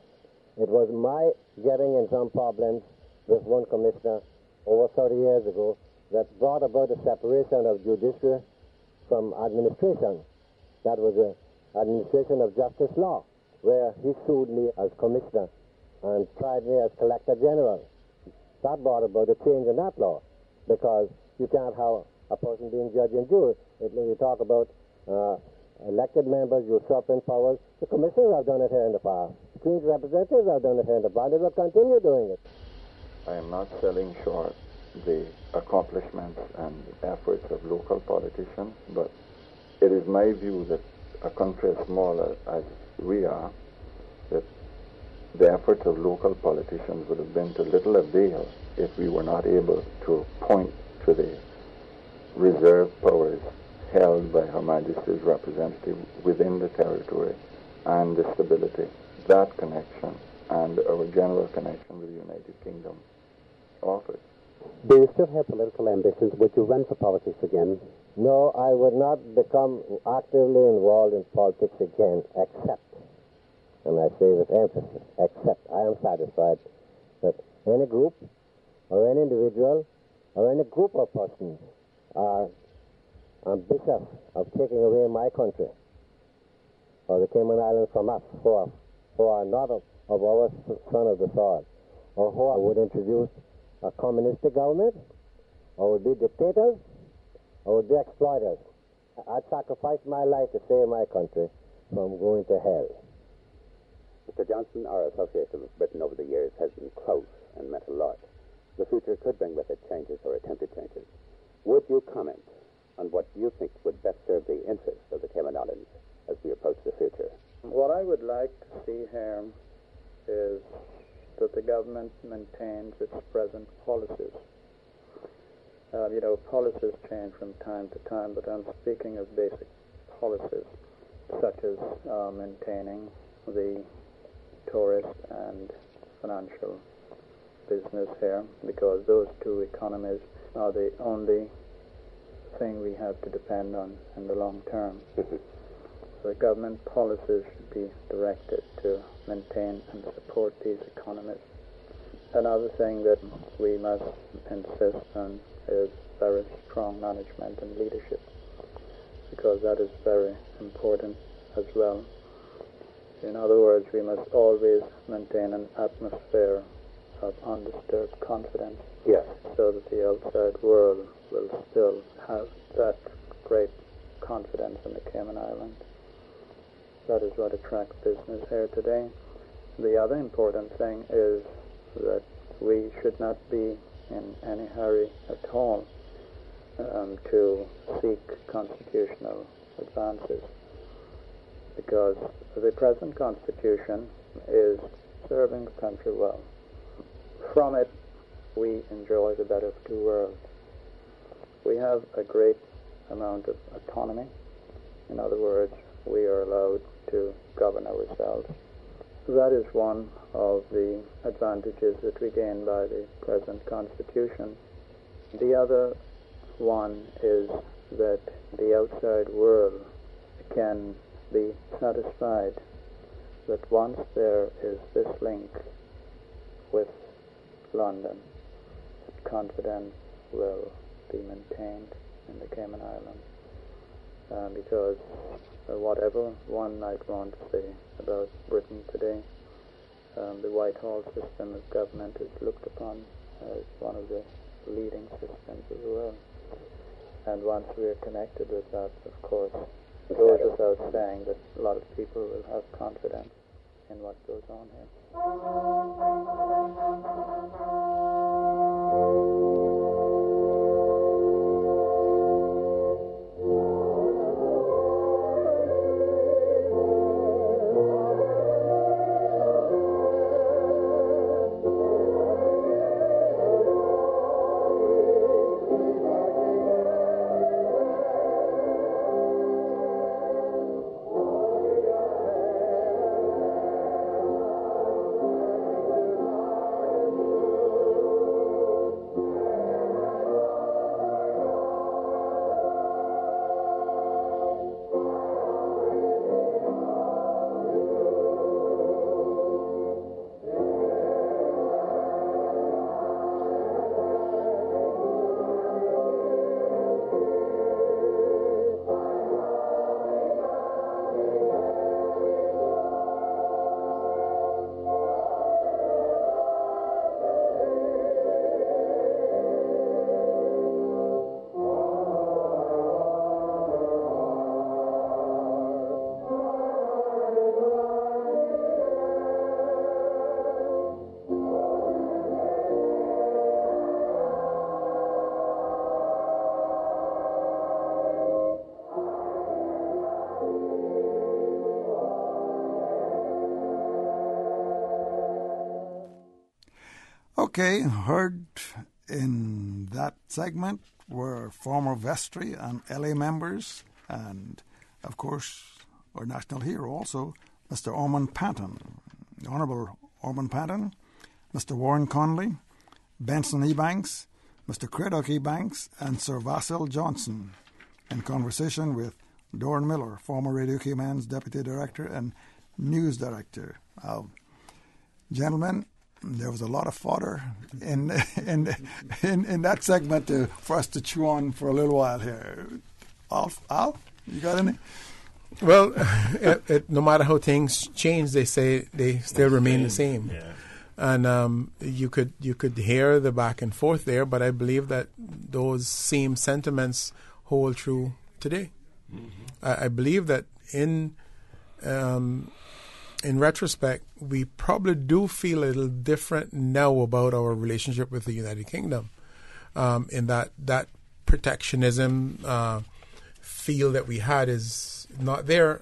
It was my getting in some problems with one commissioner over 30 years ago that brought about the separation of judiciary from administration. That was the administration of justice law, where he sued me as commissioner and tried me as collector general. That brought about a change in that law, because you can't have a person being judge and jury. When you talk about elected members usurping powers, the commissioners have done it here in the past. The Queen's representatives have done it here in the past. They will continue doing it.
I am not selling short the accomplishments and efforts of local politicians, but it is my view that a country as small as we are, that the efforts of local politicians would have been to little avail if we were not able to point to the reserve powers held by Her Majesty's representative within the territory and the stability, that connection, and our general connection with the United Kingdom offers.
Do you still have political ambitions? Would you run for politics again?
No, I would not become actively involved in politics again, except, and I say with emphasis, except I am satisfied that any group or any individual or any group of persons are ambitious of taking away my country or the Cayman Islands from us, who are not of our son of the soil, or who would introduce a communistic government, or would be dictators, or would be exploiters. I'd sacrifice my life to save my country from going to hell.
Mr. Johnson, our association with Britain over the years has been close and meant a lot. The future could bring with it changes or attempted changes. Would you comment on what you think would best serve the interests of the Cayman Islands as we approach the future?
What I would like to see here is that the government maintains its present policies. Policies change from time to time, but I'm speaking of basic policies. such as maintaining the tourist and financial business here, because those two economies are the only thing we have to depend on in the long term. So government policies should be directed to maintain and support these economies. Another thing that we must insist on is very strong management and leadership, because that is very important as well. In other words, we must always maintain an atmosphere of undisturbed confidence,
Yes.
so that the outside world will still have that great confidence in the Cayman Islands. That is what attracts business here today. The other important thing is that we should not be in any hurry at all to seek constitutional advances, because the present constitution is serving the country well. From it, we enjoy the better of two worlds. We have a great amount of autonomy. In other words, we are allowed to govern ourselves. That is one of the advantages that we gain by the present constitution. The other one is that the outside world can be satisfied that once there is this link with London, confidence will be maintained in the Cayman Islands, because whatever one might want to say about Britain today, the Whitehall system of government is looked upon as one of the leading systems of the world. And once we are connected with that, of course, it goes without saying that a lot of people will have confidence in what goes on here.
Okay, heard in that segment were former vestry and LA members, and of course our national hero also, Mr. Ormond Panton, the Honourable Ormond Panton, Mr. Warren Conley, Benson Ebanks, Mr. Craddock Ebanks, and Sir Vasil Johnson, in conversation with Doran Miller, former Radio Cayman's Deputy Director and News Director. Gentlemen, there was a lot of fodder in that segment for us to chew on for a little while here. Al, you got any?
Well, no matter how things change, they say they still remain the same.
Yeah.
And you could hear the back and forth there, but I believe that those same sentiments hold true today. Mm-hmm. I believe that in retrospect, we probably do feel a little different now about our relationship with the United Kingdom, in that protectionism feel that we had is not there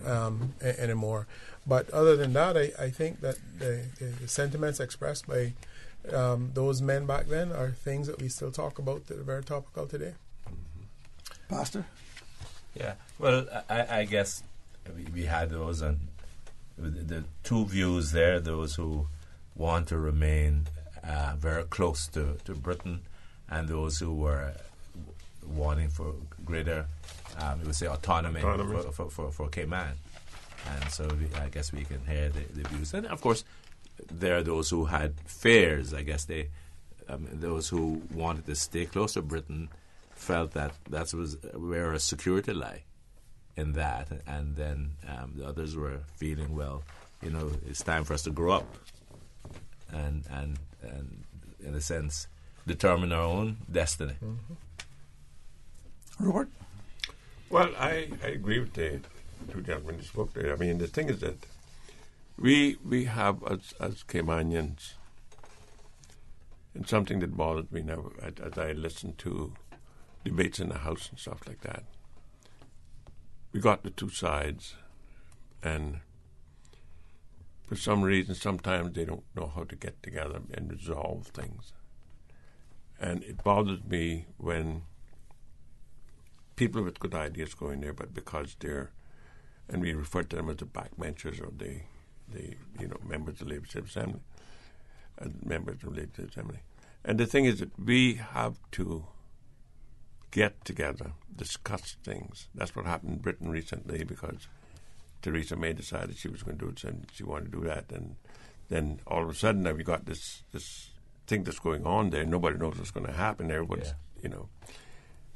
anymore. But other than that, I think that the sentiments expressed by those men back then are things that we still talk about that are very topical today.
Pastor?
Yeah, well, I guess we had those, and the two views there: those who want to remain very close to Britain, and those who were wanting for greater, we would say, autonomy. For Cayman. And so I guess we can hear the views. And of course, there are those who had fears. I guess those who wanted to stay close to Britain felt that was where a security lay in that. And then the others were feeling, well, it's time for us to grow up and in a sense, determine our own destiny.
Mm-hmm. Robert?
Well, I agree with the two gentlemen who spoke there. I mean, the thing is that we have, as Caymanians, and something that bothers me now, as I listen to debates in the House and stuff like that, we got the two sides, and for some reason, sometimes they don't know how to get together and resolve things. And it bothers me when people with good ideas go in there, but because they're, and we refer to them as the backbenchers or the members of the Legislative Assembly, And the thing is that we have to get together, discuss things. That's what happened in Britain recently, because Theresa May decided she was going to do it, and she wanted to do that, and then all of a sudden now we got this thing that's going on there. Nobody knows what's going to happen. Everybody's,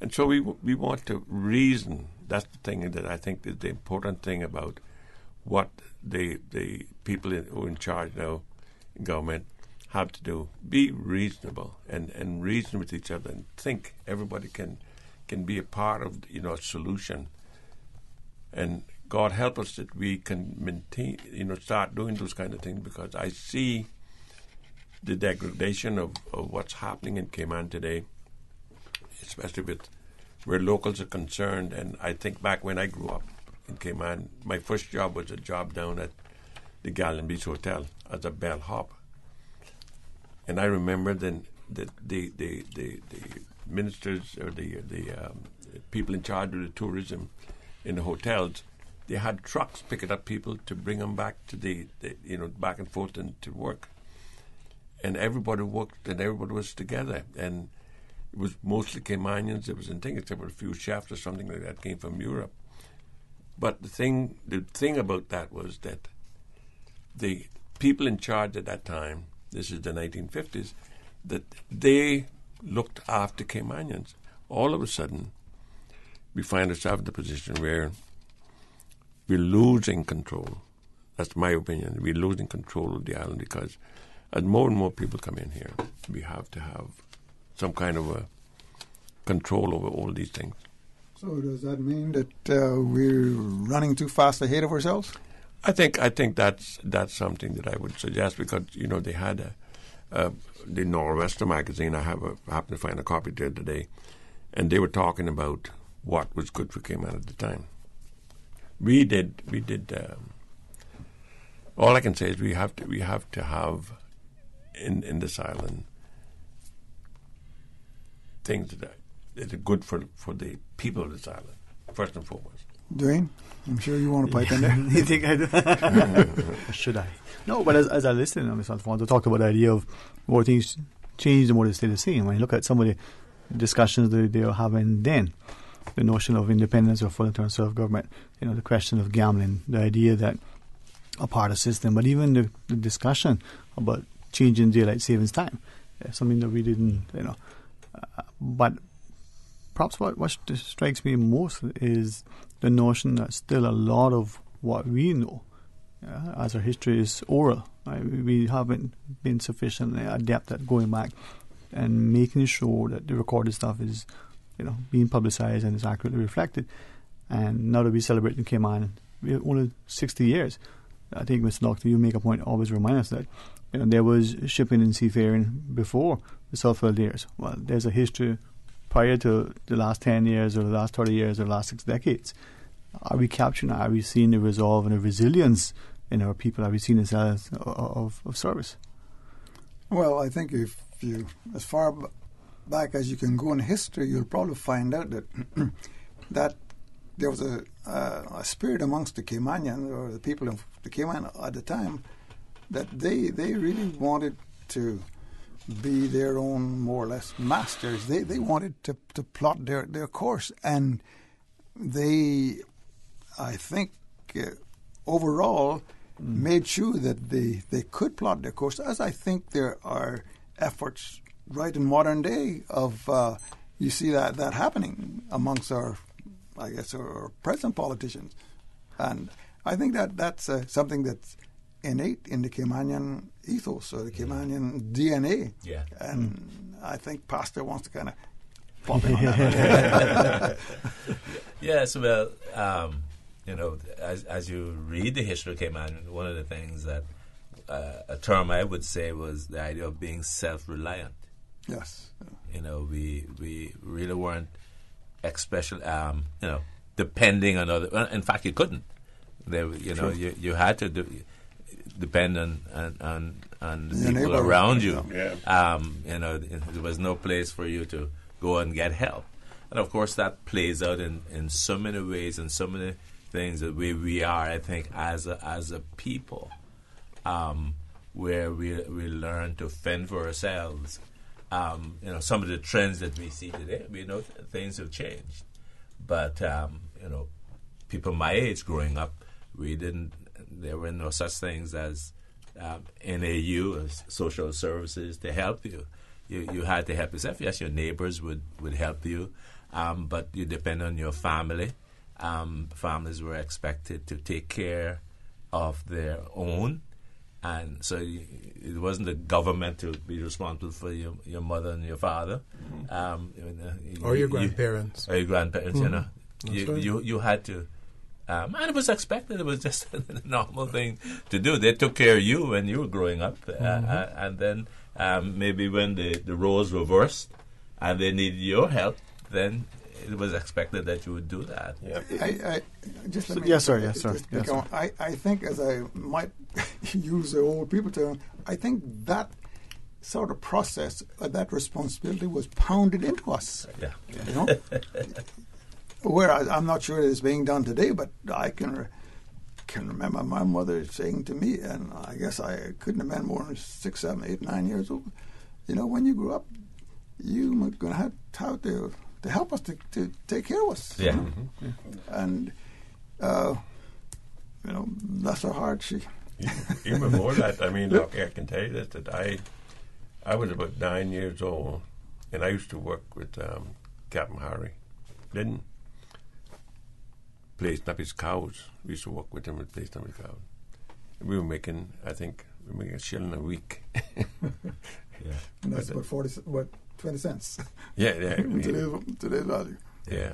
and so we want to reason. That's the thing that I think is the important thing about what the people who are in charge now in government have to do. Be reasonable and reason with each other and think everybody can be a part of a solution. And God help us that we can maintain, start doing those kind of things, because I see the degradation of what's happening in Cayman today, especially with where locals are concerned. And I think back when I grew up in Cayman, my first job was a job down at the Galleon Beach Hotel as a bellhop. And I remember then that the ministers or the people in charge of the tourism in the hotels, they had trucks picking up people to bring them back to the back and forth and to work. And everybody worked and everybody was together. And it was mostly Caymanians. It was in thing, except for a few chefs or something like that came from Europe. But the thing about that was that the people in charge at that time, this is the 1950s, that they looked after Caymanians. All of a sudden, we find ourselves in the position where we're losing control. That's my opinion. We're losing control of the island, because as more and more people come in here, we have to have some kind of a control over all these things.
So does that mean that we're running too fast ahead of ourselves?
I think that's something that I would suggest, because they had the Nor'Wester magazine. I happened to find a copy there today, and they were talking about what was good for Cayman at the time. We did. All I can say is we have to have in this island things that are good for the people of this island, first and foremost.
Dwayne, I'm sure you want to pipe in there.
You think I do? Should I? No, but as I listen, I want to talk about the idea of more things changed and more they stay the same. When you look at some of the discussions that they were having then, the notion of independence or full and term self-government, the question of gambling, the idea that a party system, but even the discussion about changing daylight savings time, something that we didn't, but perhaps what strikes me most is the notion that still a lot of what we know, as our history is oral. We haven't been sufficiently adept at going back and making sure that the recorded stuff is, being publicized and is accurately reflected. And now that we celebrate in Cayman, we have only 60 years. I think, Mr. Loxley, you make a point, always remind us that there was shipping and seafaring before the Suffolk years. Well, there's a history prior to the last 10 years or the last 30 years or the last 6 decades. Are we capturing that? Are we seeing the resolve and the resilience in our people? Are we seeing this as of service?
Well, I think if you, as far back as you can go in history, you'll probably find out that that there was a spirit amongst the Caymanians, or the people of the Cayman at the time, that they really wanted to be their own, more or less, masters. They wanted to plot their course, and they, I think, overall made sure that they could plot their course, as I think there are efforts right in modern day of you see that happening amongst our present politicians. And I think that's something that's innate in the Caymanian ethos or the Caymanian DNA.
Yeah.
And I think Pastor wants to kind of pop in on that.
Yes, well, as you read the history of Cayman, one of the things that a term I would say was the idea of being self-reliant.
Yes.
We really weren't depending on other. Well, in fact, you couldn't. You had to depend on the people around you.
Yeah.
There was no place for you to go and get help. And of course, that plays out in so many ways and so many things that we are, I think, as a people, where we learn to fend for ourselves. Some of the trends that we see today, we know things have changed. But, people my age growing up, there were no such things as NAU, as social services, to help you. You had to help yourself. Yes, your neighbors would help you, but you depend on your family. Families were expected to take care of their own. And so it wasn't the government to be responsible for your mother and your father.
Or your grandparents.
Or your grandparents,
Mm-hmm.
You had to... and it was expected. It was just a normal thing to do. They took care of you when you were growing up. And then maybe when the roles reversed and they needed your help, then it was expected that you would do that.
Yeah.
Yes, sir.
I think, as I might use the old people term, I think that sort of process, that responsibility was pounded into us.
Yeah.
Where I'm not sure it's being done today, but I can remember my mother saying to me, and I guess I couldn't have been more than 6, 7, 8, 9 years old, when you grow up, you're going to have to help us to take care of us.
Yeah.
And, bless her heart, she...
Even before that, I can tell you this, that I was about 9 years old, and I used to work with Captain Harry. Placing up his cows. We used to work with him and placing up his cows. We were making, a shilling a week.
Yeah. And that's about 20 cents.
Yeah.
Today's value.
Yeah.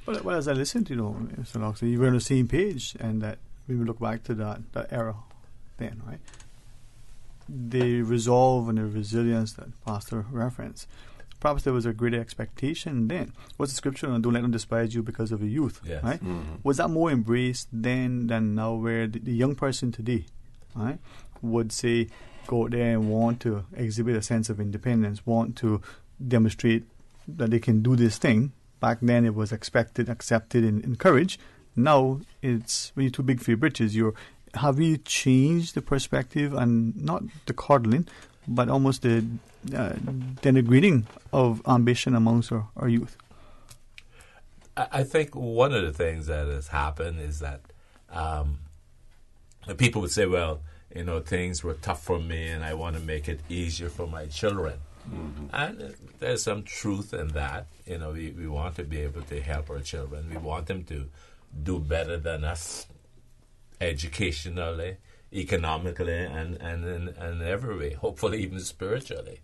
Well, as I listened to Mr. Loxley, you were on the same page, and that we would look back to that era then, right? The resolve and the resilience that Pastor referenced. Perhaps there was a greater expectation then. What's the scripture? Don't let them despise you because of your youth.
Yes.
Right?
Mm-hmm.
Was that more embraced then than now, where the young person today, right, would say, go out there and want to exhibit a sense of independence, want to demonstrate that they can do this thing? Back then it was expected, accepted, and encouraged. Now it's when you're too big for your britches. Have you changed the perspective, and not the coddling, but almost the denigrating of ambition amongst our youth?
I think one of the things that has happened is that people would say, well, things were tough for me and I want to make it easier for my children. Mm-hmm. And there's some truth in that. We want to be able to help our children. We want them to do better than us educationally, economically, and in every way, hopefully even spiritually.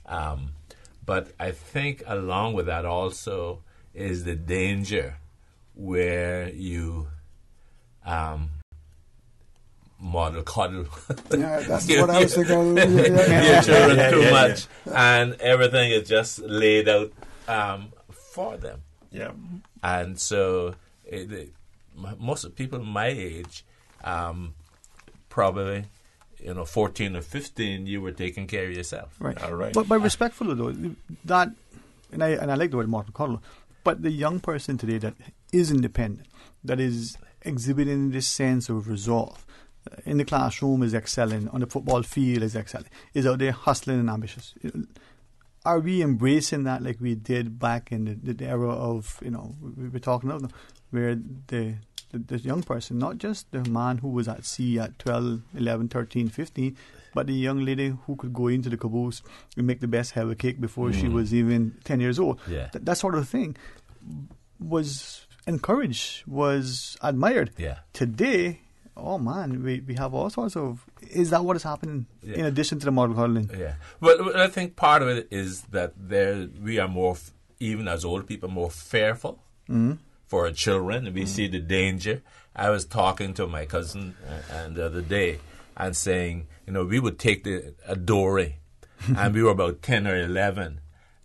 But I think along with that also is the danger where you model coddle
Yeah, that's what I was thinking.
your children too much, and everything is just laid out for them.
Yeah,
and so most of the people my age, probably 14 or 15, you were taking care of yourself.
Right.
All right.
But respectful though, that, and I like the word model coddle, but the young person today that is independent, that is exhibiting this sense of resolve. In the classroom is excelling, on the football field is excelling, is out there hustling and ambitious. Are we embracing that like we did back in the era of, we were talking about, where the young person, not just the man who was at sea at 12, 11, 13, 15, but the young lady who could go into the caboose and make the best hella cake before she was even 10 years old.
Yeah.
That sort of thing was encouraged, was admired.
Yeah.
Today, oh man, we have all sorts of... Is that what is happening in addition to the model cuddling?
Yeah. Well, I think part of it is that we are more, even as old people, more fearful for our children. We see the danger. I was talking to my cousin the other day and saying, we would take a dory and we were about 10 or 11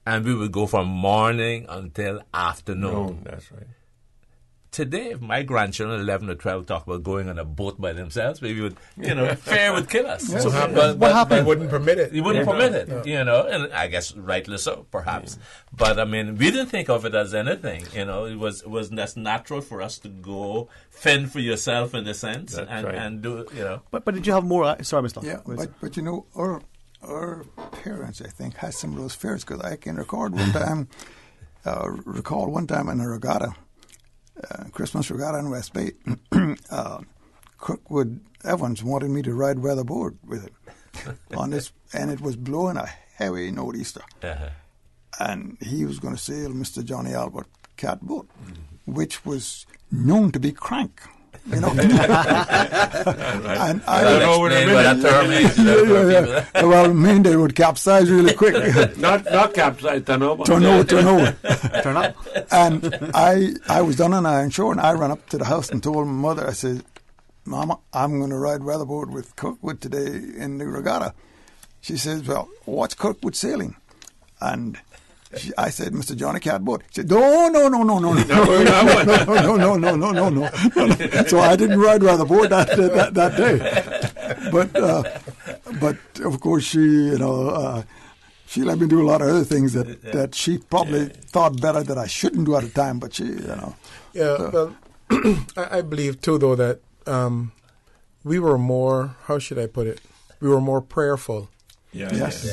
and we would go from morning until afternoon.
No, that's right.
Today, if my grandchildren, 11 or 12, talk about going on a boat by themselves, maybe would, fear would kill us.
Yeah. So what happened? They wouldn't permit it.
You wouldn't permit it, and I guess rightly so, perhaps. But I mean, we didn't think of it as anything. It was just natural for us to go fend for yourself in a sense and do.
But did you have more? Sorry, Mr.
Yeah, but our parents, I think, had some of those fears, because I can recall one time in a regatta. Christmas regatta in West Bay, Kirkwood Evans wanted me to ride weatherboard with him on this, and it was blowing a heavy nor'easter, and he was going to sail Mr. Johnny Albert cat boat, which was known to be crank. And I don't know what that term is. Well, mean they would capsize really quick.
not capsize, turn over.
Turn up. And I was done on iron shore, and I ran up to the house and told my mother, I said, Mama, I'm going to ride weatherboard with Kirkwood today in the regatta. She says, well, what's Kirkwood sailing? And I said, Mr. Johnny Catboat. She said, no. So I didn't ride weatherboard that day. But of course she let me do a lot of other things that she probably thought better that I shouldn't do at the time. But she,
Well, I believe too, though, that we were more. How should I put it? We were more prayerful.
Yes.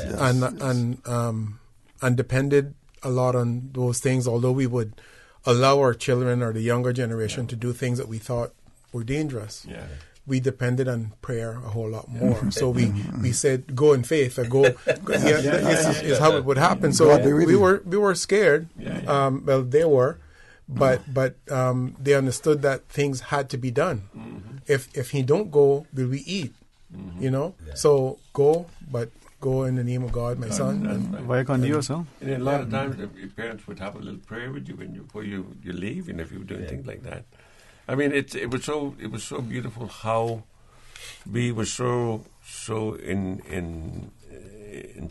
And depended a lot on those things, although we would allow our children or the younger generation to do things that we thought were dangerous.
Yeah.
We depended on prayer a whole lot more. So we said, go in faith, or go. This is how it would happen. So we were scared. Well, they were, but they understood that things had to be done. If he don't go, will we eat? So go, but go in the name of God, my son.
And a lot of times, your parents would have a little prayer with you before you leave, and if you were doing things like that. I mean, it was so beautiful how we were so in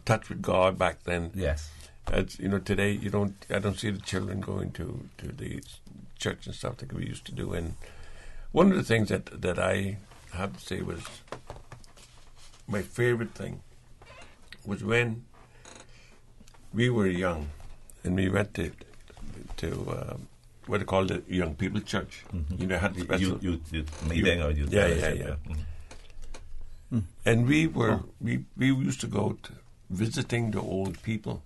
touch with God back then.
Yes.
As today I don't see the children going to the church and stuff like we used to do. And one of the things that I have to say was my favorite thing was when we were young and we went to what they call the young people church. Had the special
youth meeting or youth.
Yeah. And we used to go to visiting the old people,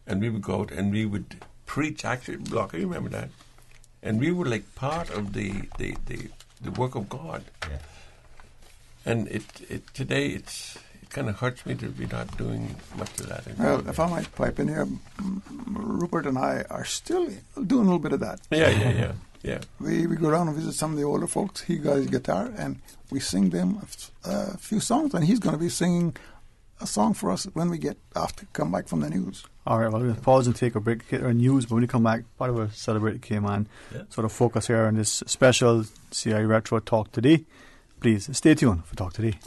and we would go out and we would preach. Actually, Block, I remember that, and we were like part of the work of God.
Yeah. And
today it kind of hurts me to be not doing much of that anymore.
Well, if I might pipe in here, Rupert and I are still doing a little bit of that.
Yeah.
We go around and visit some of the older folks. He got his guitar, and we sing them a few songs, and he's going to be singing a song for us when we come back from the news.
All right, well, we'll pause and take a break, get our news, but when we come back, part of our Celebrate Cayman sort of focus here on this special C.I.Retro Talk Today. Please stay tuned for Talk Today.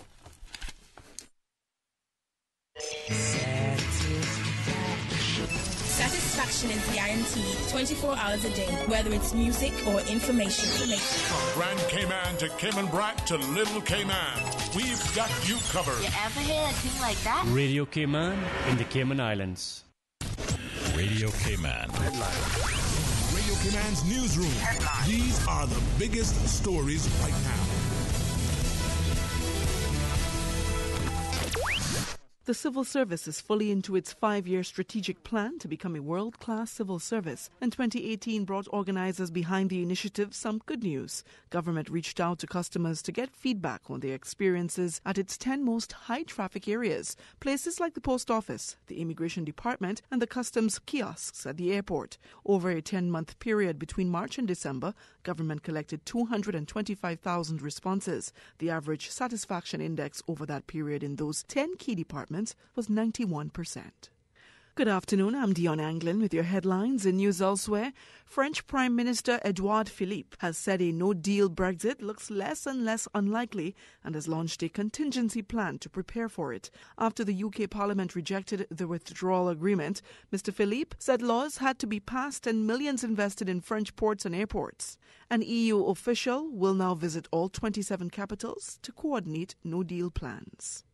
Satisfaction is guaranteed 24 hours a day, whether it's music or information.
From Grand Cayman to Cayman Brac to Little Cayman, we've got you covered.
You ever hear a thing like that?
Radio Cayman in the Cayman Islands.
Radio Cayman. Radio Cayman's newsroom. These are the biggest stories right now.
The civil service is fully into its 5-year strategic plan to become a world-class civil service, and 2018 brought organizers behind the initiative some good news. Government reached out to customers to get feedback on their experiences at its 10 most high-traffic areas, places like the post office, the immigration department, and the customs kiosks at the airport. Over a 10-month period between March and December, government collected 225,000 responses. The average satisfaction index over that period in those 10 key departments was 91%. Good afternoon, I'm Dion Anglin with your headlines in news elsewhere. French Prime Minister Edouard Philippe has said a no-deal Brexit looks less and less unlikely and has launched a contingency plan to prepare for it. After the UK Parliament rejected the withdrawal agreement, Mr. Philippe said laws had to be passed and millions invested in French ports and airports. An EU official will now visit all 27 capitals to coordinate no-deal plans.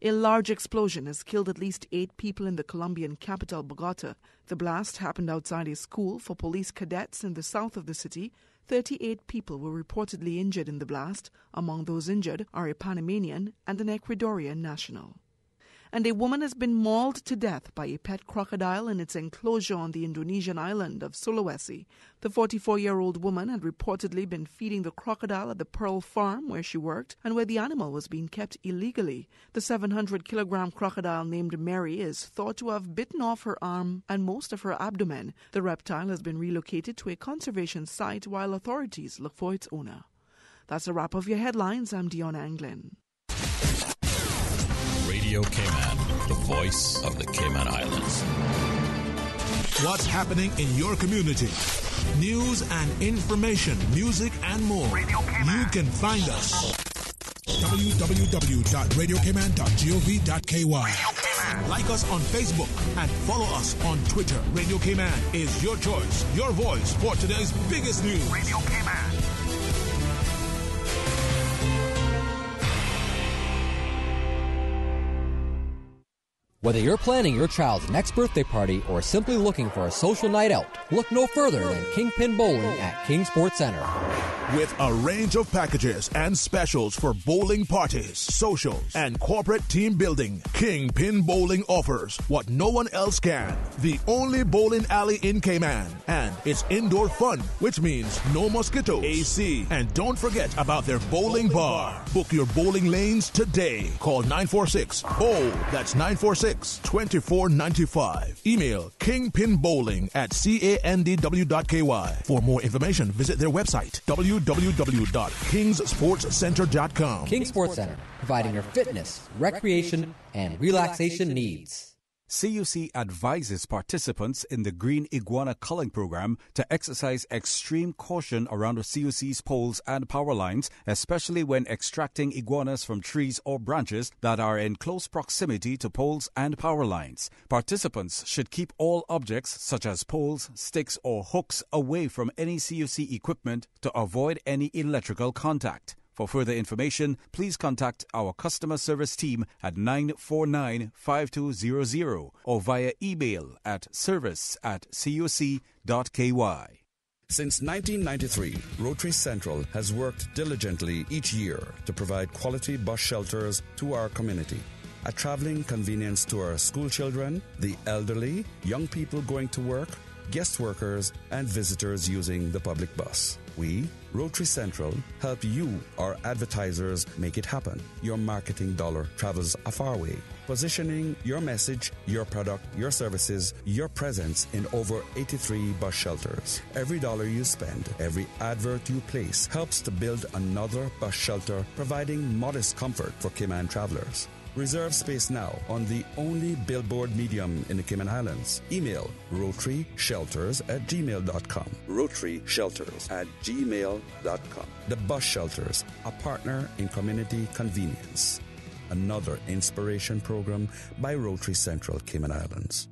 A large explosion has killed at least 8 people in the Colombian capital, Bogota. The blast happened outside a school for police cadets in the south of the city. 38 people were reportedly injured in the blast. Among those injured are a Panamanian and an Ecuadorian national. And a woman has been mauled to death by a pet crocodile in its enclosure on the Indonesian island of Sulawesi. The 44-year-old woman had reportedly been feeding the crocodile at the Pearl Farm where she worked and where the animal was being kept illegally. The 700-kilogram crocodile named Mary is thought to have bitten off her arm and most of her abdomen. The reptile has been relocated to a conservation site while authorities look for its owner. That's a wrap of your headlines. I'm Dion Anglin.
Radio Cayman, the voice of the Cayman Islands.
What's happening in your community? News and information, music and more. You can find us. www.radiocayman.gov.ky. Like us on Facebook and follow us on Twitter. Radio Cayman is your choice, your voice for today's biggest news. Radio Cayman.
Whether you're planning your child's next birthday party or simply looking for a social night out, look no further than Kingpin Bowling at King Sports Center.
With a range of packages and specials for bowling parties, socials, and corporate team building, Kingpin Bowling offers what no one else can. The only bowling alley in Cayman. And it's indoor fun, which means no mosquitoes, AC, and don't forget about their bowling bar. Book your bowling lanes today. Call 946-BOWL. That's 946-2495. Email kingpinbowling@candw.ky. For more information, visit their website, www.kingsportscenter.com.
King Sports Center, providing your fitness, recreation, and relaxation needs.
CUC advises participants in the Green Iguana Culling Program to exercise extreme caution around the CUC's poles and power lines, especially when extracting iguanas from trees or branches that are in close proximity to poles and power lines. Participants should keep all objects such as poles, sticks, or hooks away from any CUC equipment to avoid any electrical contact. For further information, please contact our customer service team at 949-5200 or via email at service@cuc.ky.
Since 1993, Rotary Central has worked diligently each year to provide quality bus shelters to our community. A traveling convenience to our school children, the elderly, young people going to work, guest workers, and visitors using the public bus. We, Rotary Central, help you, our advertisers, make it happen. Your marketing dollar travels a far way. Positioning your message, your product, your services, your presence in over 83 bus shelters. Every dollar you spend, every advert you place helps to build another bus shelter, providing modest comfort for Cayman travelers. Reserve space now on the only billboard medium in the Cayman Islands. Email rotaryshelters@gmail.com. rotaryshelters@gmail.com. The Bus Shelters, a partner in community convenience. Another inspiration program by Rotary Central Cayman Islands.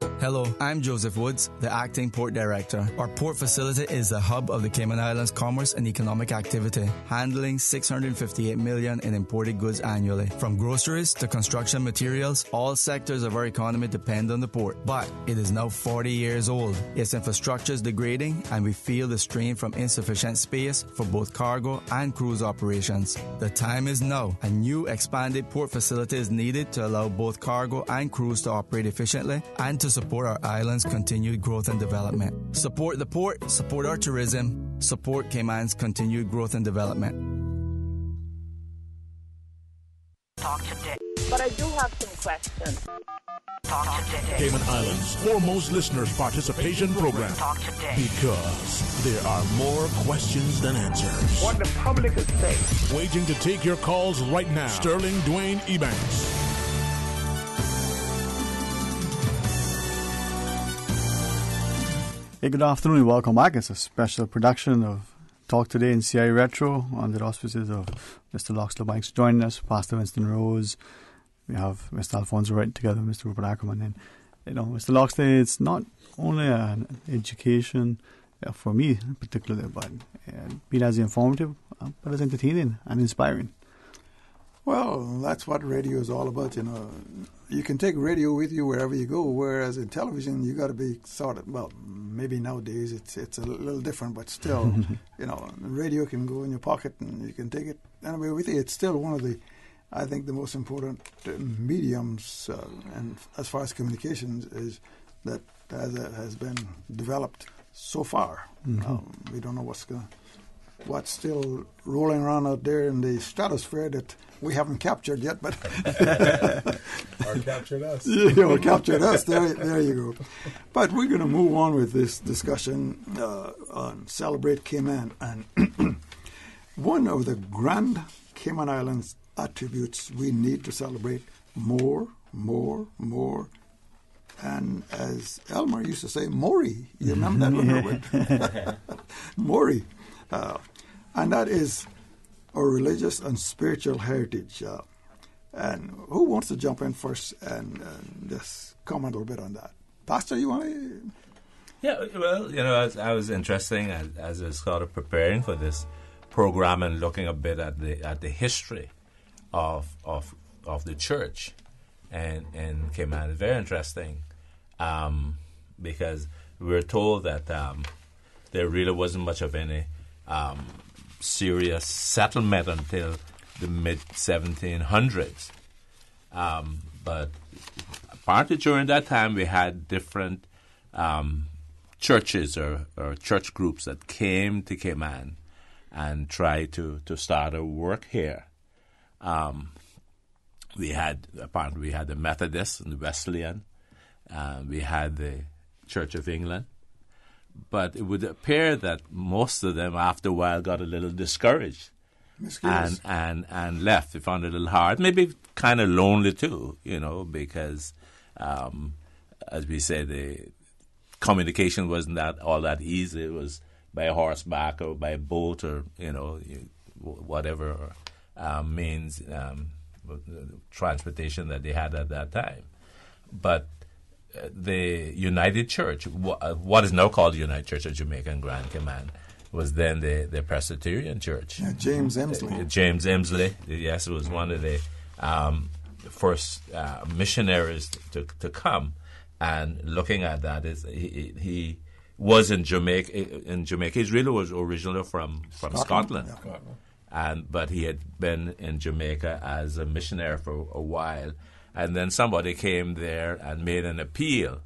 Hello, I'm Joseph Woods, the Acting Port Director. Our port facility is the hub of the Cayman Islands commerce and economic activity, handling $658 million in imported goods annually. From groceries to construction materials, all sectors of our economy depend on the port. But it is now 40 years old. Its infrastructure is degrading, and we feel the strain from insufficient space for both cargo and cruise operations. The time is now. A new expanded port facility is needed to allow both cargo and cruise to operate efficiently and to support our island's continued growth and development. Support the port, support our tourism, support Cayman's continued growth and development.
Talk today. But I do have some questions. Talk today.
Cayman Islands' foremost listeners' participation program.
Talk today.
Because there are more questions than answers.
What the public is saying.
Waiting to take your calls right now. Sterling Dwayne Ebanks.
Hey, good afternoon and welcome back. It's a special production of Talk Today in C.I.Retro under the auspices of Mr. Loxley Banks joining us, Pastor Winston Rose. We have Mr. Alfonso Wright together with Mr. Rupert Ackerman. And, Mr. Loxley, it's not only an education for me particularly, but be it as informative, but as entertaining and inspiring.
Well, that's what radio is all about, You can take radio with you wherever you go, whereas in television you got to be maybe nowadays it's a little different, but still, radio can go in your pocket and you can take it anywhere with you. It's still one of I think the most important mediums, and as far as communications is that has been developed so far.
Mm-hmm.
We don't know what's still rolling around out there in the stratosphere that we haven't captured yet, but
or captured us.
Or captured us. There you go. But we're going to move on with this discussion on Celebrate Cayman, and one of the grand Cayman Islands attributes we need to celebrate more, and as Elmer used to say, Maury. You remember that one? Maury. And that is our religious and spiritual heritage. And who wants to jump in first and just comment a little bit on that? Pastor, you want to?
Yeah, well, I was interesting as I was sort of preparing for this program and looking a bit at the history of the church and Cayman. It's very interesting because we were told that there really wasn't much of any serious settlement until the mid-1700s. But apparently during that time we had different churches or church groups that came to Cayman and tried to start a work here. We had the Methodist and the Wesleyan. We had the Church of England. But it would appear that most of them, after a while, got a little discouraged and left. They found it a little hard, maybe kind of lonely too, because, as we say, the communication wasn't all that easy. It was by horseback or by boat or whatever means transportation that they had at that time. But the United Church, what is now called the United Church of Jamaica and Grand Cayman, was then the Presbyterian Church.
Yeah, James Emsley.
James Emsley, yes, was one of the first missionaries to come. And looking at that, he was in Jamaica. He really was originally from Scotland. Yeah. But he had been in Jamaica as a missionary for a while. And then somebody came there and made an appeal.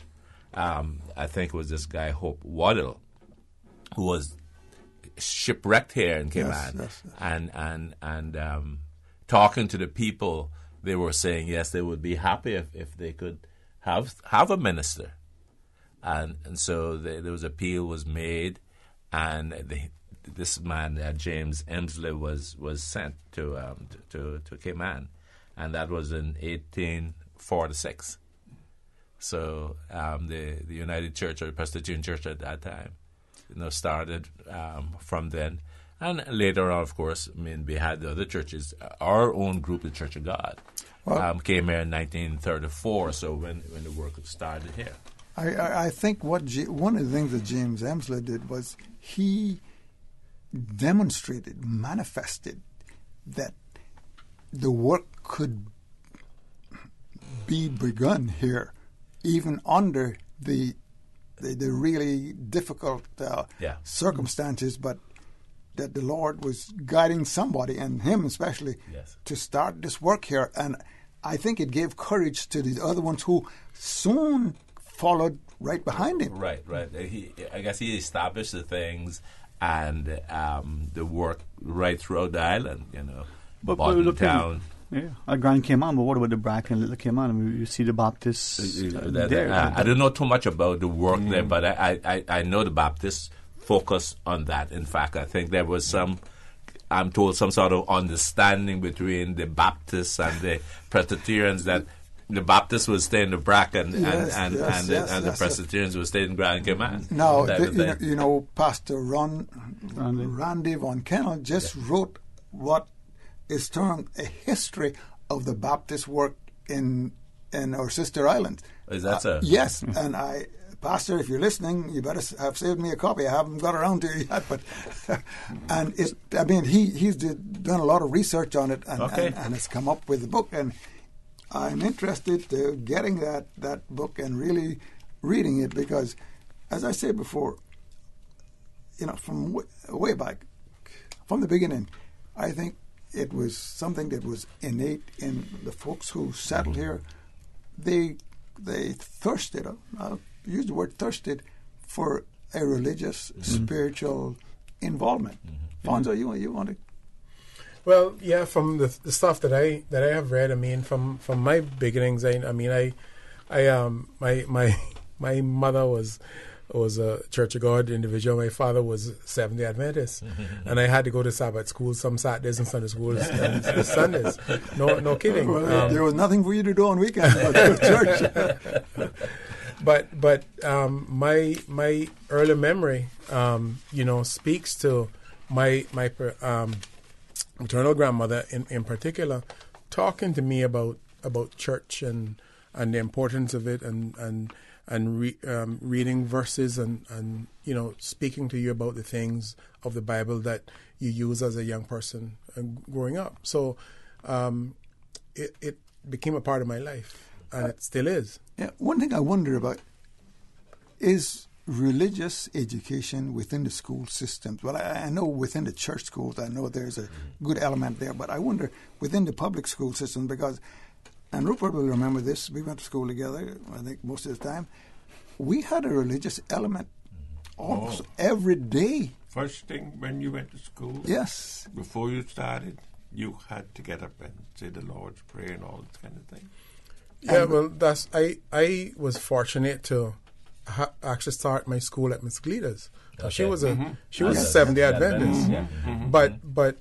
I think it was this guy, Hope Waddell, who was shipwrecked here in Cayman. Yes. And talking to the people, they were saying, yes, they would be happy if they could have a minister. And so there was appeal was made, and this man, James Emsley, was sent to Cayman. And that was in 1846. So the United Church or the Presbyterian Church at that time, started from then. And later on, of course, we had the other churches. Our own group, the Church of God, came here in 1934. So when the work started here.
I think one of the things that James Emsler did was he demonstrated, manifested that the work could be begun here, even under the really difficult circumstances, but that the Lord was guiding somebody, and him especially, to start this work here. And I think it gave courage to the other ones who soon followed right behind him.
Right. I guess he established the things and the work right throughout the island, Bottom Town.
Grand Cayman, but what about the Bracken and Little Cayman? I mean, you see the Baptists there.
I don't know too much about the work there, but I know the Baptists focus on that. In fact, I think there was some sort of understanding between the Baptists and the Presbyterians that the Baptists would stay in the Bracken and the Presbyterians would stay in Grand Cayman.
Now, Pastor Randy Von Kennel just wrote what is termed a history of the Baptist work in our sister island.
Is that so?
Yes, and Pastor, if you're listening, you better have saved me a copy. I haven't got around to it yet, but he's done a lot of research on it and has come up with a book, and I'm interested in getting that book and really reading it because, as I said before, from way back, from the beginning, I think it was something that was innate in the folks who settled here. They thirsted, I'll use the word thirsted, for a religious, spiritual involvement. Fonzo, you want to?
Well, yeah, from the stuff that I have read, from my beginnings, my mother was a Church of God individual. My father was Seventh-day Adventist, and I had to go to Sabbath school some Saturdays and Sunday school and Sundays. No kidding.
Well, there was nothing for you to do on weekends but go to church.
But my early memory, speaks to my maternal grandmother in particular, talking to me about church and the importance of it and reading verses and speaking to you about the things of the Bible that you use as a young person growing up. So it became a part of my life, and it still is.
Yeah, one thing I wonder about is religious education within the school systems. Well, I know within the church schools, I know there's a good element there, but I wonder within the public school system because, and Rupert will remember this, we went to school together, I think most of the time, we had a religious element almost every day.
First thing when you went to school?
Yes.
Before you started, you had to get up and say the Lord's Prayer and all that kind of thing.
Yeah, well, I was fortunate to actually start my school at Miss Gleda's. Okay. She was a Seventh-day Adventist, but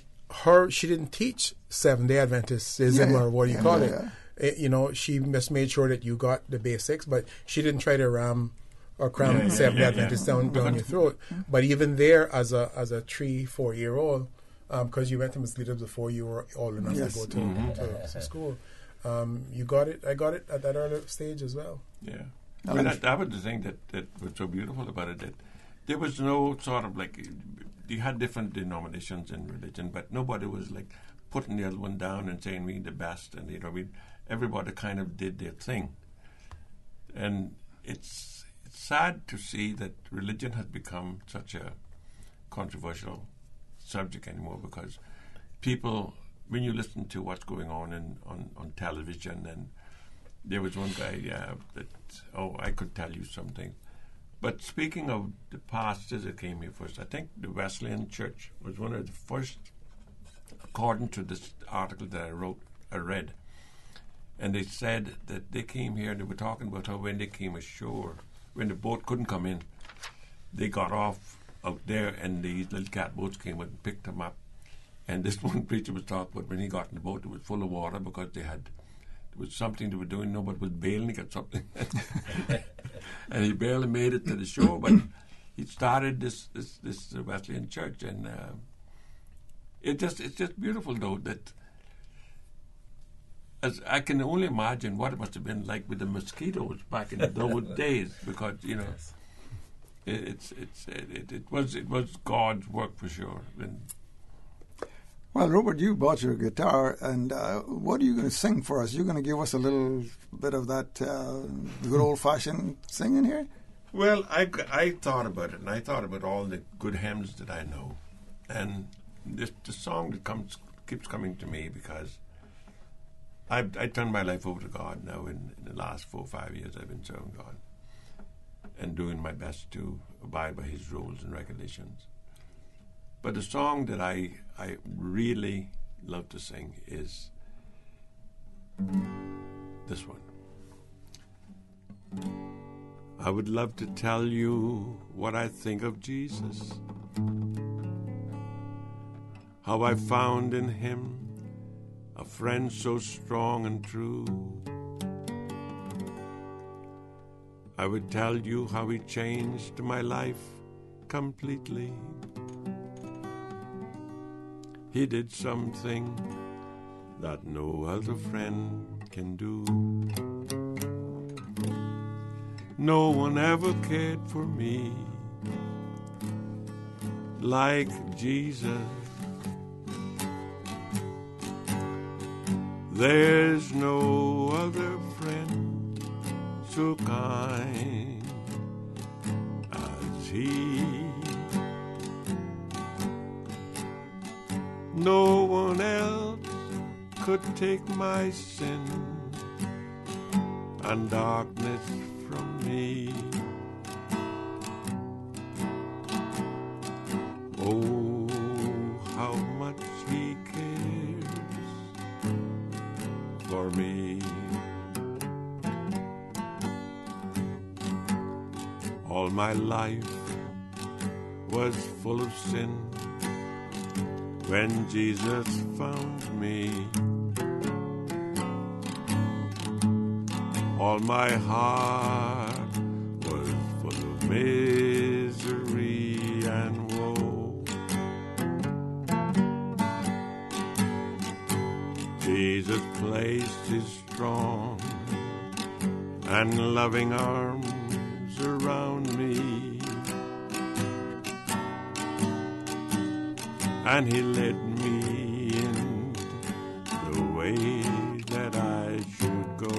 she didn't teach Seventh-day Adventism or what do you call it. She just made sure that you got the basics, but she didn't try to ram or cram Seventh-day Adventists down your throat. But even there, as a 3-4 year old, because you went to Miss Gleda's before you were old enough to go to school. You got it. I got it at that early stage as well.
Yeah. That was the thing that was so beautiful about it, that there was no sort of you had different denominations in religion, but nobody was putting the other one down and saying we the best, and everybody kind of did their thing. And it's sad to see that religion has become such a controversial subject anymore, because people, when you listen to what's going on on television, and there was one guy I could tell you something. But speaking of the pastors that came here first, I think the Wesleyan Church was one of the first, according to this article that I read. And they said that they came here and they were talking about how when they came ashore, when the boat couldn't come in, they got off out there and these little catboats came and picked them up. And this one preacher was talking about when he got in the boat, it was full of water because there was something they were doing. Nobody was bailing at something. And he barely made it to the shore, but he started this Wesleyan church. And it's just beautiful, though, that as I can only imagine what it must have been like with the mosquitoes back in those days, because it was God's work for sure. And
well, Rupert, you bought your guitar, and what are you going to sing for us? You're going to give us a little bit of that good old-fashioned singing here?
Well, I thought about it, and I thought about all the good hymns that I know, and the song that keeps coming to me because I turned my life over to God now. In the last 4 or 5 years, I've been serving God and doing my best to abide by His rules and regulations. But the song that I really love to sing is this one. I would love to tell you what I think of Jesus, how I found in Him a friend so strong and true. I would tell you how He changed my life completely. He did something that no other friend can do. No one ever cared for me like Jesus. There's no other friend so kind as He. No one else could take my sin and darkness from me. Oh, how much He cares for me. All my life was full of sin when Jesus found me. All my heart was full of misery and woe. Jesus placed His strong and loving arms around me, and He led me in the way that I should go.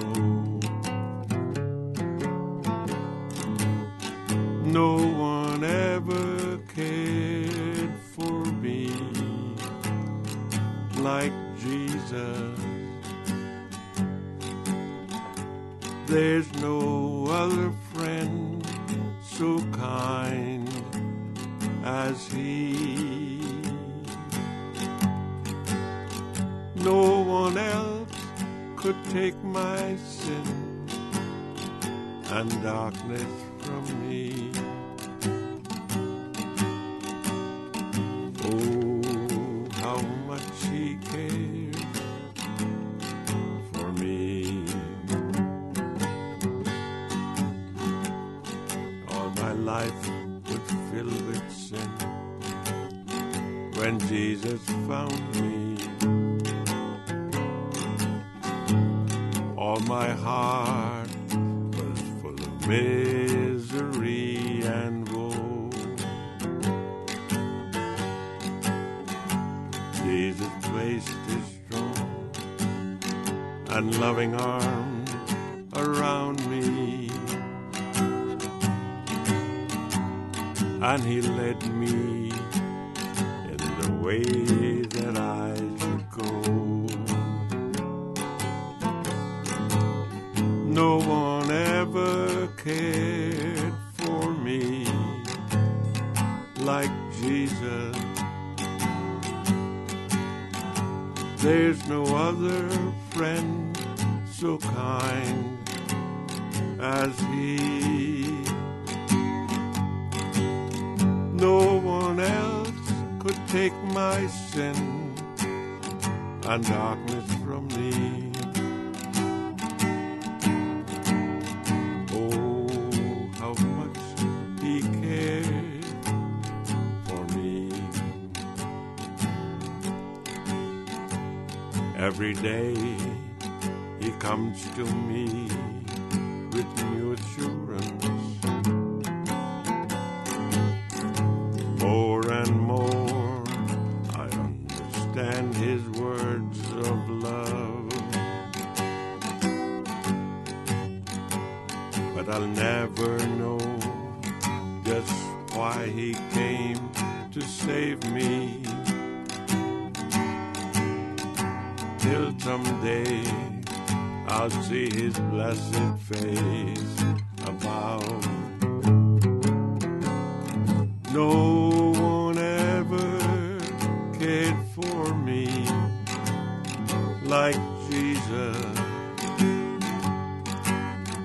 No one ever cared for me like Jesus. There's no other friend so kind as He. No one else could take my sin and darkness from me. Oh, how much He cares for me. All my life was filled with sin when Jesus found me. All my heart was full of misery and woe. Jesus placed His strong and loving arms around me, and He led me in the way that I should go. No one ever cared for me like Jesus. There's no other friend so kind as He. No one else could take my sin and darkness from me. Every day
comes to me with new assurance. More and more I understand his words of love, but I'll never know just why he came to save me, till someday I'll see his blessed face above. No one ever cared for me like Jesus.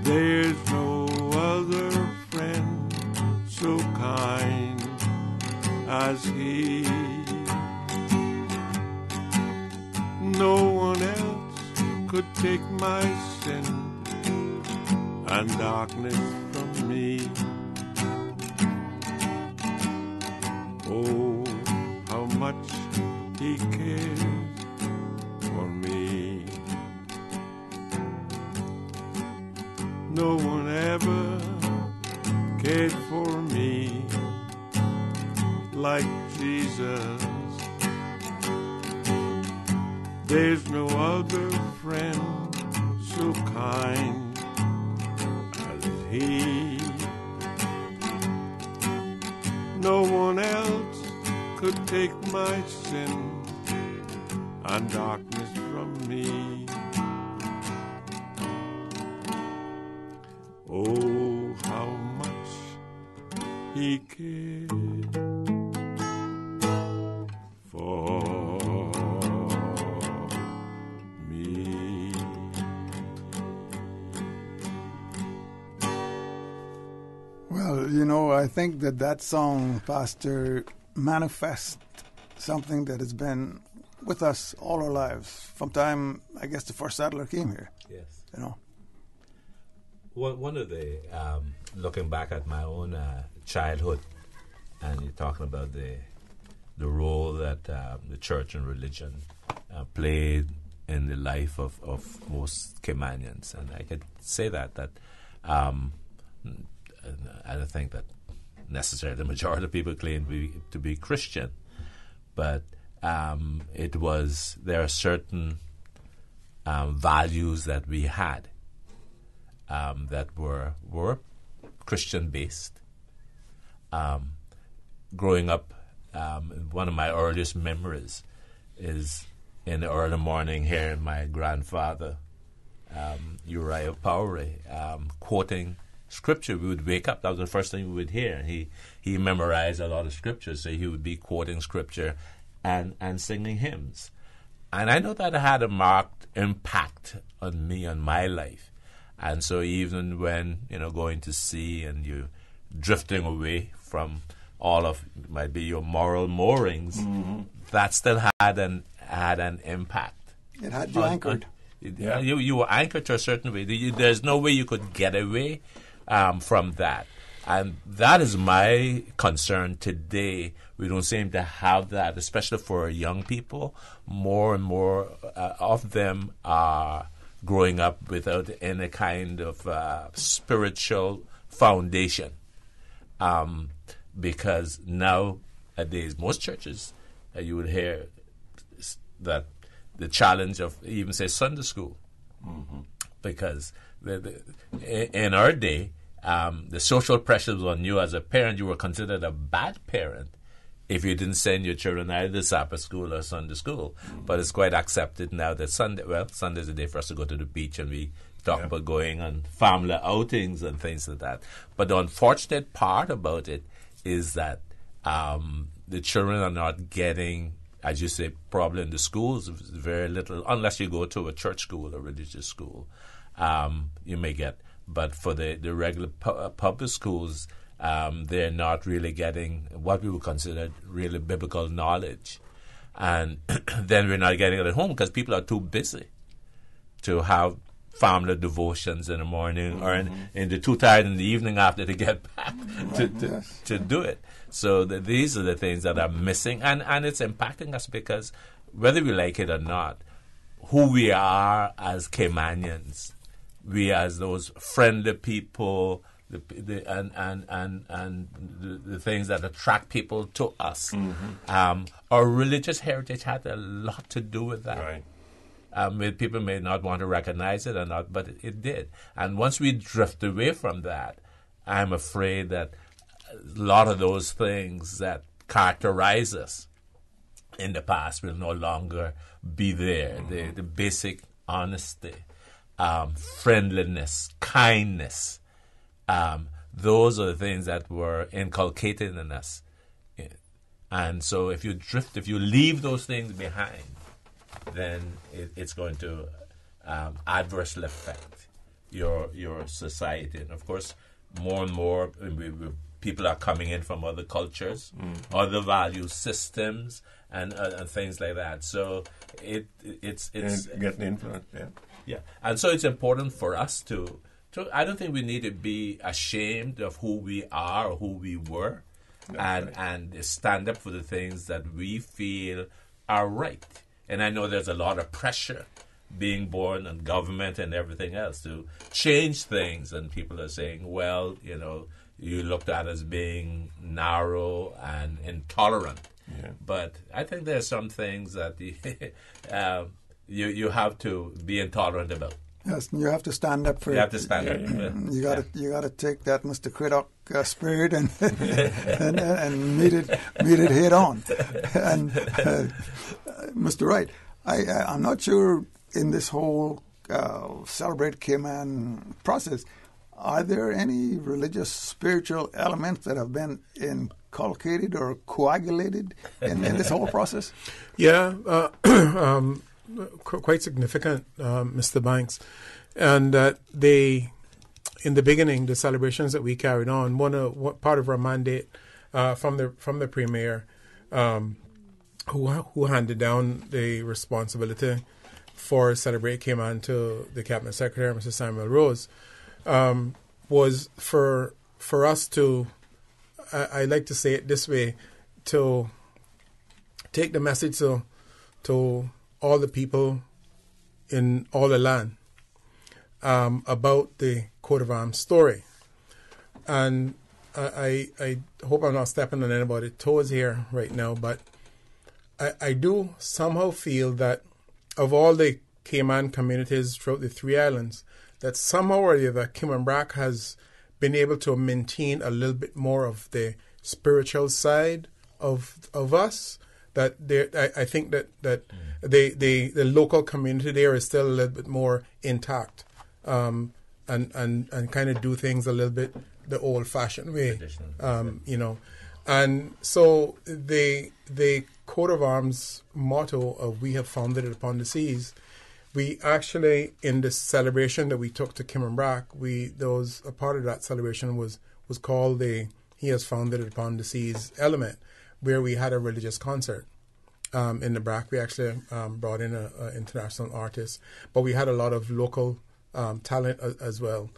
There's no other friend so kind as he. No one else could take my sin and darkness from me. Oh, how much he cares for me. No one ever cared for me like Jesus. There's no other friend so kind as he. No one else could take my sin and darkness from me. Oh, how much he cared for me.
Well, you know, I think that song, Pastor, manifests something that has been with us all our lives from time, I guess, the first settler came here.
Yes.
You know.
One of the, looking back at my own childhood, and you're talking about the role that the church and religion played in the life of most Caymanians, and I could say that I don't think that necessarily the majority of people claim to be Christian, but there are certain values that we had that were Christian based. Growing up, one of my earliest memories is in the early morning hearing my grandfather, Uriah Powery, quoting scripture. We would wake up. That was the first thing we would hear. He memorized a lot of scripture, so he would be quoting scripture and singing hymns. And I know that it had a marked impact on me, on my life. And so even when, going to sea and you drifting away from all of, it might be your moral moorings, that still had an impact.
It had you anchored.
You were anchored to a certain way. There's no way you could get away from that. And that is my concern today. We don't seem to have that, especially for young people. More and more of them are growing up without any kind of spiritual foundation. Because nowadays, most churches, you would hear that the challenge of even, say, Sunday school. Because in our day, the social pressures on you as a parent, you were considered a bad parent if you didn't send your children either to Sabbath school or Sunday school. But it's quite accepted now that Sunday's a day for us to go to the beach, and we talk about going on family outings and things like that. But the unfortunate part about it is that the children are not getting, as you say, probably in the schools, very little, unless you go to a church school or religious school, you may get. But for the regular public schools, they're not really getting what we would consider really biblical knowledge. And then we're not getting it at home because people are too busy to have family devotions in the morning or in the too tired in the evening after they get back to do it. So these are the things that are missing, and it's impacting us because whether we like it or not, who we are as Caymanians. We as those friendly people, the things that attract people to us. Our religious heritage had a lot to do with that.
Right.
People may not want to recognize it or not, but it did. And once we drift away from that, I'm afraid that a lot of those things that characterize us in the past will no longer be there. The basic honesty, friendliness, kindness, those are the things that were inculcated in us. And so if you leave those things behind, then it's going to adversely affect your society. And of course, more and more people are coming in from other cultures, other value systems, and things like that. So it's
getting influenced.
Yeah, and so it's important for us to. I don't think we need to be ashamed of who we are or who we were, and stand up for the things that we feel are right. And I know there's a lot of pressure being born on government and everything else to change things, and people are saying, well, you looked at as being narrow and intolerant.
Yeah.
But I think there's some things that you have to be intolerant about.
Yes, and you have to stand up for it.
You have to stand up.
You got to take that Mr. Craddock spirit and meet it head on. And Mr. Wright, I'm not sure in this whole Celebrate Cayman process, are there any religious, spiritual elements that have been inculcated or coagulated in this whole process?
Yeah, quite significant, Mr. Banks. And that in the beginning, the celebrations that we carried on, part of our mandate from the Premier, who handed down the responsibility for Celebrate Cayman to the Cabinet Secretary, Mr. Samuel Rose, was for us to, I like to say it this way, to take the message to all the people in all the land about the coat of arms story. And I hope I'm not stepping on anybody's toes here right now, but I do somehow feel that of all the Cayman communities throughout the three islands, that somehow or the other, Cayman Brac has been able to maintain a little bit more of the spiritual side of us. That I think that the local community there is still a little bit more intact, and kind of do things a little bit the old-fashioned way, And so the coat of arms motto of "We have founded it upon the seas." We actually, in the celebration that we took to Cayman Brac, a part of that celebration was called the "He has founded it upon the seas" element, where we had a religious concert. In the Brac, we actually brought in an international artist, but we had a lot of local talent as well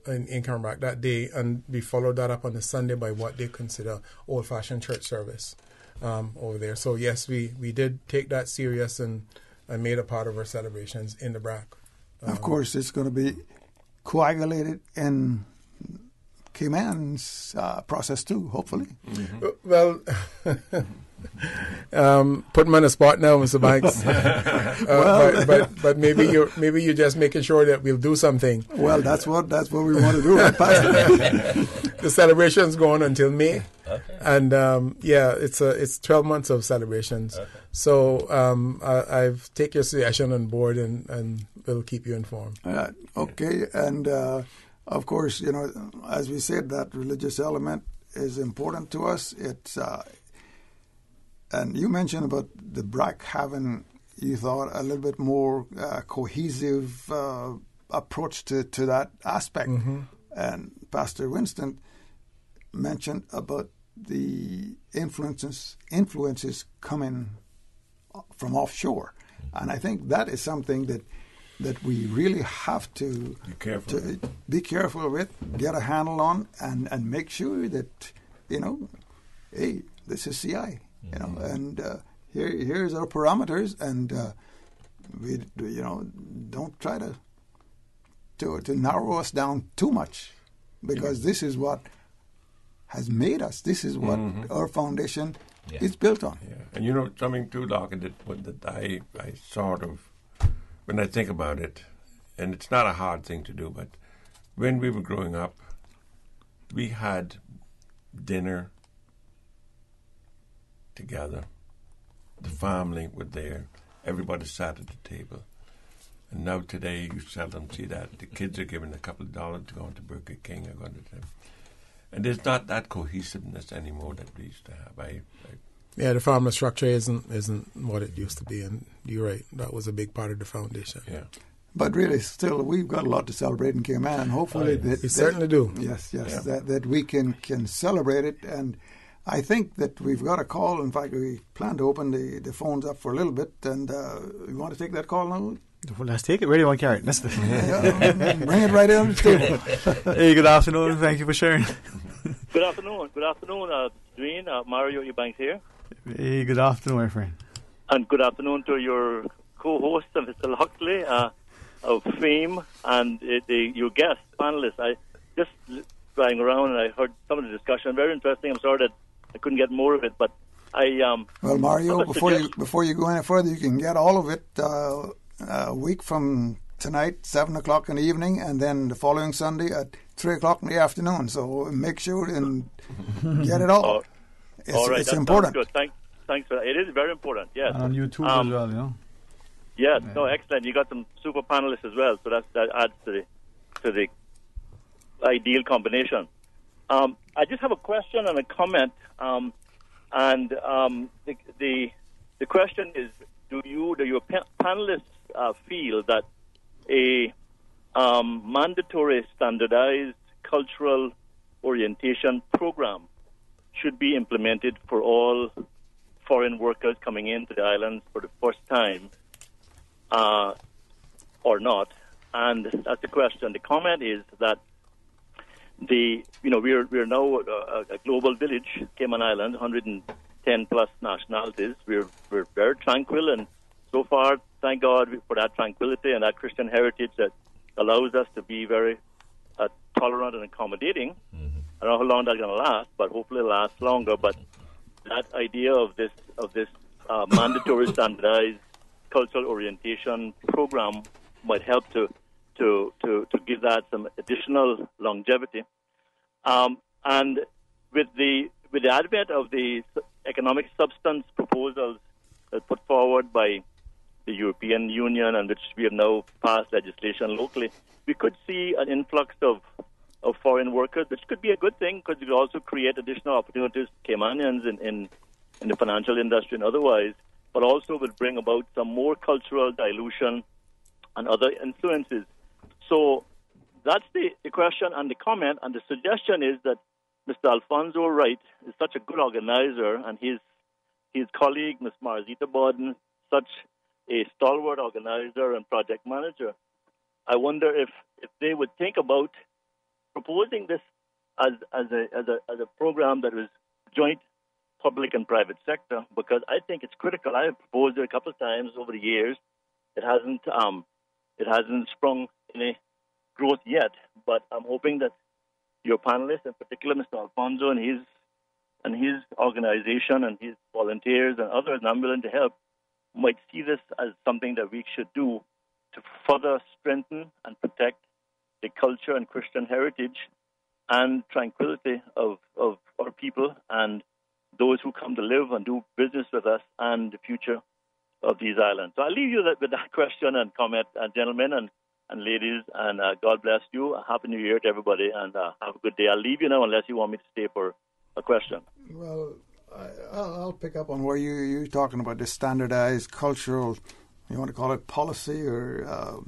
in Cayman Brac that day, and we followed that up on the Sunday by what they consider old-fashioned church service over there. So yes, we did take that serious and made a part of our celebrations in the Brac.
Of course, it's going to be coagulated in Cayman's process too, hopefully.
Mm-hmm. Well, put him on the spot now, Mr. Banks. But maybe you're just making sure that we'll do something.
Well, that's what we want to do, right, Pastor?
The celebration's going until May,
okay.
And it's 12 months of celebrations. Okay. So I've taken your suggestion on board, and we'll keep you informed.
Okay, and of course, as we said, that religious element is important to us. It's and you mentioned about the Brac having, you thought, a little bit more cohesive approach to that aspect. Mm-hmm. And Pastor Winston mentioned about the influences coming from offshore. And I think that is something that we really have to be careful with, get a handle on, and make sure that, hey, this is CI. And here's our parameters, and we don't try to narrow us down too much, because this is what has made us. This is what our foundation is built on.
Yeah. And something too, Doc, that I sort of, when I think about it, and it's not a hard thing to do, but when we were growing up, we had dinner together. The family were there. Everybody sat at the table. And now today you seldom see that. The kids are given a couple of dollars to go into Burger King or going to them. And there's not that cohesiveness anymore that we used to have.
Yeah, the family structure isn't what it used to be, and you're right. That was a big part of the foundation.
Yeah.
But really, still, we've got a lot to celebrate in Cayman, and hopefully
we certainly do.
Yes, that we can celebrate it. And I think that we've got a call. In fact, we plan to open the phones up for a little bit, and we want to take that call now.
Well, let's take it. Where do you want to carry it?
Bring it right on the table.
Hey, good afternoon. Thank you for sharing.
Good afternoon. Good afternoon, Dwayne. Mario Eubanks here.
Hey, good afternoon, my friend.
And good afternoon to your co-host, Mr. Loxley, of fame, and your guest panelists. I just flying around and I heard some of the discussion. Very interesting. I'm sorry that I couldn't get more of it, but
well, Mario, before you go any further, you can get all of it a week from tonight, 7 o'clock in the evening, and then the following Sunday at 3 o'clock in the afternoon. So make sure and get it all.
All right,
it's important.
Good. Thanks for that. It is very important, yes.
And on YouTube as well,
Yes, no, excellent. You got some super panelists as well, so that adds to the ideal combination. I just have a question and a comment, and the question is: Do your panelists feel that a mandatory standardized cultural orientation program should be implemented for all foreign workers coming into the islands for the first time, or not? And that's the question. The comment is that we're now a global village, Cayman Island, 110 plus nationalities. We're very tranquil, and so far, thank God for that tranquility and that Christian heritage that allows us to be very tolerant and accommodating. I don't know how long that's going to last, but hopefully it'll last longer. But that idea of this mandatory standardized cultural orientation program might help to give that some additional longevity. And with the advent of the economic substance proposals put forward by the European Union, and which we have now passed legislation locally, we could see an influx of foreign workers, which could be a good thing because it could also create additional opportunities for Caymanians in the financial industry and otherwise, but also will bring about some more cultural dilution and other influences. So that's the question and the comment, and the suggestion is that Mr. Alfonso Wright is such a good organizer, and his colleague, Ms. Marzita Borden, such a stalwart organizer and project manager. I wonder if they would think about proposing this as a program that was joint public and private sector, because I think it's critical. I have proposed it a couple of times over the years. It hasn't sprung any growth yet, but I'm hoping that your panelists, in particular Mr. Alfonso and his organization and his volunteers and others, and I'm willing to help, might see this as something that we should do to further strengthen and protect the culture and Christian heritage and tranquility of our people and those who come to live and do business with us and the future of these islands. So I'll leave you with that question and comment, gentlemen and ladies, and God bless you. Happy New Year to everybody, and have a good day. I'll leave you now unless you want me to stay for a question.
Well, I'll pick up on where you're talking about this standardized cultural, you want to call it policy or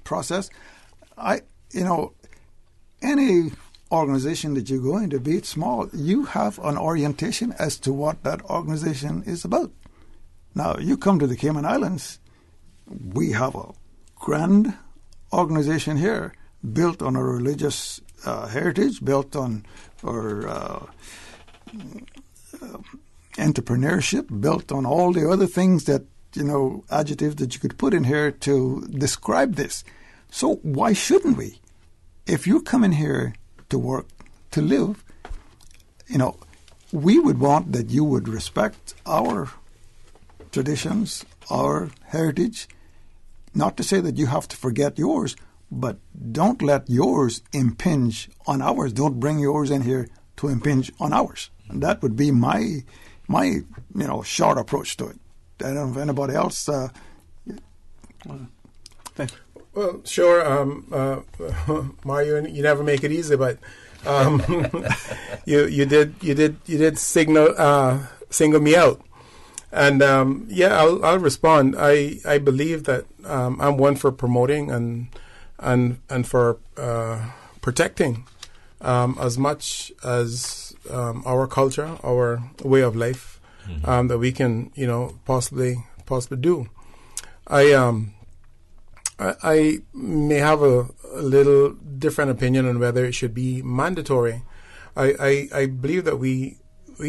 process. Any organization that you go into, be it small, you have an orientation as to what that organization is about. Now, you come to the Cayman Islands, we have a grand organization here built on a religious heritage, built on our entrepreneurship, built on all the other things that adjectives that you could put in here to describe this. So why shouldn't we? If you're coming here to work, to live, we would want that you would respect our traditions, our heritage. Not to say that you have to forget yours, but don't let yours impinge on ours. Don't bring yours in here to impinge on ours. And that would be my short approach to it. I don't know if anybody else.
Well, sure, Mario. You never make it easy, but you did single me out, and I'll respond. I believe that I'm one for promoting and for protecting as much as our culture, our way of life, that we can possibly do. I may have a little different opinion on whether it should be mandatory. I believe that we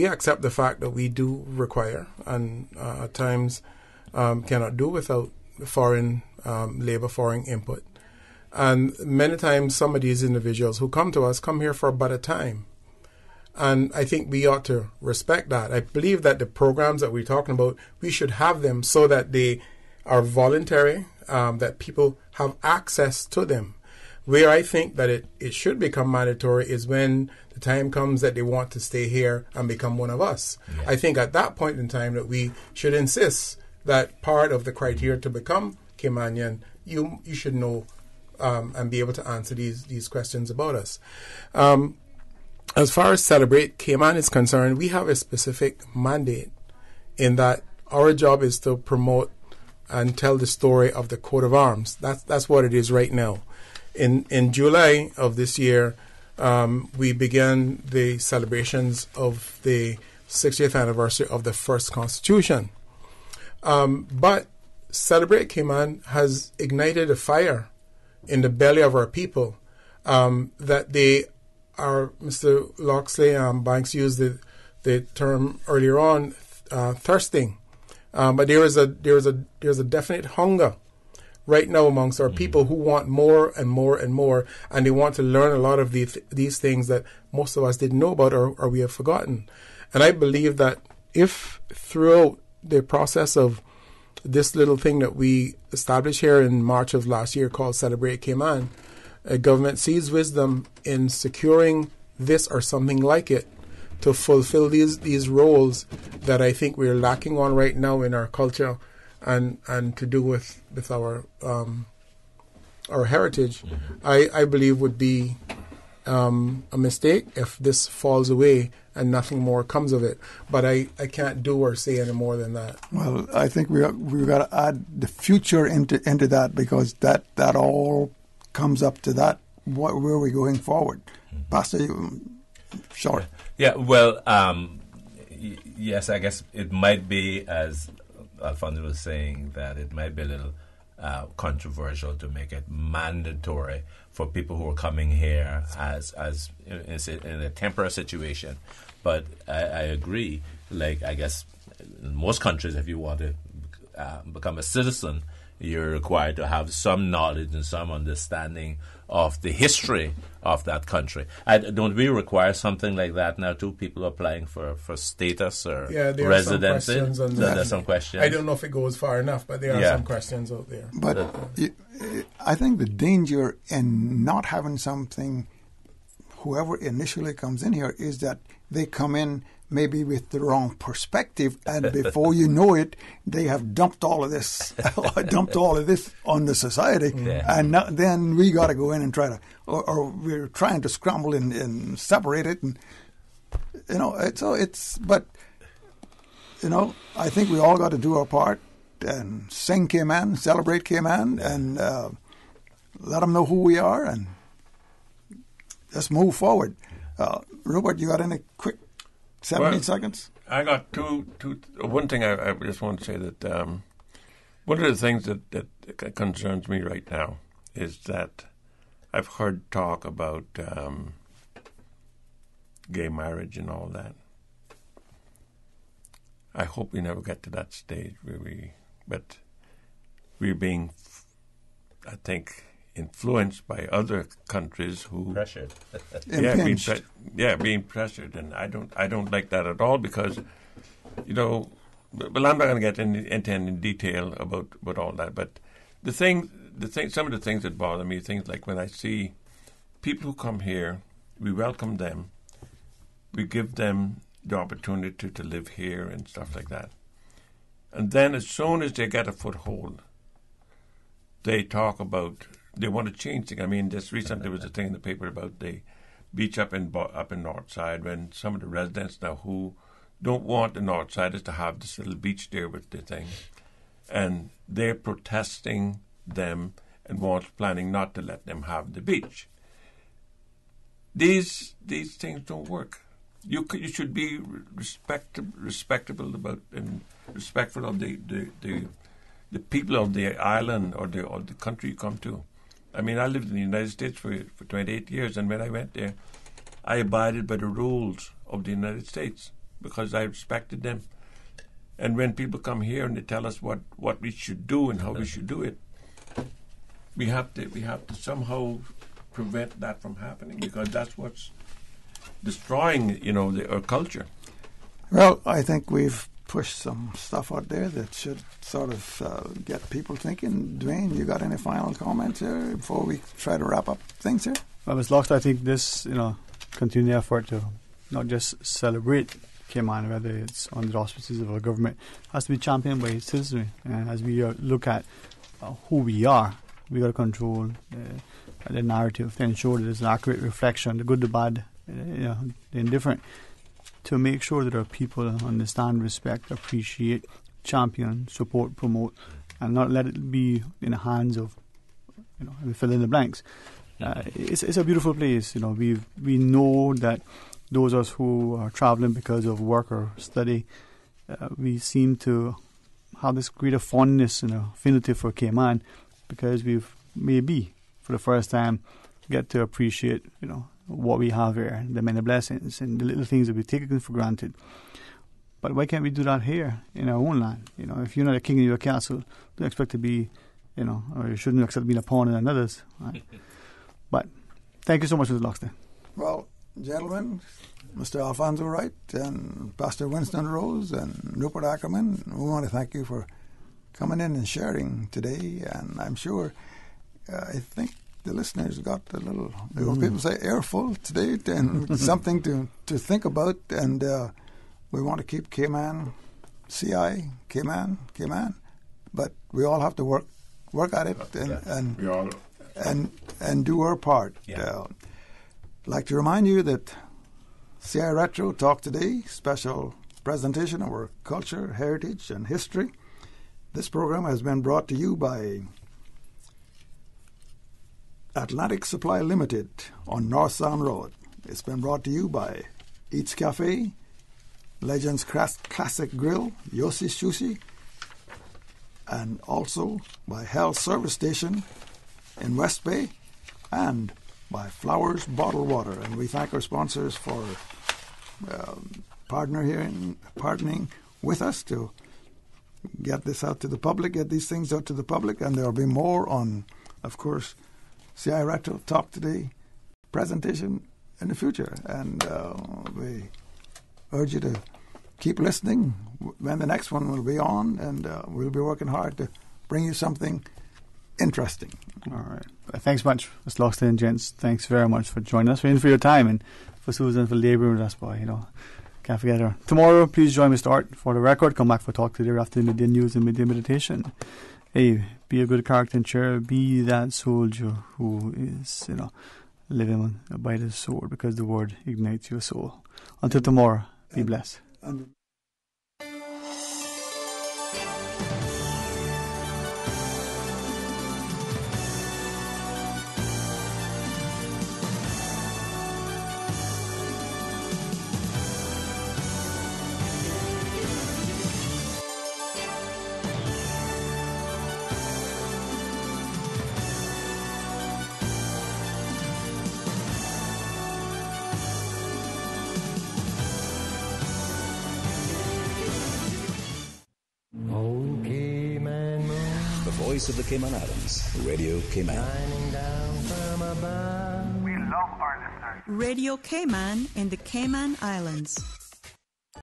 accept the fact that we do require and at times cannot do without foreign labor, foreign input. And many times some of these individuals who come to us come here for but a time. And I think we ought to respect that. I believe that the programs that we're talking about, we should have them so that they are voluntary, that people have access to them. Where I think that it should become mandatory is when the time comes that they want to stay here and become one of us. Yeah. I think at that point in time that we should insist that part of the criteria to become Caymanian, you should know and be able to answer these questions about us. As far as Celebrate Cayman is concerned, we have a specific mandate in that our job is to promote and tell the story of the coat of arms. That's what it is right now. In July of this year, we began the celebrations of the 60th anniversary of the first Constitution. But Celebrate Cayman has ignited a fire in the belly of our people that they are, Mr. Loxley Banks used the term earlier on, thirsting. But there is a definite hunger right now amongst our people who want more and more and more, and they want to learn a lot of these things that most of us didn't know about or we have forgotten. And I believe that if throughout the process of this little thing that we established here in March of last year called Celebrate Cayman, a government sees wisdom in securing this or something like it to fulfill these roles that I think we're lacking on right now in our culture and to do with our heritage, I believe would be a mistake if this falls away and nothing more comes of it. But I can't do or say any more than that.
Well, I think we've got to add the future into that, because that all comes up to that. Where are we going forward? Pastor, short.
Yeah, well, yes, I guess it might be, as Alfonso was saying, that it might be a little controversial to make it mandatory for people who are coming here as in a temporary situation. But I agree, I guess in most countries, if you want to become a citizen, you're required to have some knowledge and some understanding of the history of that country. Don't we require something like that now too? People applying for status or residency? There's some questions.
I don't know if it goes far enough, but there are some questions out there.
But I think the danger in not having something, whoever initially comes in here, is that they come in maybe with the wrong perspective, and before you know it, they have dumped all of this on the society, and then we got to go in and try to, or we're trying to scramble and separate it, and but I think we all got to do our part and sing Cayman, celebrate Cayman, and let them know who we are, and let's move forward. Rupert, you got any quick 17 seconds?
I got two. One thing I just want to say that one of the things that concerns me right now is that I've heard talk about gay marriage and all that. I hope we never get to that stage where we but we're being, I think, influenced by other countries who
pressured.
being pressured, and I don't like that at all because, well, I'm not going to get into any detail about all that, but some of the things that bother me, things like when I see people who come here, we welcome them, we give them the opportunity to live here and stuff like that, and then as soon as they get a foothold, they talk about they want to change things. I mean, just recently there was a thing in the paper about the beach up in North Side, when some of the residents now who don't want the North Siders to have this little beach there with the thing, and they're protesting them and planning not to let them have the beach. These things don't work. You should be respectable about and respectful of the people of the island or the country you come to. I mean, I lived in the United States for 28 years, and when I went there, I abided by the rules of the United States because I respected them. And when people come here and they tell us what we should do and how we should do it, we have to somehow prevent that from happening, because that's what's destroying, our culture.
Well, I think we've pushed some stuff out there that should sort of get people thinking. Dwayne, you got any final comments here before we try to wrap up things here?
Well, Ms. Loxley, I think this, continued effort to not just celebrate Cayman, whether it's under the auspices of our government, has to be championed by citizenry. And as we look at who we are, we got to control the narrative to ensure that there's an accurate reflection, the good, the bad, the indifferent, to make sure that our people understand, respect, appreciate, champion, support, promote, and not let it be in the hands of, fill in the blanks. It's a beautiful place. We know that those of us who are traveling because of work or study, we seem to have this greater fondness and affinity for Cayman because we've maybe for the first time get to appreciate, what we have here, the many blessings and the little things that we take for granted. But why can't we do that here in our own land? If you're not a king in your castle, don't expect to be, or you shouldn't expect being a pawn in another's. Right? But thank you so much, Mr. Loxley.
Well, gentlemen, Mr. Alfonso Wright and Pastor Winston Rose and Rupert Ackerman, we want to thank you for coming in and sharing today. And I'm sure, I think the listeners got a little, people say, airful today, and something to think about. And we want to keep Cayman, Cayman, but we all have to work at it and do our part.
Yeah.
I'd like to remind you that C.I.Retro Talk Today, special presentation of our culture, heritage, and history. This program has been brought to you by Atlantic Supply Limited on North Sound Road. It's been brought to you by Eats Cafe, Legends Classic Grill, Yossi's Sushi, and also by Hell Service Station in West Bay, and by Flowers Bottled Water. And we thank our sponsors for partnering with us to get this out to the public, get these things out to the public, and there will be more on, of course, C.I.Retro Talk Today presentation in the future. And we urge you to keep listening when the next one will be on, and we'll be working hard to bring you something interesting.
All right. Thanks much, Mr. Loxley and gents. Thanks very much for joining us, for your time, and for Susan for labouring with us, boy. Can't forget her. Tomorrow, please join Mr. Art for the record. Come back for Talk Today after the midday news and midday meditation. Hey, be a good character and chair. Be that soldier who is, living by the sword, because the word ignites your soul. Until tomorrow, be blessed.
voice of the Cayman Islands, Radio Cayman.
We love our listeners.
Radio Cayman in the Cayman Islands.